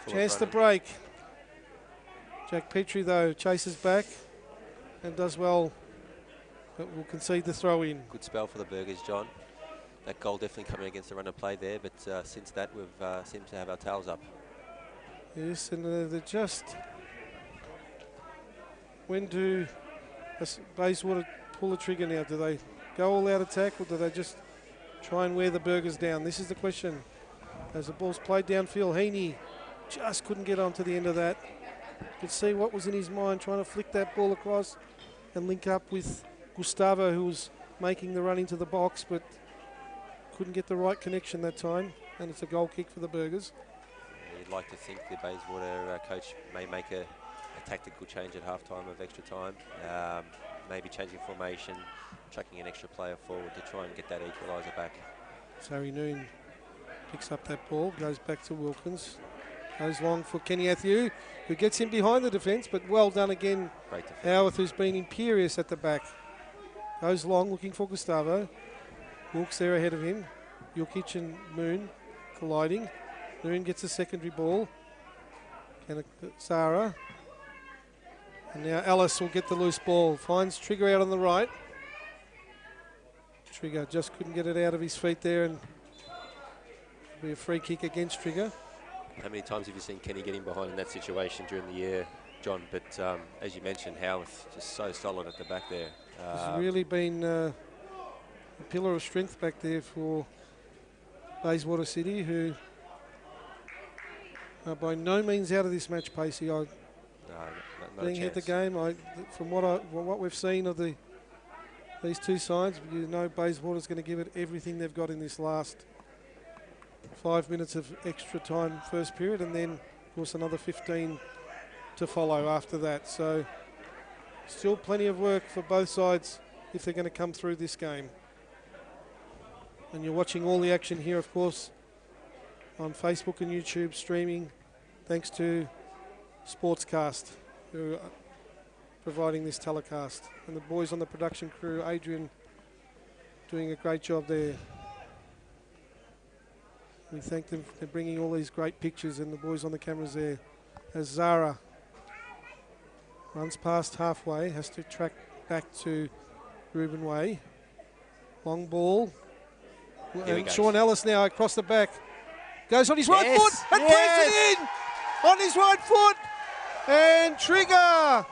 Chance to running. break. Jack Petrie, though, chases back and does well, but will concede the throw in. Good spell for the Burgers, John. That goal definitely coming against the run of play there, but since that we've seemed to have our tails up. Yes, and they're just... When do Bayswater pull the trigger now? Do they go all out attack, or do they just try and wear the Burgers down? This is the question. As the ball's played downfield, Heaney just couldn't get onto the end of that. You could see what was in his mind, trying to flick that ball across and link up with Gustavo, who was making the run into the box, but couldn't get the right connection that time. And it's a goal kick for the Burgers. You'd like to think the Bayswater coach may make a tactical change at half-time of extra time. Maybe changing formation, chucking an extra player forward to try and get that equaliser back. Harry Noon picks up that ball, goes back to Wilkins. Goes long for Kenny Athieu, who gets him behind the defence, but well done again. Great defence. Howarth, who's been imperious at the back. Goes long, looking for Gustavo. Wilkes there ahead of him. Jokic and Moon colliding. Moon gets a secondary ball. Zara. And now Ellis will get the loose ball. Finds Trigger out on the right. Trigger just couldn't get it out of his feet there, and it'll be a free kick against Trigger. How many times have you seen Kenny getting behind in that situation during the year, John? But as you mentioned, Howarth just so solid at the back there. He's really been a pillar of strength back there for Bayswater City, who are by no means out of this match, Pacey. No, not Being a hit the chance. game, from what we've seen of these two sides, you know Bayswater's going to give it everything they've got in this last 5 minutes of extra time first period, and then of course another 15 to follow after that. So still plenty of work for both sides if they're going to come through this game. And you're watching all the action here, of course, on Facebook and YouTube streaming, thanks to Sportscast, who are providing this telecast. And the boys on the production crew, Adrian, doing a great job there. We thank them for bringing all these great pictures, and the boys on the cameras there. As Zara runs past halfway, has to track back to Ruben Way. Long ball. And Sean Ellis now across the back. Goes on his right foot and plays it in! On his right foot! And Trigger!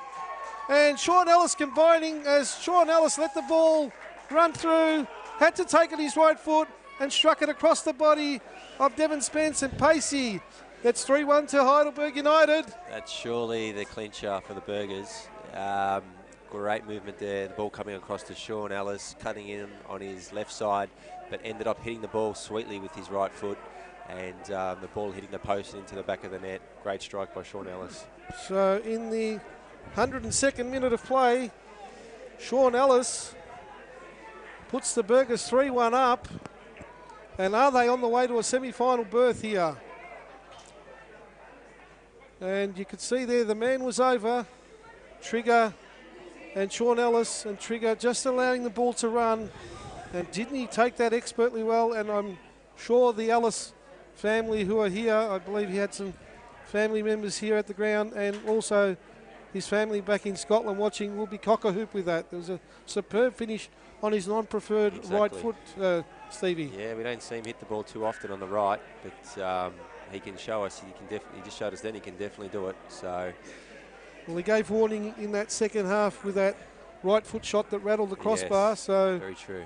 And Sean Ellis combining, as Sean Ellis let the ball run through, had to take it his right foot and struck it across the body of Devon Spence and Pacey. That's 3-1 to Heidelberg United. That's surely the clincher for the Burgers. Great movement there. The ball coming across to Sean Ellis, cutting in on his left side, but ended up hitting the ball sweetly with his right foot, and the ball hitting the post and into the back of the net. Great strike by Sean Ellis. So in the 102nd minute of play, Sean Ellis puts the Burgers 3-1 up. And are they on the way to a semi-final berth here? And you could see there the man was over. Trigger and Sean Ellis, and Trigger just allowing the ball to run. And didn't he take that expertly well? And I'm sure the Ellis family who are here, I believe he had some family members here at the ground, and also his family back in Scotland watching, will be cock-a-hoop with that. There was a superb finish on his non-preferred right foot, Stevie. Yeah, we don't see him hit the ball too often on the right, but he can show us. He just showed us then he can definitely do it. So, well, he gave warning in that second half with that right foot shot that rattled the crossbar. Yes, so very true.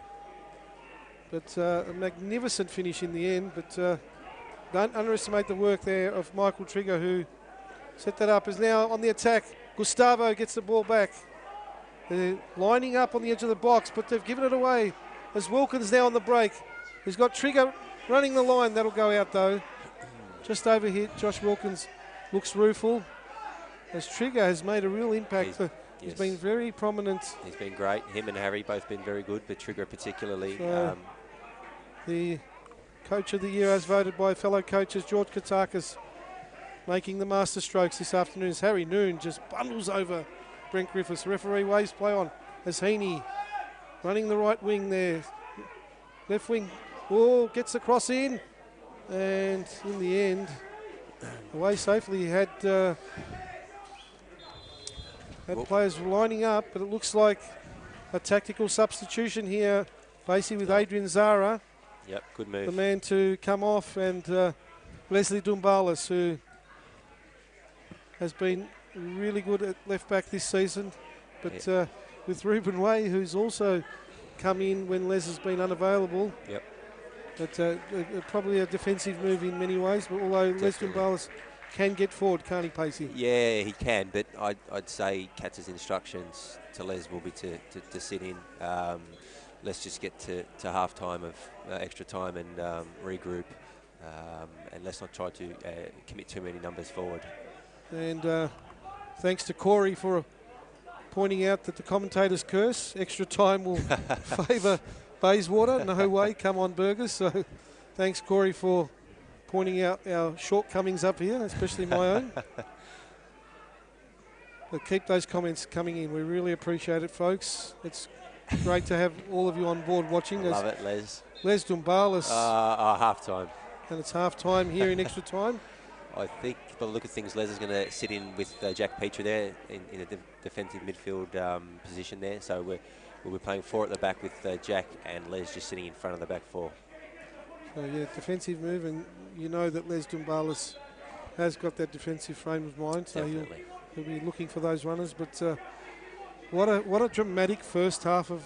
But a magnificent finish in the end. But don't underestimate the work there of Michael Trigger, who set that up. Is now on the attack. Gustavo gets the ball back. They're lining up on the edge of the box, but they've given it away. As Wilkins now on the break. He's got Trigger running the line. That'll go out though. Just over here, Josh Wilkins looks rueful. As Trigger has made a real impact. He's been very prominent. He's been great. Him and Harry both been very good, but Trigger particularly. So the Coach of the Year, as voted by fellow coaches, George Katakis, making the master strokes this afternoon as Harry Noon just bundles over Brent Griffiths. Referee waves play on as Heaney running the right wing there. Left wing, gets the cross in. And in the end, away safely. He had players lining up, but it looks like a tactical substitution here, basically with Adrian Zara, Yep, good move. the man to come off, and Leslie Dumbalis, who has been really good at left back this season, but with Ruben Way, who's also come in when Les has been unavailable. Yep. But probably a defensive move in many ways, but although Les Dumbalis can get forward, can't he, Pacey? Yeah, he can, but I'd say Katz's instructions to Les will be to sit in. Let's just get to half time of extra time and regroup, and let's not try to commit too many numbers forward. And thanks to Corey for pointing out that the commentator's curse, extra time will favour Bayswater. No way, come on Burgers. So thanks Corey for pointing out our shortcomings up here, especially my own. But keep those comments coming in. We really appreciate it, folks. It's great to have all of you on board watching. Love it, Les. Les Dumbalis. Half time. And it's half time here in extra time. I think, by the look of things, Les is going to sit in with Jack Petrie there in a defensive midfield position there. So we'll be playing 4 at the back with Jack and Les just sitting in front of the back 4. So yeah, defensive move, and you know that Les Dumbalis has got that defensive frame of mind, so he'll be looking for those runners. But what a dramatic first half of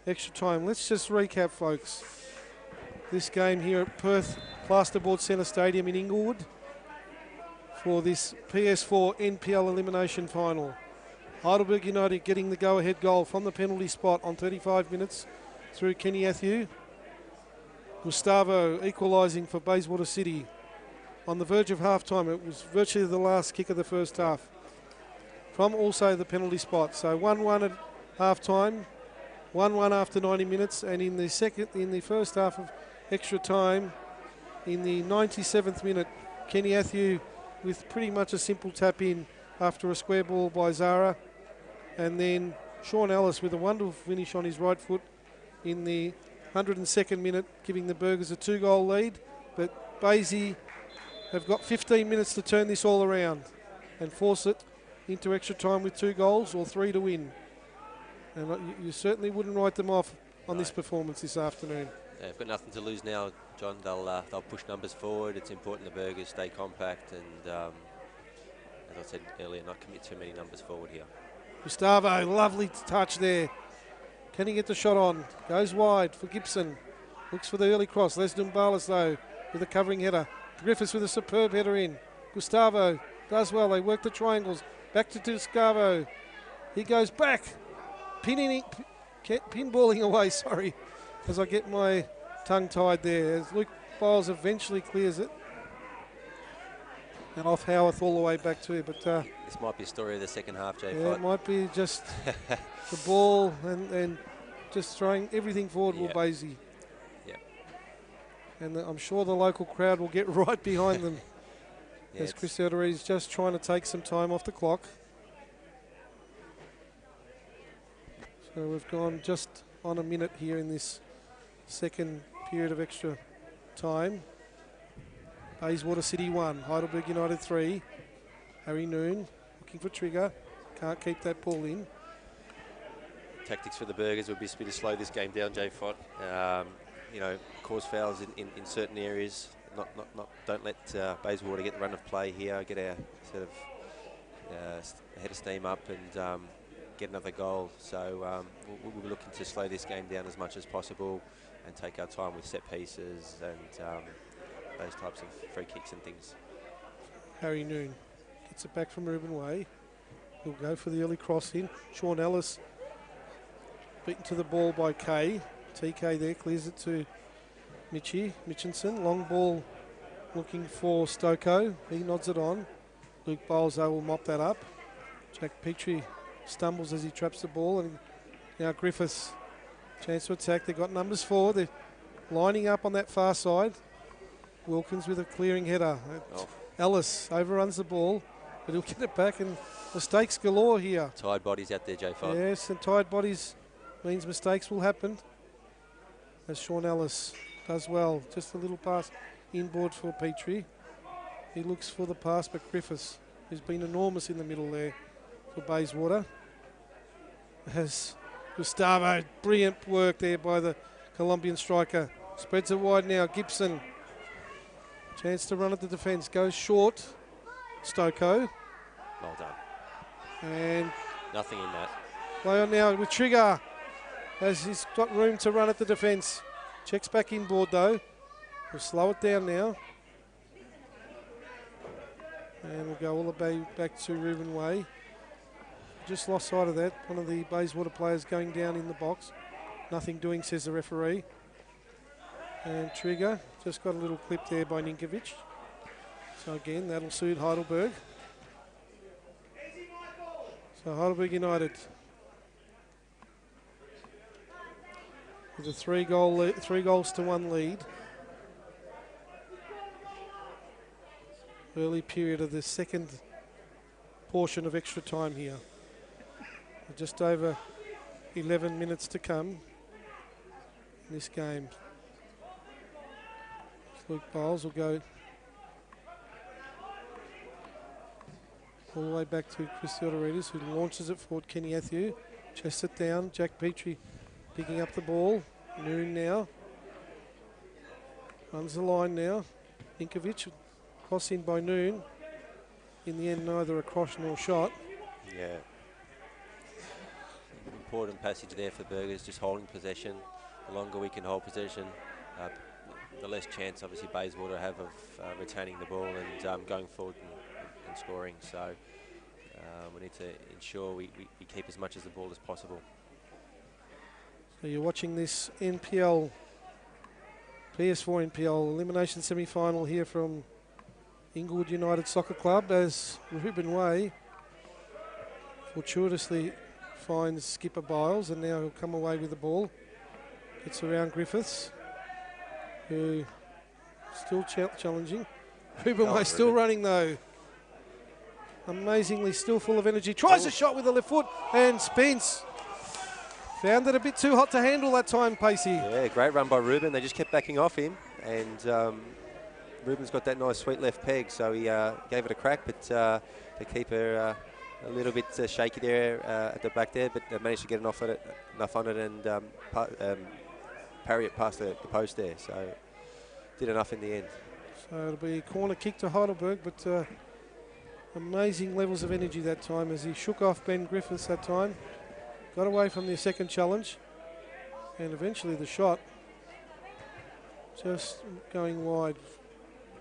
extra time. Let's just recap, folks. This game here at Perth Plasterboard Centre Stadium in Inglewood for this PS4 NPL Elimination Final. Heidelberg United getting the go-ahead goal from the penalty spot on 35 minutes through Kenny Athieu. Gustavo equalising for Bayswater City. On the verge of half-time, it was virtually the last kick of the first half from also the penalty spot. So 1-1 at half-time, 1-1 after 90 minutes, and in the first half of extra time, in the 97th minute, Kenny Athieu with pretty much a simple tap-in after a square ball by Zara, and then Sean Ellis with a wonderful finish on his right foot in the 102nd minute, giving the Burgers a 2-goal lead. But Baysy have got 15 minutes to turn this all around and force it into extra time with 2 goals or 3 to win. And you certainly wouldn't write them off on this performance this afternoon. Yeah, they've got nothing to lose now, John. They'll push numbers forward. It's important the Burgers stay compact and, as I said earlier, not commit too many numbers forward here. Gustavo, lovely touch there. Can he get the shot on? Goes wide for Gibson. Looks for the early cross. Les Dumbalis, though, with a covering header. Griffiths with a superb header in. Gustavo does well. They work the triangles. Back to Gustavo. He goes back. Pinballing away, sorry, as I get my tongue tied there. As Luke Biles eventually clears it. And off Howarth all the way back to it. But this might be a story of the second half, Jay. Yeah, it might be just the ball and just throwing everything forward will Baysy. Yeah. And I'm sure the local crowd will get right behind them. Yeah, as Chris Eldery is just trying to take some time off the clock. So we've gone just on a minute here in this second period of extra time. Bayswater City 1, Heidelberg United 3. Harry Noon looking for trigger. Can't keep that ball in. Tactics for the Burgers would be to slow this game down, Jay Fott. Cause fouls in certain areas. Don't let Bayswater get the run of play here. Get our sort of head of steam up and get another goal. So we'll be looking to slow this game down as much as possible and take our time with set pieces and those types of free kicks and things. Harry Noon gets it back from Ruben Way. He'll go for the early cross in. Sean Ellis beaten to the ball by Kay. TK there clears it to Mitchinson. Long ball looking for Stoko. He nods it on. Luke Biles will mop that up. Jack Petrie stumbles as he traps the ball, and now Griffiths chance to attack. They've got numbers forward. They're lining up on that far side. Wilkins with a clearing header. Ellis overruns the ball, but he'll get it back, and mistakes galore here. Tired bodies out there, Jay Fott. Yes, and tired bodies means mistakes will happen. As Sean Ellis does well. Just a little pass inboard for Petrie. He looks for the pass, but Griffiths, who's been enormous in the middle there for Bayswater, has Gustavo. Brilliant work there by the Colombian striker. Spreads it wide now. Gibson. Chance to run at the defence. Goes short. Stoko. Well done. And Nothing in that. play on now with Trigger, as he's got room to run at the defence. Checks back inboard though. We'll slow it down now. And we'll go all the way back to Reuben Way. Just lost sight of that. One of the Bayswater players going down in the box. Nothing doing, says the referee. And Trigger just got a little clip there by Ninkovic. So again, that'll suit Heidelberg. So Heidelberg United with a 3 goals to 1 lead. Early period of the second portion of extra time here. Just over 11 minutes to come in this game. Luke Bowles will go all the way back to Chris Theodoridis, who launches it forward. Kenny Athieu chests it down. Jack Petrie picking up the ball. Noon now runs the line now. Ninkovic cross in by Noon. In the end, neither a cross nor shot. Yeah. Important passage there for Burgers, just holding possession. The longer we can hold possession, the less chance obviously Bayswater have of retaining the ball and going forward and scoring. So we need to ensure we keep as much of the ball as possible. So you're watching this NPL, PS4 NPL Elimination semi-final here from Inglewood United Soccer Club, as Reuben Way fortuitously finds skipper Biles, and now he'll come away with the ball. Gets around Griffiths, who still challenging. Reuben Way still running though. Amazingly still full of energy. Tries a shot with the left foot, and Spence found it a bit too hot to handle that time, Pacey. Yeah, great run by Reuben. They just kept backing off him, and Reuben's got that nice sweet left peg, so he gave it a crack, but the keeper a little bit shaky there at the back there, but managed to get enough on it and parry it past the post there, so did enough in the end. So it'll be a corner kick to Heidelberg, but amazing levels of energy that time as he shook off Ben Griffiths that time, got away from the second challenge, and eventually the shot just going wide,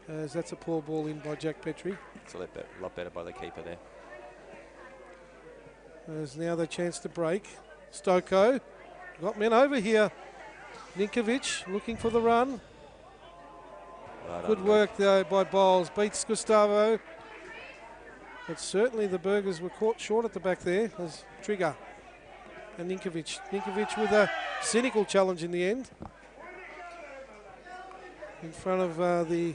as that's a poor ball in by Jack Petrie. It's a lot better by the keeper there. There's now the chance to break. Stoko got men over here. Ninkovic looking for the run. Right. Good work though by Bowles. Beats Gustavo. But certainly the Burgers were caught short at the back there as Trigger and Ninkovic. Ninkovic with a cynical challenge in the end. In front of the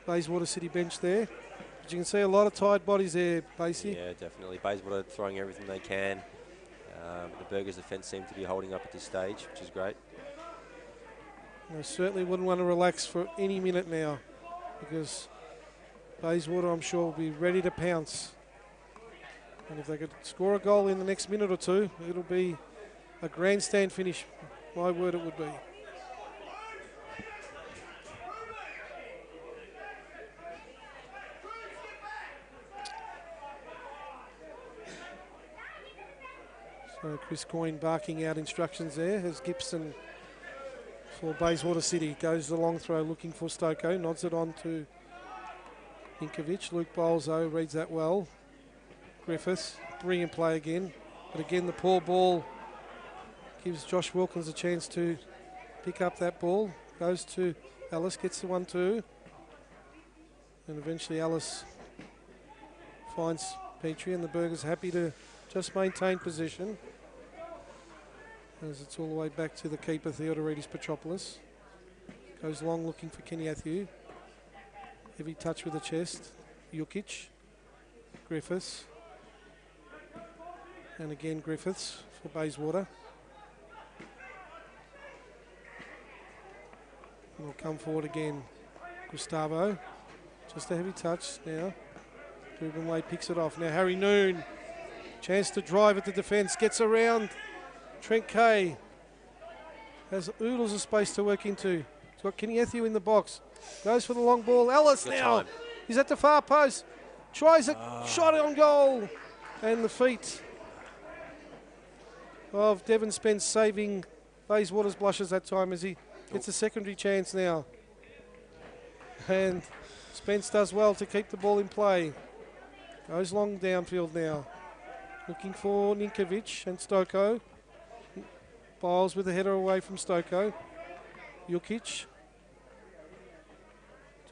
Bayswater City bench there. But you can see a lot of tired bodies there, Pacey. Yeah, definitely. Bayswater throwing everything they can. The Burgers' defence seem to be holding up at this stage, which is great. I certainly wouldn't want to relax for any minute now, because Bayswater, I'm sure, will be ready to pounce. And if they could score a goal in the next minute or two, it'll be a grandstand finish. My word, it would be. So Chris Coyne barking out instructions there as Gibson for Bayswater City goes the long throw looking for Stoko, nods it on to Ninkovic. Luke Bowles though reads that well. Griffiths, brilliant play again, but again the poor ball gives Josh Wilkins a chance to pick up that ball. Goes to Ellis, gets the 1-2, and eventually Ellis finds Petrie, and the Burgers happy to just maintain position as it's all the way back to the keeper, Theodoridis Petropoulos. Goes long looking for Kenny Athieu. Heavy touch with the chest. Jukic. Griffiths. And again Griffiths for Bayswater. And will come forward again. Gustavo. Just a heavy touch now. Ruben Way picks it off. Now Harry Noon. Chance to drive at the defence. Gets around Trent Kay. Has oodles of space to work into. He's got Kenny Ethiu in the box. Goes for the long ball. Ellis Good now. time. He's at the far post. Tries a shot on goal. And the feet of Devon Spence saving Bayswater's blushes that time as he gets a secondary chance now. And Spence does well to keep the ball in play. Goes long downfield now. Looking for Ninkovic and Stoko. Biles with a header away from Stoko. Jukic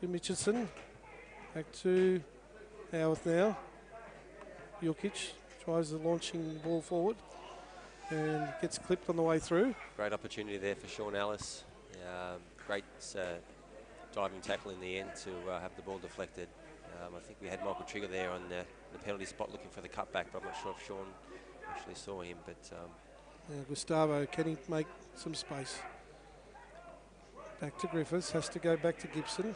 to Mitchison. Back to Howarth now. Jukic tries the launching ball forward and gets clipped on the way through. Great opportunity there for Sean Ellis. Great diving tackle in the end to have the ball deflected. I think we had Michael Trigger there on the penalty spot looking for the cutback, but I'm not sure if Sean actually saw him. But Gustavo, can he make some space? Back to Griffiths, has to go back to Gibson.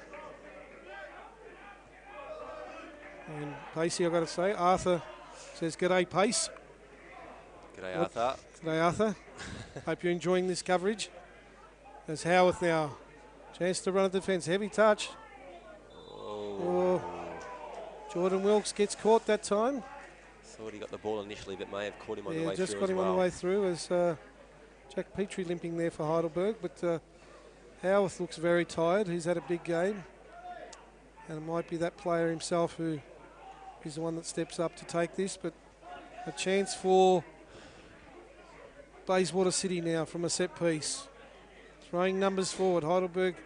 And Pacey, I've got to say, Arthur says, "G'day, Pace." g'day, Arthur. G'day, Arthur. Hope you're enjoying this coverage. There's Howarth now. Chance to run a defence. Heavy touch. Oh. Jordan Wilkes gets caught that time. Thought he got the ball initially, but may have caught him on the way through. Yeah, just got him on the way through as Jack Petrie limping there for Heidelberg. But Howarth looks very tired. He's had a big game. And it might be that player himself who is the one that steps up to take this. But a chance for Bayswater City now from a set piece. Throwing numbers forward. Heidelberg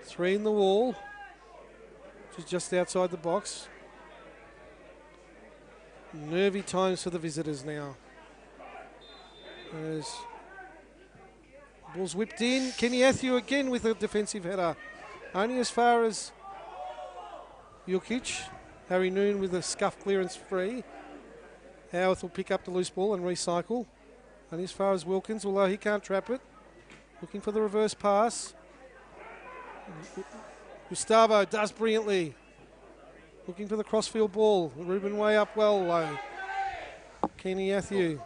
3 in the wall, which is just outside the box. Nervy times for the visitors now. As ball's whipped in. Kenny Ethiu again with a defensive header. Only as far as Jukic. Harry Noon with a scuff clearance free. Howarth will pick up the loose ball and recycle. And as far as Wilkins, although he can't trap it. Looking for the reverse pass. Gustavo does brilliantly. Looking for the crossfield ball. Ruben Way up well low. Kenny Ethiu.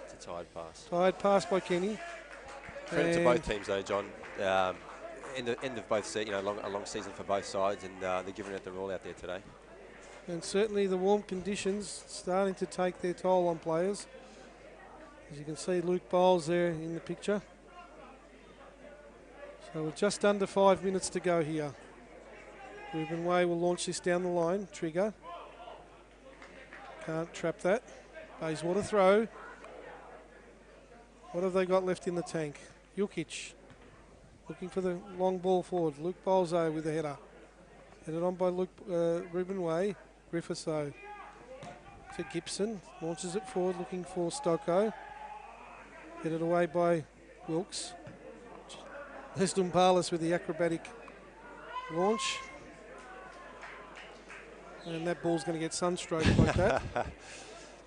It's a tired pass. Tired pass by Kenny. Credit to both teams though, John. End of both, a long season for both sides, and they're giving it their all out there today. And certainly the warm conditions starting to take their toll on players. As you can see, Luke Bowles there in the picture. So we're just under 5 minutes to go here. Ruben Way will launch this down the line. Trigger. Can't trap that. Bayswater throw. What have they got left in the tank? Jukic. Looking for the long ball forward. Luke Bolzo with the header. Headed on by Ruben Way. Griffiths though. To Gibson. Launches it forward looking for Stocko. Headed away by Wilkes. Les Dumpalis with the acrobatic launch. And that ball's going to get sunstroked like that.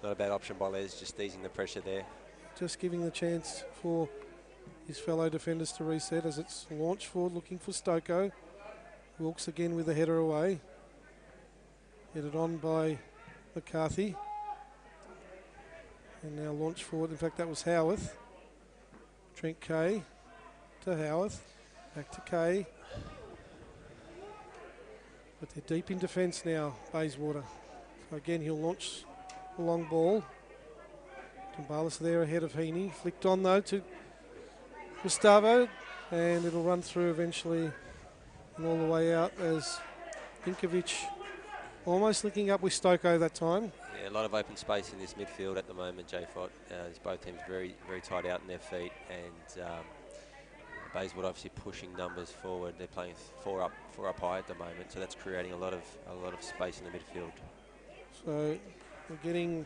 Not a bad option by Les, just easing the pressure there. Just giving the chance for his fellow defenders to reset as it's launched forward looking for Stoko. Wilkes again with the header away. Headed on by McCarthy. And now launch forward. In fact, that was Howarth. Trent Kay to Howarth. Back to Kay. But they're deep in defence now, Bayswater. So again, he'll launch the long ball. Tumbalis there ahead of Heaney. Flicked on though to Gustavo. And it'll run through eventually and all the way out as Inkovic almost linking up with Stoko that time. Yeah, a lot of open space in this midfield at the moment, J-Fot. Both teams very, very tight out in their feet, and Bayswater obviously pushing numbers forward. They're playing four up high at the moment, so that's creating a lot of space in the midfield. So we're getting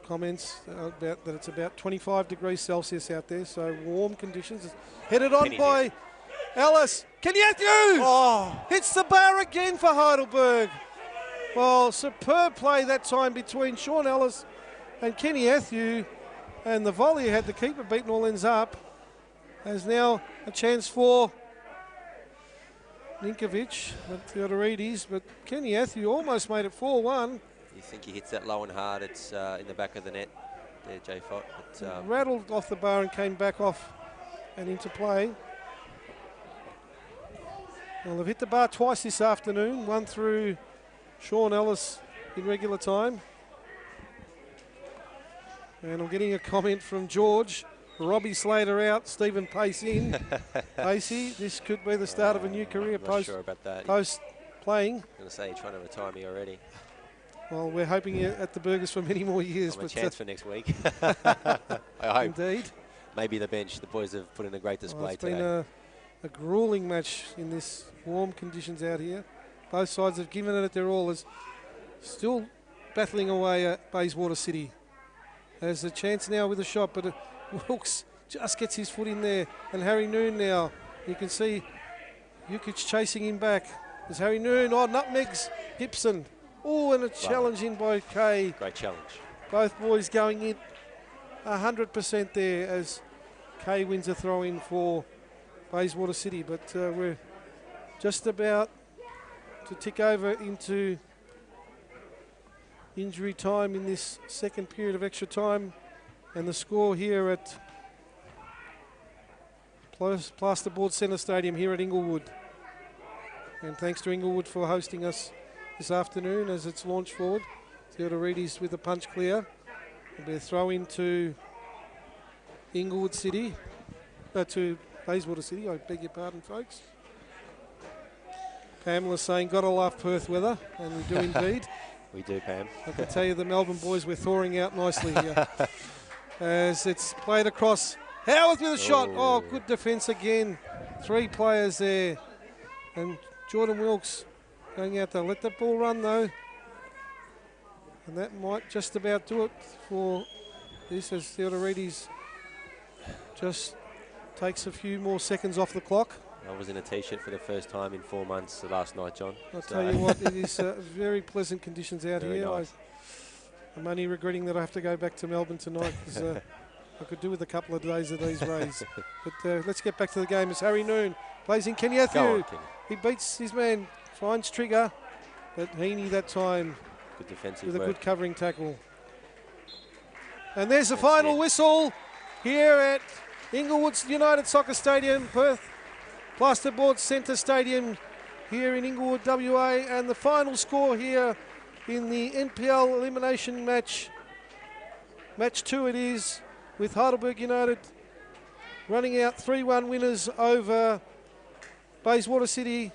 comments about that it's about 25 degrees Celsius out there, so warm conditions. It's headed on by Ellis. Kenny Ethiu hits the bar again for Heidelberg. Well, superb play that time between Sean Ellis and Kenny Ethiu, and the volley had the keeper beaten all ends up. There's now a chance for Ninkovic, but Theodoridis, but Kenny Atthew almost made it 4-1. You think he hits that low and hard, it's in the back of the net there, J Fott. But, rattled off the bar and came back off and into play. Well, they've hit the bar twice this afternoon, one through Sean Ellis in regular time. And I'm getting a comment from George. Robbie Slater out, Stephen Pace in. Pacey, this could be the start of a new career I'm not sure about that. post playing. I'm going to say you're trying to retire me already. Well, we're hoping you're at the Burgers for many more years. I'm a chance for next week. I hope. Indeed. Maybe the bench. The boys have put in a great display It's today. been a gruelling match in this warm conditions out here. Both sides have given it their all. As still battling away at Bayswater City. There's a chance now with a shot, but Wilkes just gets his foot in there. And Harry Noon now, you can see Jukic chasing him back. There's Harry Noon, nutmegs Gibson. Oh, and a challenge in by Kay. Great challenge. Both boys going in 100% there as Kay wins a throw in for Bayswater City. But we're just about to tick over into injury time in this second period of extra time. And the score here at Plasterboard Centre Stadium here at Inglewood. And thanks to Inglewood for hosting us this afternoon as it's launched forward. Theodoridis with the punch clear. It'll be a throw into Inglewood City, to Bayswater City, I beg your pardon, folks. Pamela's saying, gotta love Perth weather, and we do indeed. We do, Pam. I can tell you the Melbourne boys were thawing out nicely here. As it's played across. Howarth with a shot. Oh, good defence again. 3 players there. And Jordan Wilkes going out there. Let the ball run though. And that might just about do it for this as Theodoridis just takes a few more seconds off the clock. I was in a T-shirt for the first time in 4 months last night, John. I'll tell you what, it is very pleasant conditions out Very here. nice. I'm only regretting that I have to go back to Melbourne tonight because I could do with a couple of days of these rays. But let's get back to the game as Harry Noon plays in Kenny Atthew. Go on, Kenny. He beats his man, finds Trigger, but Heaney that time Good defensive with a work. good covering tackle. And there's the final whistle here at Inglewood United Soccer Stadium, Perth Plasterboard Centre Stadium here in Inglewood, WA, and the final score here in the NPL elimination match. Match 2 it is, with Heidelberg United running out 3-1 winners over Bayswater City.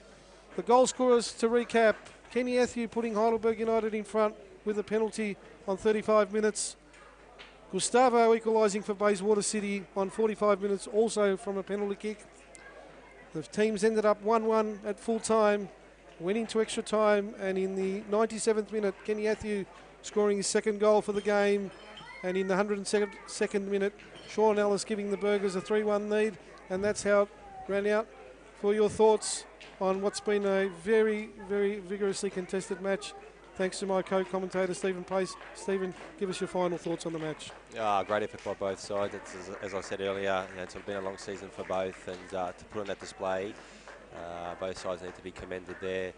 The goal scorers, to recap, Kenny Atthew putting Heidelberg United in front with a penalty on 35 minutes. Gustavo equalising for Bayswater City on 45 minutes, also from a penalty kick. The teams ended up 1-1 at full time, went into extra time, and in the 97th minute, Kenny Atthew scoring his second goal for the game, and in the 102nd minute, Sean Ellis giving the Burgers a 3-1 lead, and that's how it ran out. For your thoughts on what's been a very, very vigorously contested match, thanks to my co-commentator Stephen Pace. Stephen, give us your final thoughts on the match. Great effort by both sides. It's, as I said earlier, it's been a long season for both, and to put on that display, both sides need to be commended there.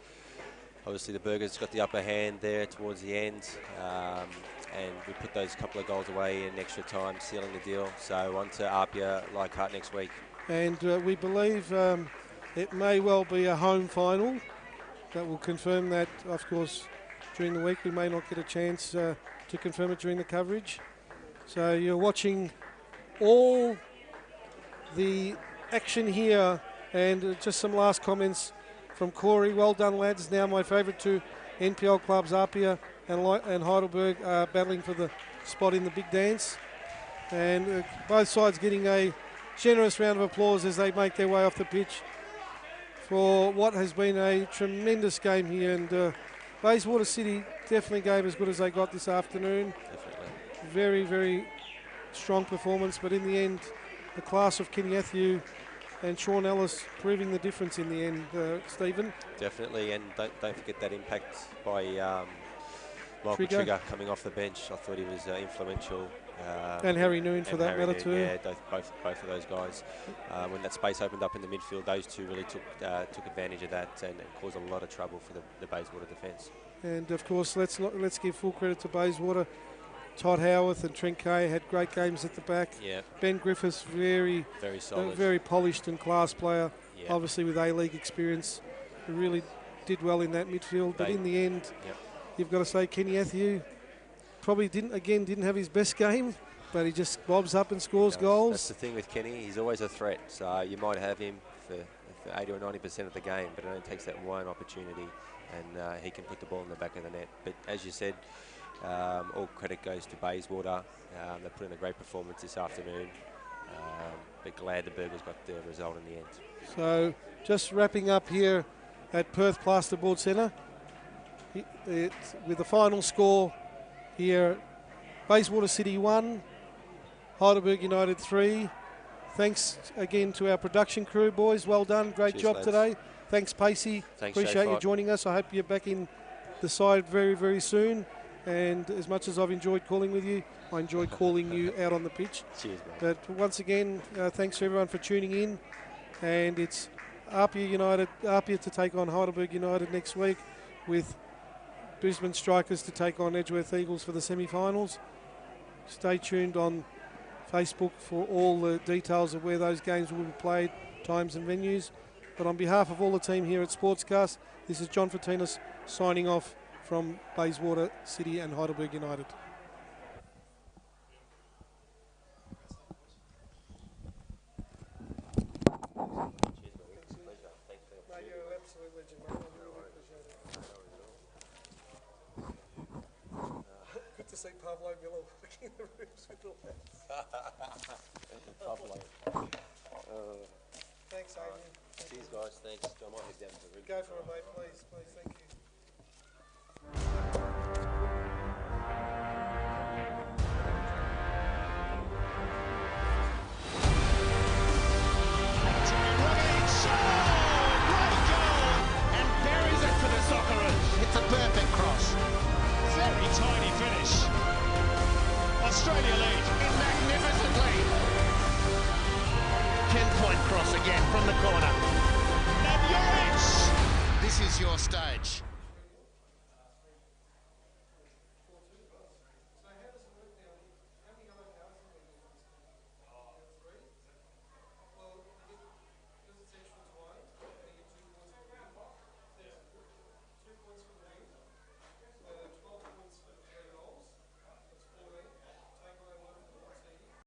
Obviously, the Burgers got the upper hand there towards the end, and we put those couple of goals away in extra time, sealing the deal. So on to Apia Leichhardt next week. And we believe it may well be a home final. That will confirm that, of course, during the week. We may not get a chance to confirm it during the coverage. So you're watching all the action here, and just some last comments from Corey. Well done, lads. Now my favourite two NPL clubs, Apia and Heidelberg, are battling for the spot in the big dance. And both sides getting a generous round of applause as they make their way off the pitch for what has been a tremendous game here. And Bayswater City definitely gave as good as they got this afternoon. Definitely. Very, very strong performance, but in the end, the class of Kenny Atthew and Sean Ellis proving the difference in the end, Stephen. Definitely, and don't forget that impact by Michael Trigger Trigger coming off the bench. I thought he was influential And Harry Noon for that matter too. Yeah, both of those guys. When that space opened up in the midfield, those two really took advantage of that and caused a lot of trouble for the Bayswater defence. And of course, let's give full credit to Bayswater. Todd Howarth and Trent Kay had great games at the back. Yeah. Ben Griffiths, very solid, very polished and class player. Yeah. Obviously with A-League experience, he really did well in that midfield. But in the end, you've got to say Kenny Athieu probably didn't have his best game, but he just bobs up and scores goals. That's the thing with Kenny; he's always a threat. So you might have him for 80 or 90% of the game, but it only takes that one opportunity, and he can put the ball in the back of the net. But as you said, all credit goes to Bayswater. They put in a great performance this afternoon, but glad the Burgers got the result in the end. So just wrapping up here at Perth Plasterboard Centre, with the final score here, Bayswater City 1, Heidelberg United 3. Thanks again to our production crew, boys. Well done. Great job today. Thanks, Pacey. Thanks, appreciate you joining us. I hope you're back in the side very, very soon. And as much as I've enjoyed calling with you, I enjoyed calling you out on the pitch. Cheers, mate. But once again, thanks to everyone for tuning in. And it's Apia to take on Heidelberg United next week, with Brisbane Strikers to take on Edgeworth Eagles for the semi-finals. Stay tuned on Facebook for all the details of where those games will be played, times and venues. But on behalf of all the team here at Sportscast, this is John Fortinas signing off from Bayswater City and Heidelberg United. Good to see Pablo Miller working in the rooms with the lads. Pablo. Thanks, Adrian. Cheers, guys. Thanks. I might head down to the rig. Go for it, mate, please. Thank you. It's a perfect cross. Very tiny finish. Australia lead magnificently. 10-point cross again from the corner. And Juric! This is your stage.